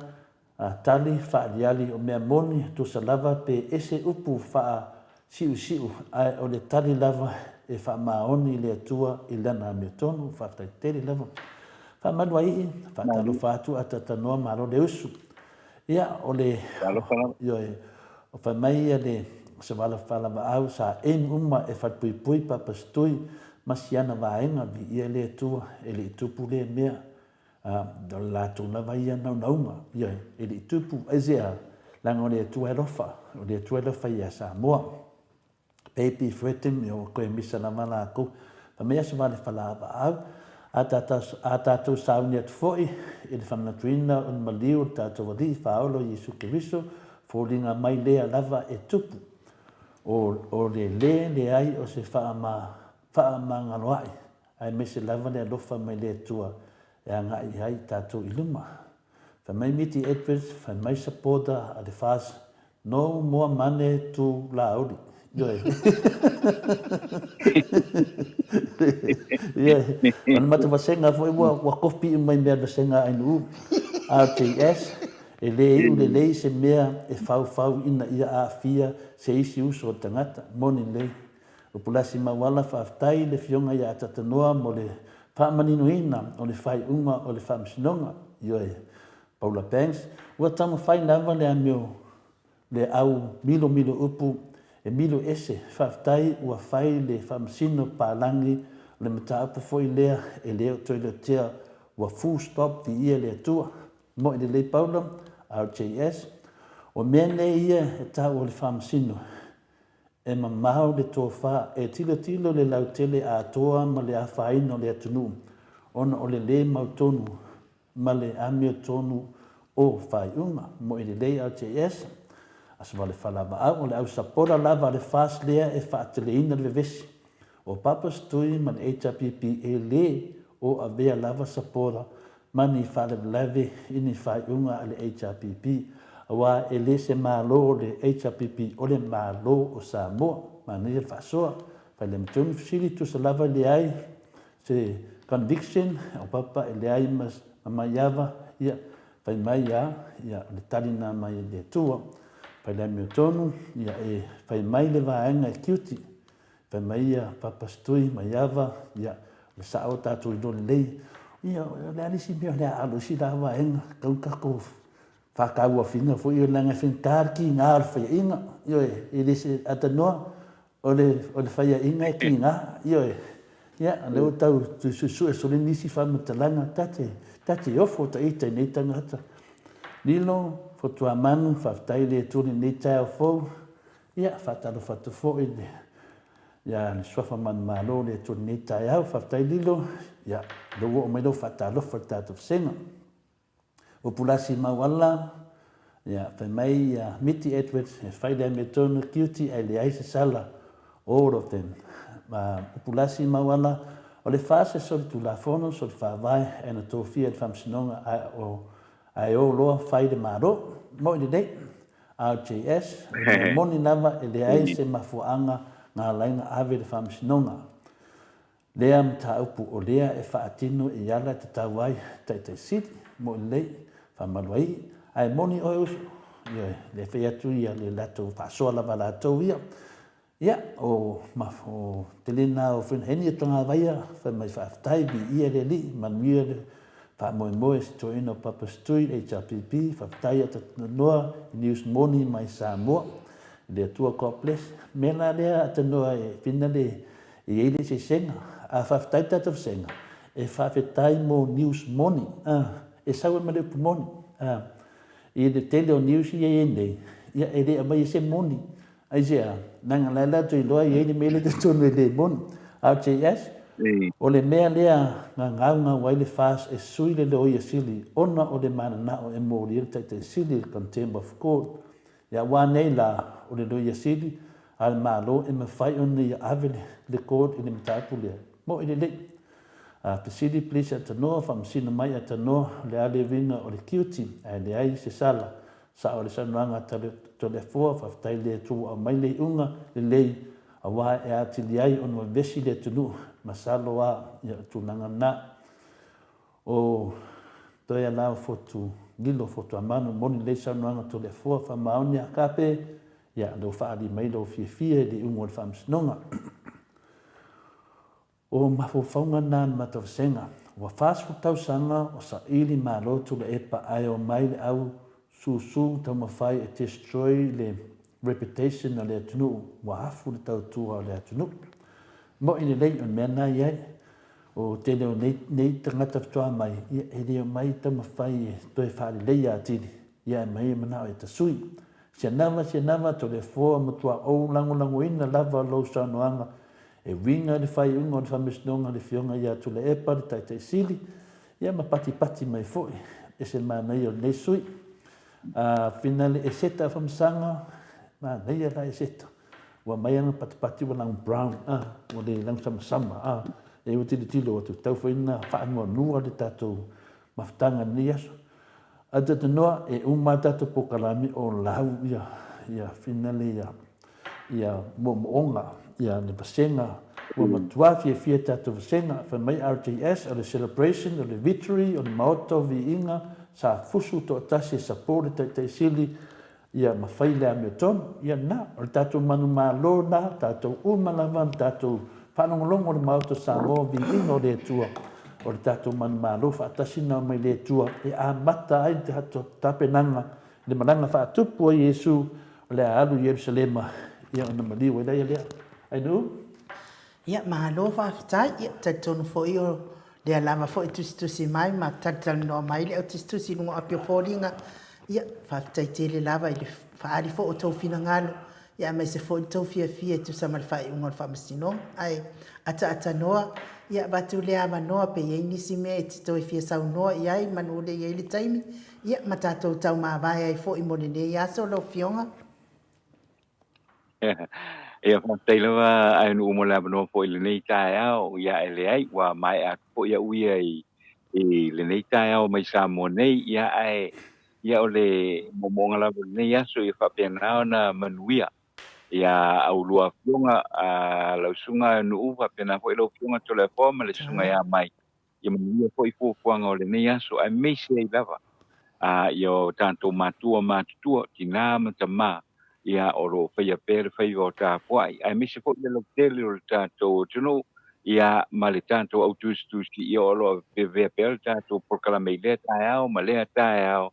tali whaaliali o mea moni to sa lava pe ese upu wha siu ai o le tali lava e whamaoni le atua i lana me tonu whaftai teri lava. Whamanua ihi, whatalo whātu atatanoa maro le usu. Ia o le o whamai a le se wala whalama au sa en uma e whatpuipui papastui masiana vaenga vi ia le atua e le tupu le mea. Do la tuna vai ia naunga. Ia e le tupu e zea langa o le atua e rofa. O le atua e rofa ia Samoa. Baby threaten o koe misa na mana aku. Pamea se wale whalama au. A tātou sauni atu foi, e le whanatuina o maliu tātou wadi whaolo Jesu Kiriso, fōringa mai lea lava e tupu. O le ai o se whaamangaloai, ai me se lava le alofa mai lea tua, e anga i hai tātou iluma. Whamai miti Edwards, whamai supporter a le whas, no more money to la auri. Ia, ana mata vasenga foi wa kopi mai mea vasenga ai nu RTS e le se mea e fau ina ia a fia se isi uso tangata moni le o pulasi mawala whaftai le fionga ia tatanoa mo le whaamaninuina o le whai unga o le whaamsinonga ioe Paula Banks ua tama whai lava le amio le au milo upu e milo ese whaftai ua whai le whaamsino pālangi le mataupu foi lea e leo toiletea ua full stop vi ia le atua mo i le Paula RJS o mea nei ia e tau o le whaamsino e mamau le tō wha e tilo le lautele a toa ma le a whaino le atunu ona o le mautonu ma le amio tonu o whaiunga mo i le RJS asa wale whalama au o le au sapora lava le whas lea e whaateleina le vesi o papas tui man HRPP e le o a vea lava sapora mani whale lave ini whaiunga a le HRPP awa e le se malo o le HRPP o le malo o Samoa mani le whasoa whai le mtuni fsiri tu sa lava le ai se conviction o papa e le ai mai ava ia fai mai ia le talina mai le tua fai le mio tonu ia e fai mai le vaenga e kiuti fai mai ia papa stui mai ava ia le sao tatu i dole lei ia le alisi mio le alo si la vaenga kau kako whakaua whina fo i o langa whinkar ki ngā ar whaia inga io e lese atanoa o le whaia inga e ki ngā io ia leo tau tu susu e sole nisi whamatalanga tate ofo ta ita nei tangata lilo fo tua manu whaftai le tūni nei tai au fau ia whatalo whatufo i le ia le swafa man malo le tūni nei tai au whaftai lilo ia lo o mai lo whatalo whatatu wsenga o pulasi mawala ia whai mai ia Miti Edwards e whai le me tonu kiuti ai le aise sala all of them o pulasi mawala o le fase soli tu la fono soli whawai e na tōwhia le whamsinonga ai o loa whai le maro mo i le dei RJS moni lava e le aise mafuanga ngā lainga ave le whamsinonga lea mta upu o lea e whaatino i ala te tawai tai siti mo i lei whamaluai ai moni o eusu le whaiatu ia le lato whasoa lava lato ia o te lena o whenheni e tonga waia whamai whaftai bi ia le li manuia le whamoemoe si toina o Papa Stui HRPP whaftai ata noa News Moni mai Samoa le atua Koples mena lea ata noa e whina le i eile se senga a whaftai tata wsenga e whawhetai mo News Moni e saua ma le pumoni i le tele o news i e nei ia e le amai se moni ai sea nanga laila tu i loa i e mele te tonu e le moni RJS o le mea lea ngā wai le fast e sui le leo i sili ona o le mana nao e mōri e te sili contempt of court ia wānei la o le leo i sili al malo e mawhai o ni avele le court i le mtapu lea mo i le lei Pesili please at no from Sinamai at no le ale vinga o le kiuti ai le ai se sala sa o le sananga to le four of taile tu a mai le unga le lei a wa e ati le ai on vesi le tunu masalo wa ya tu nanga na o to ya la foto gilo foto amano moni le sananga to le four fa maonia kape ya do fa ali mai do fie di unga fam snonga o mafofaunga nan matawsenga wa fasfu tau sanga o sa ili malo tu le epa ai o mai le au su tau mawhai e destroy le reputation o le atunu wa hafu le tau tua o le atunu mo i le lei on mena iai o te leo nei tangata fitoa mai ia e leo mai tau mawhai e toi whaari lei a tiri ia e mai manao e tasui se nama to le fua matua o lango ina lava lo saunoanga e winga le fai unga o le whamisnonga le fionga ia tu le epa le tai sili ia ma pati mai foi e se manai o nei sui finale e seta whamsanga manai ala e seta wa mai anga pati wa lang brown o le lang sama e o tilo atu tau whaina whaanua nua le tatou maftanga ni aso ata tanoa e umata pokalami o lau ia finale ia moonga ia le pasenga o matua fia tatu pasenga fa mai RJS o le celebration o le victory o le maoto vi inga sa fusu to tasi support te sili ia mawhai le ameton ia na o tatu manu malo na tatu umalavan tatu whanongolongo o le maoto sa mo vi inga o le tua o le tatu manu malo whaatasi na mai le tua e a mata ai te hato tapenanga le malanga whaatupu o Yesu o le alu Yerusalema ia ona maliu e lea I know. Ia mahalo whaftai, ia tatonu fo i o lea lama fo i tusi mai, ma tatali no mai le au tusi lungo apio fōringa. Ia whaftai tele lava i le whaari fo o tau fina ngalo. Ia mai se fo i tau fia tu samal whai ungo al whamasino. Ai, ata noa, ia batu lea ama noa pe iei nisi mea e tito i fia sau noa iai, manu le iei le taimi. Ia matatou tau maa vai ai fo i monene i aso lau fionga. Ia whantai lawa ai nu umola bano po i le nei tae au ia ele ai wa mai a po ia uia i le nei tae au mai sa mo nei ia o le momonga la nei aso i whapianao na manuia ia au lua fiunga lau sunga nu uwa pena hoi lau fiunga tole fo ma le sunga ia mai ia manuia fo i fuafuanga o le nei aso ai meise i lava ia tanto matua matutua tina matama ia o lo faia pere fai o ta fuai ai meise fo le lo tele o tanto tunu ia ma le tanto autustusi ia o lo ve pere tanto por kala meile ta ma le ta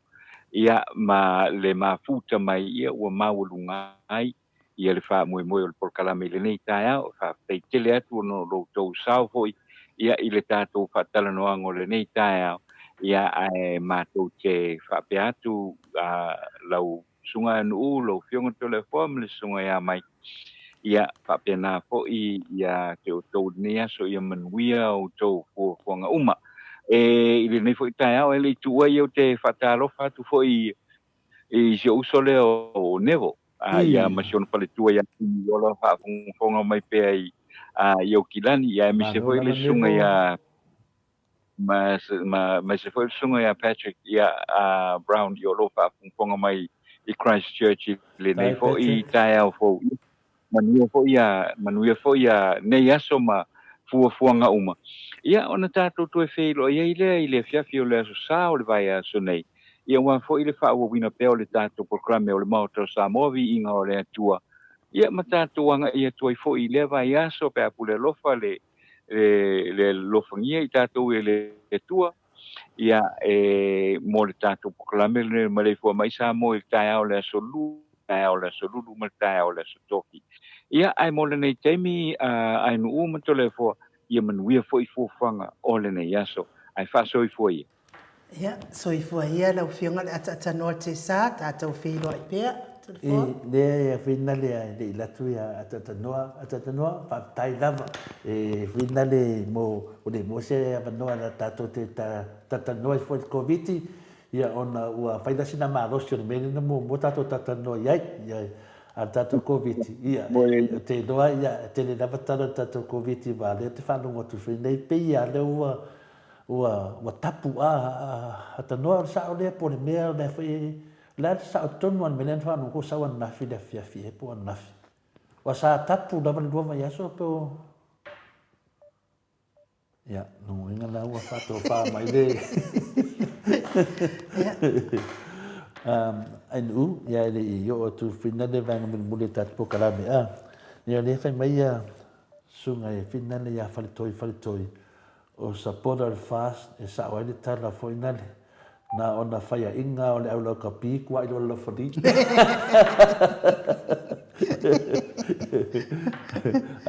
ia ma le mafuta mai ia ua maulunga ai ia le fa moi moi o le porkalame le nei tae o fa feitele atu no lo tou sao foi ia i le tātou whatala no ango le nei tae ia ai mātou te whape atu lau sunga anu lau fionga tole fōm le sunga ia mai ia whape nā foi ia te o tou nea so ia manuia o tou fuanga uma i le nei foi tae au e le tua i o te whatalofa atu foi i se uso le o nevo ia masiona paletua ia ola faafogafoga mai pea i o kilani ia me se foi le suga ia ma se foi le suga ia Patrick ia Brown i o lo faafogafoga mai i Christchurch i le nei foʻi taeao fou manuia foʻi ia nei aso ma fuafuaga uma ia ona tatou toe feiloa ai lea i le afiafi o le aso sā o le vae aso nei ia ua foʻi le faauauina pea o le tatou programe o le maoto Samoa viiga o le atua ia ma tatou agaʻi atu ai foʻi i lea vaiaso pe apule alofa le lofagia i tatou e le atua ia mo le tatou programe ma le ifua mai sa mo i le taeao le aso lulu ma le taeao le aso toki ia ai mo lenei taimi ai nuu ma tolefua ia manuia foʻi fuafuaga o lenei aso ai faasoifua ia ia soifua ia lau fionga le atatanoa te sā tātou whiloa i pea lea ia whina lea le i latu ia atatanoa whaatai lava whina le mo o le mo se avanoa na tātou te tatanoa i fwoi COVID ia ona ua whailasina maarosi o le mene na mo tātou tatanoa iai a tātou COVID ia te noa ia te le lava tana tātou COVID wa lea te whanonga tu whina i pe ia le ua tapu tanoa sa o lea po le mea le fai la sa o tonu an melen fa no ko sa wan nafi le fiafi e po an nafi wa sa tapu da van lua ya so po ya no inga la wa fa to fa mai le ai nu ya le yo tu fina de van mun tat po kala me ya le fai mai ya sunga e fina le ya fa toi o sapora al fast e sa wa le tala fo inale na ona faia inga o le au lau kapi kua ilo lau whani.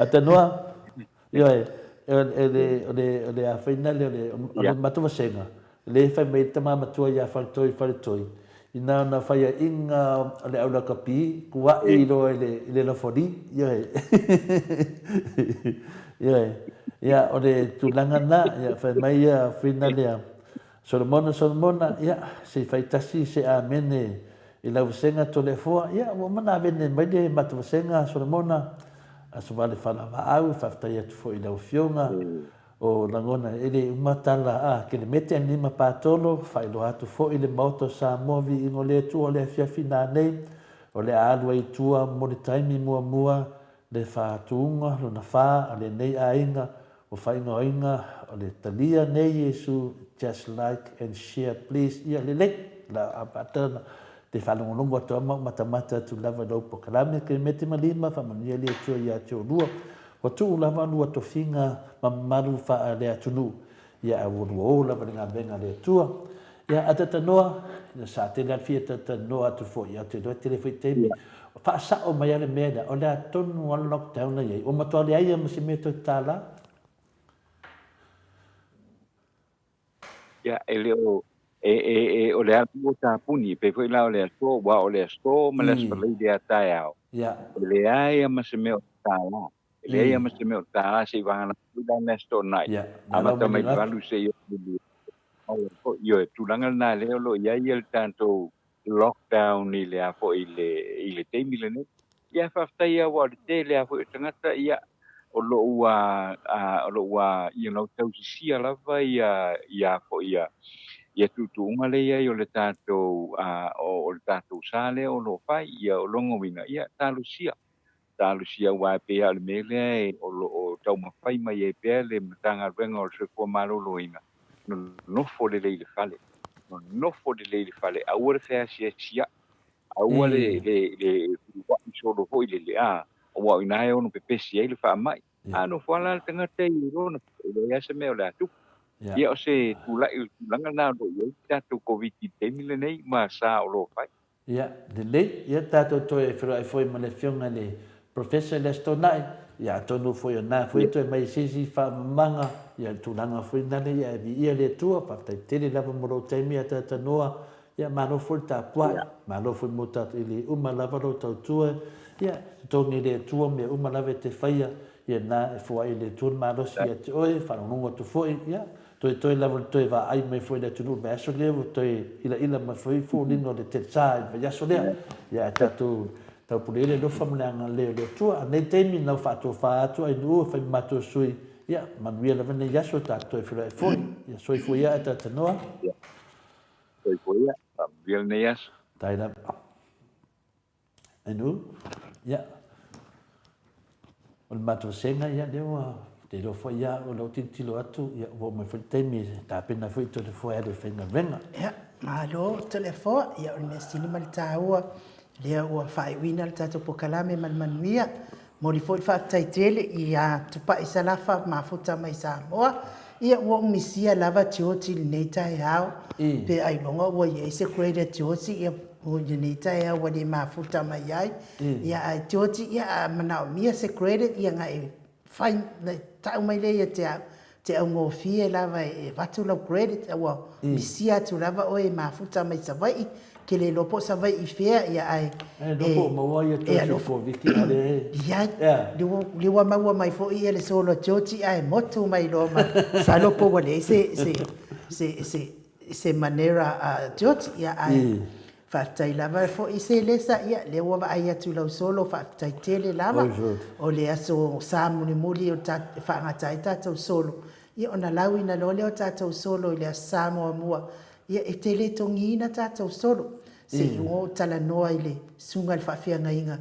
Ata noa, ioi, o le a whainale o le matuwa senga. Le whai mei tama matua ia wharitoi. Ina ona faia inga o le au lau kapi kua ilo le lau whani. Ioi. Ioi. Ia o le tulanga na, ia whai mei a whainale a Solomona, ia, se faitasi se amene i lau senga tole fua, ia, wa mana avene mai le matu senga Solomona, a so vale fala au, faftai atu fo i lau fionga, o langona ele umatala, ke le mete anima patolo, failo atu fo i le mauto sa movi ingo le tu o le fiafina nei, o le alua i tua mo le taimi mua, le whātuunga, luna whā, le nei a inga, o whainga inga, o le talia nei Yesu, just like and share please ia lele la apatana te whanongonongo ato ama matamata tu lava lau po kalame ke mete malima whamania lea tua ia teo lua wa tu lava lua to finga mamaru wha lea tunu ia awuru o lava nga benga lea tua ia atatanoa ia sa te lea fia tatanoa atu fo ia te doa telefoi temi wha sa o mai ale mea o lea tonu an lockdown na iei o matua lea ia masi mea to tala ya eleo o le atu ta puni pe foi la o le sto wa o le sto ma le spele dia taao ya le ai ma se me ta le ai ma se me ta si va na da nesto nai ama ta mai valu se yo tu langa na le lo ya el tanto lockdown ni le a fo ile te milene ya fa sta ya wa te le a fo tangata ya o lo ua tau si ala vai ia fo ia tu unga le ia o le tatou o le tatou sale o lo fai ia o longo wina ia talu sia talu sia wa pe al mele o tau mafai mai e pe le matanga venga o se ko malo loina no fo le fale no fo le fale a ora fe sia a ua le wa so do ho le a wa ina e ono pe pe sia le fa mai a no fo ala tanga te i ro no le ya se me o la tu ia o se tu la langa na do yo ta tu covid te mile nei ma sa o lo fai ia de le ia tato to e fero e foi male fionga le professor le stonai ia tonu foi na foi to mai sisi fa manga ia tu langa foi na le ia vi ia le tua fa te le lava mo te mi ata ta noa ia ma no foi ta pua ma no foi mo ta ile uma lava ro ta tua ia to ni le tua me uma lava te faia ia na e foi le tua ma no sia te oi fa no tu foi ia toi lava toi va ai mai foi le tunu va so le toi ila ma foi fo lino de te sai va ya so le ya tatu tau pulele do famulanga le tua nei temi na fa tu ai no fa mato sui ya manuia la vene ya so toi foi ya so foi ya tatu no toi foi ya bien neas tai la enu ya o mato senga ya dewa te lo foi ya o lo titilo atu ya o me foi temi ta pena foi to le foi de fenga venga ya malo telefo ya o me sini mal taua le o fai wina ta to pokalame mal manuia mo li foi fa tai tele ia tupa isalafa mafuta mai Samoa ia o misia lava tioti nei tai hao pe ai longa o ye se create tioti ia o nei tai hao wa di mafuta mai ai ia ai tioti ia mana mia se create ia ngai fai tau mai le te au ngō fie lava e watu lau credit awa misia tu lava o e mafuta mai savai ke le lopo savai i fea ia ai lopo maua ia tō fo viki ale ia liwa maua mai fo ia le solo tōti ai motu mai loma sa lopo wale se manera tōti ia ai whaftai lava fo i se lesa ia le wawa ai atu lau solo whaftai tele lava o le aso sa muli o whaangatai tātou solo ia ona lau ina lole o tātou solo i le sa moa mua ia e tele tongi ina tātou solo se i o tala noa i le sunga le whawhianga inga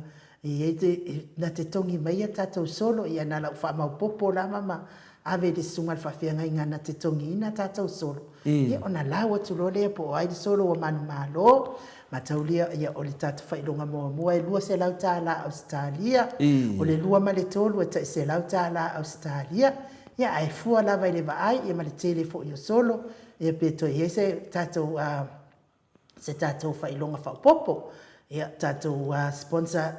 na te tongi mai a tātou solo ia na lau whamau popo lama ma ave le sunga le whawhianga inga na te tongi ina tātou solo ia ona lau atu lole po ai le solo o manu malo mataulia ia o le tatu whailonga mua e lua se lau tāla Australia o le lua ma le tolu e tai se lau tāla Australia ia ai fua lava i le vaai ia ma le tele fo i o solo ia peto i se tātou whailonga whaupopo ia tātou sponsor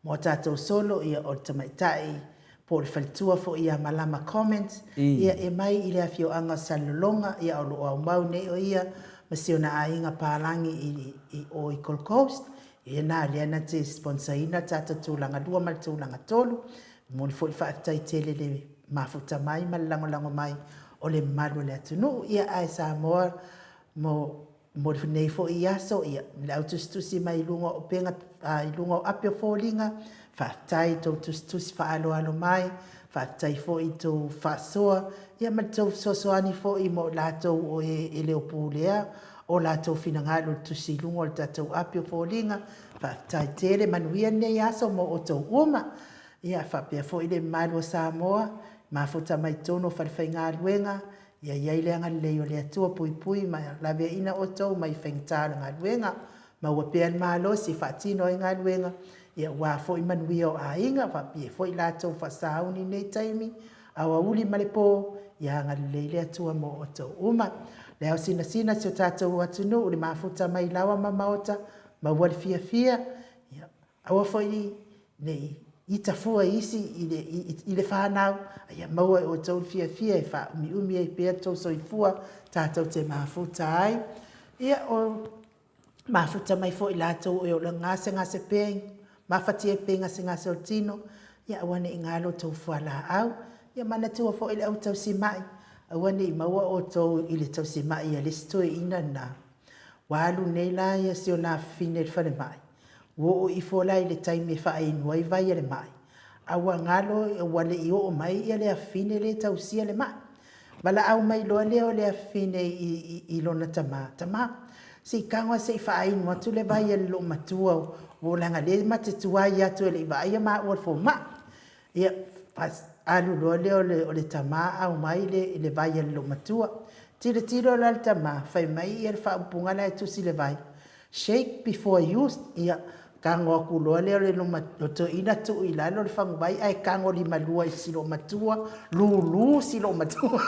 mo tātou solo ia o le tamaitai po le whalitua fo ia malama comments ia e mai i le afio anga salolonga ia o lo au mau nei o ia ma se ona ainga pālangi i o i Gold Coast ia nā lea na te sponsorina tātou tūlanga dua ma le tūlanga tolu mo le fo i whaatai tele le mafuta mai ma le lango mai o le malu le atunu ia ai Samoa mo le nei fo i aso ia le autustusi mai lunga o penga i lunga o apio fōlinga whaatai tau tustusi whaalo mai whaatai fo i tau whaasoa ia ma tau sosoani fo i mo lātou o e leo pūlea o lātou whinangalo tusi lunga o le tātou apio fōlinga whaatai tere manuia nei aso mo o tau uma ia whapea fo i le malu o Samoa mafuta mai tono whalwhai ngā luenga ia iai leanga leo le atua pui ma lawe ina o tau mai whengtara ngā luenga ma ua pea malo si whaatino i ngā luenga ia wā fo i manuia o a inga whapea fo i lātou whasauni nei taimi awa uli malepo ia ngā leile atua mo o tau uma leo sina si o tātou atunu uli mafuta mai lawa ma maota ma wale fia ia awa fo i nei i tafua isi i le whanau, ia maua o tau fia e wha umi e pēr tau soifua, tātou te mafuta ai. Ia o mafuta mai fo i lātou o le ngase pēng, mawhati e pēng ngase o tino, ia awane i ngalo tau fuala au, ia mana tua fo i le au tau si mai, awane i maua o tau i le tau si mai, ia listo e ina na. Walu nei la ia si o na fine le whare mai. Wo i fola i le taimi e whae inuai vai le mai. Awa ngalo e wale i o mai i le afine le tausia le mai. Wala au mai loa leo le afine i lona tama. Si kangwa se i whae inua tu le vai e lo matua o langa le matatua ia tu le va ia ma o fo ma ia pas alu lo le o le tama au mai le vai lo matua tiro la tama fai mai ia fa punga la tu si le vai shake before use ia kango ku lo le no to ina tu ila lo fa vai ai kango li malua i silo matua lulu silo matua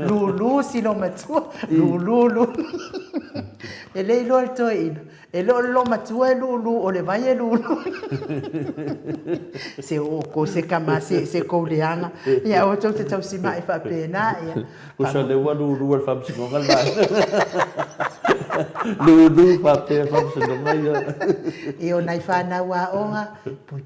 lulu silo matua lulu e le lo to ina e lo matua lulu o le vai lulu se o ko se kama se ko leanga ia o to te tau si mai fa pena ia o sa le wa lulu al fam si ngal ba lulu pa pe fam si ngal e o nai fa na wa onga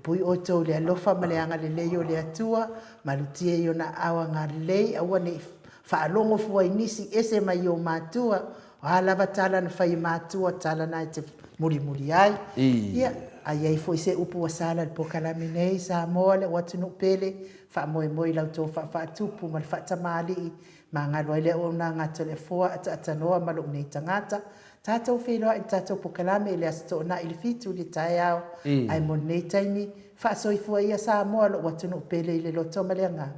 pui o to le lo fa maleanga le yo le atua malutie yo na awa nga le awa ni fa longo fu inisi ese mai yo matua ala batala na fa matua tala na te muri ai ia ai foi se upu sala po kalami nei sa mole watu no pele fa moi la to fa tupu mal fa tamali mangalo ile ona nga telefo atanoa malo nei tangata tato filo e tato po kalami ile asto na il fitu li tayao ai mon nei taimi fa so ifo ia sa mole watu no pele ile lo to male nga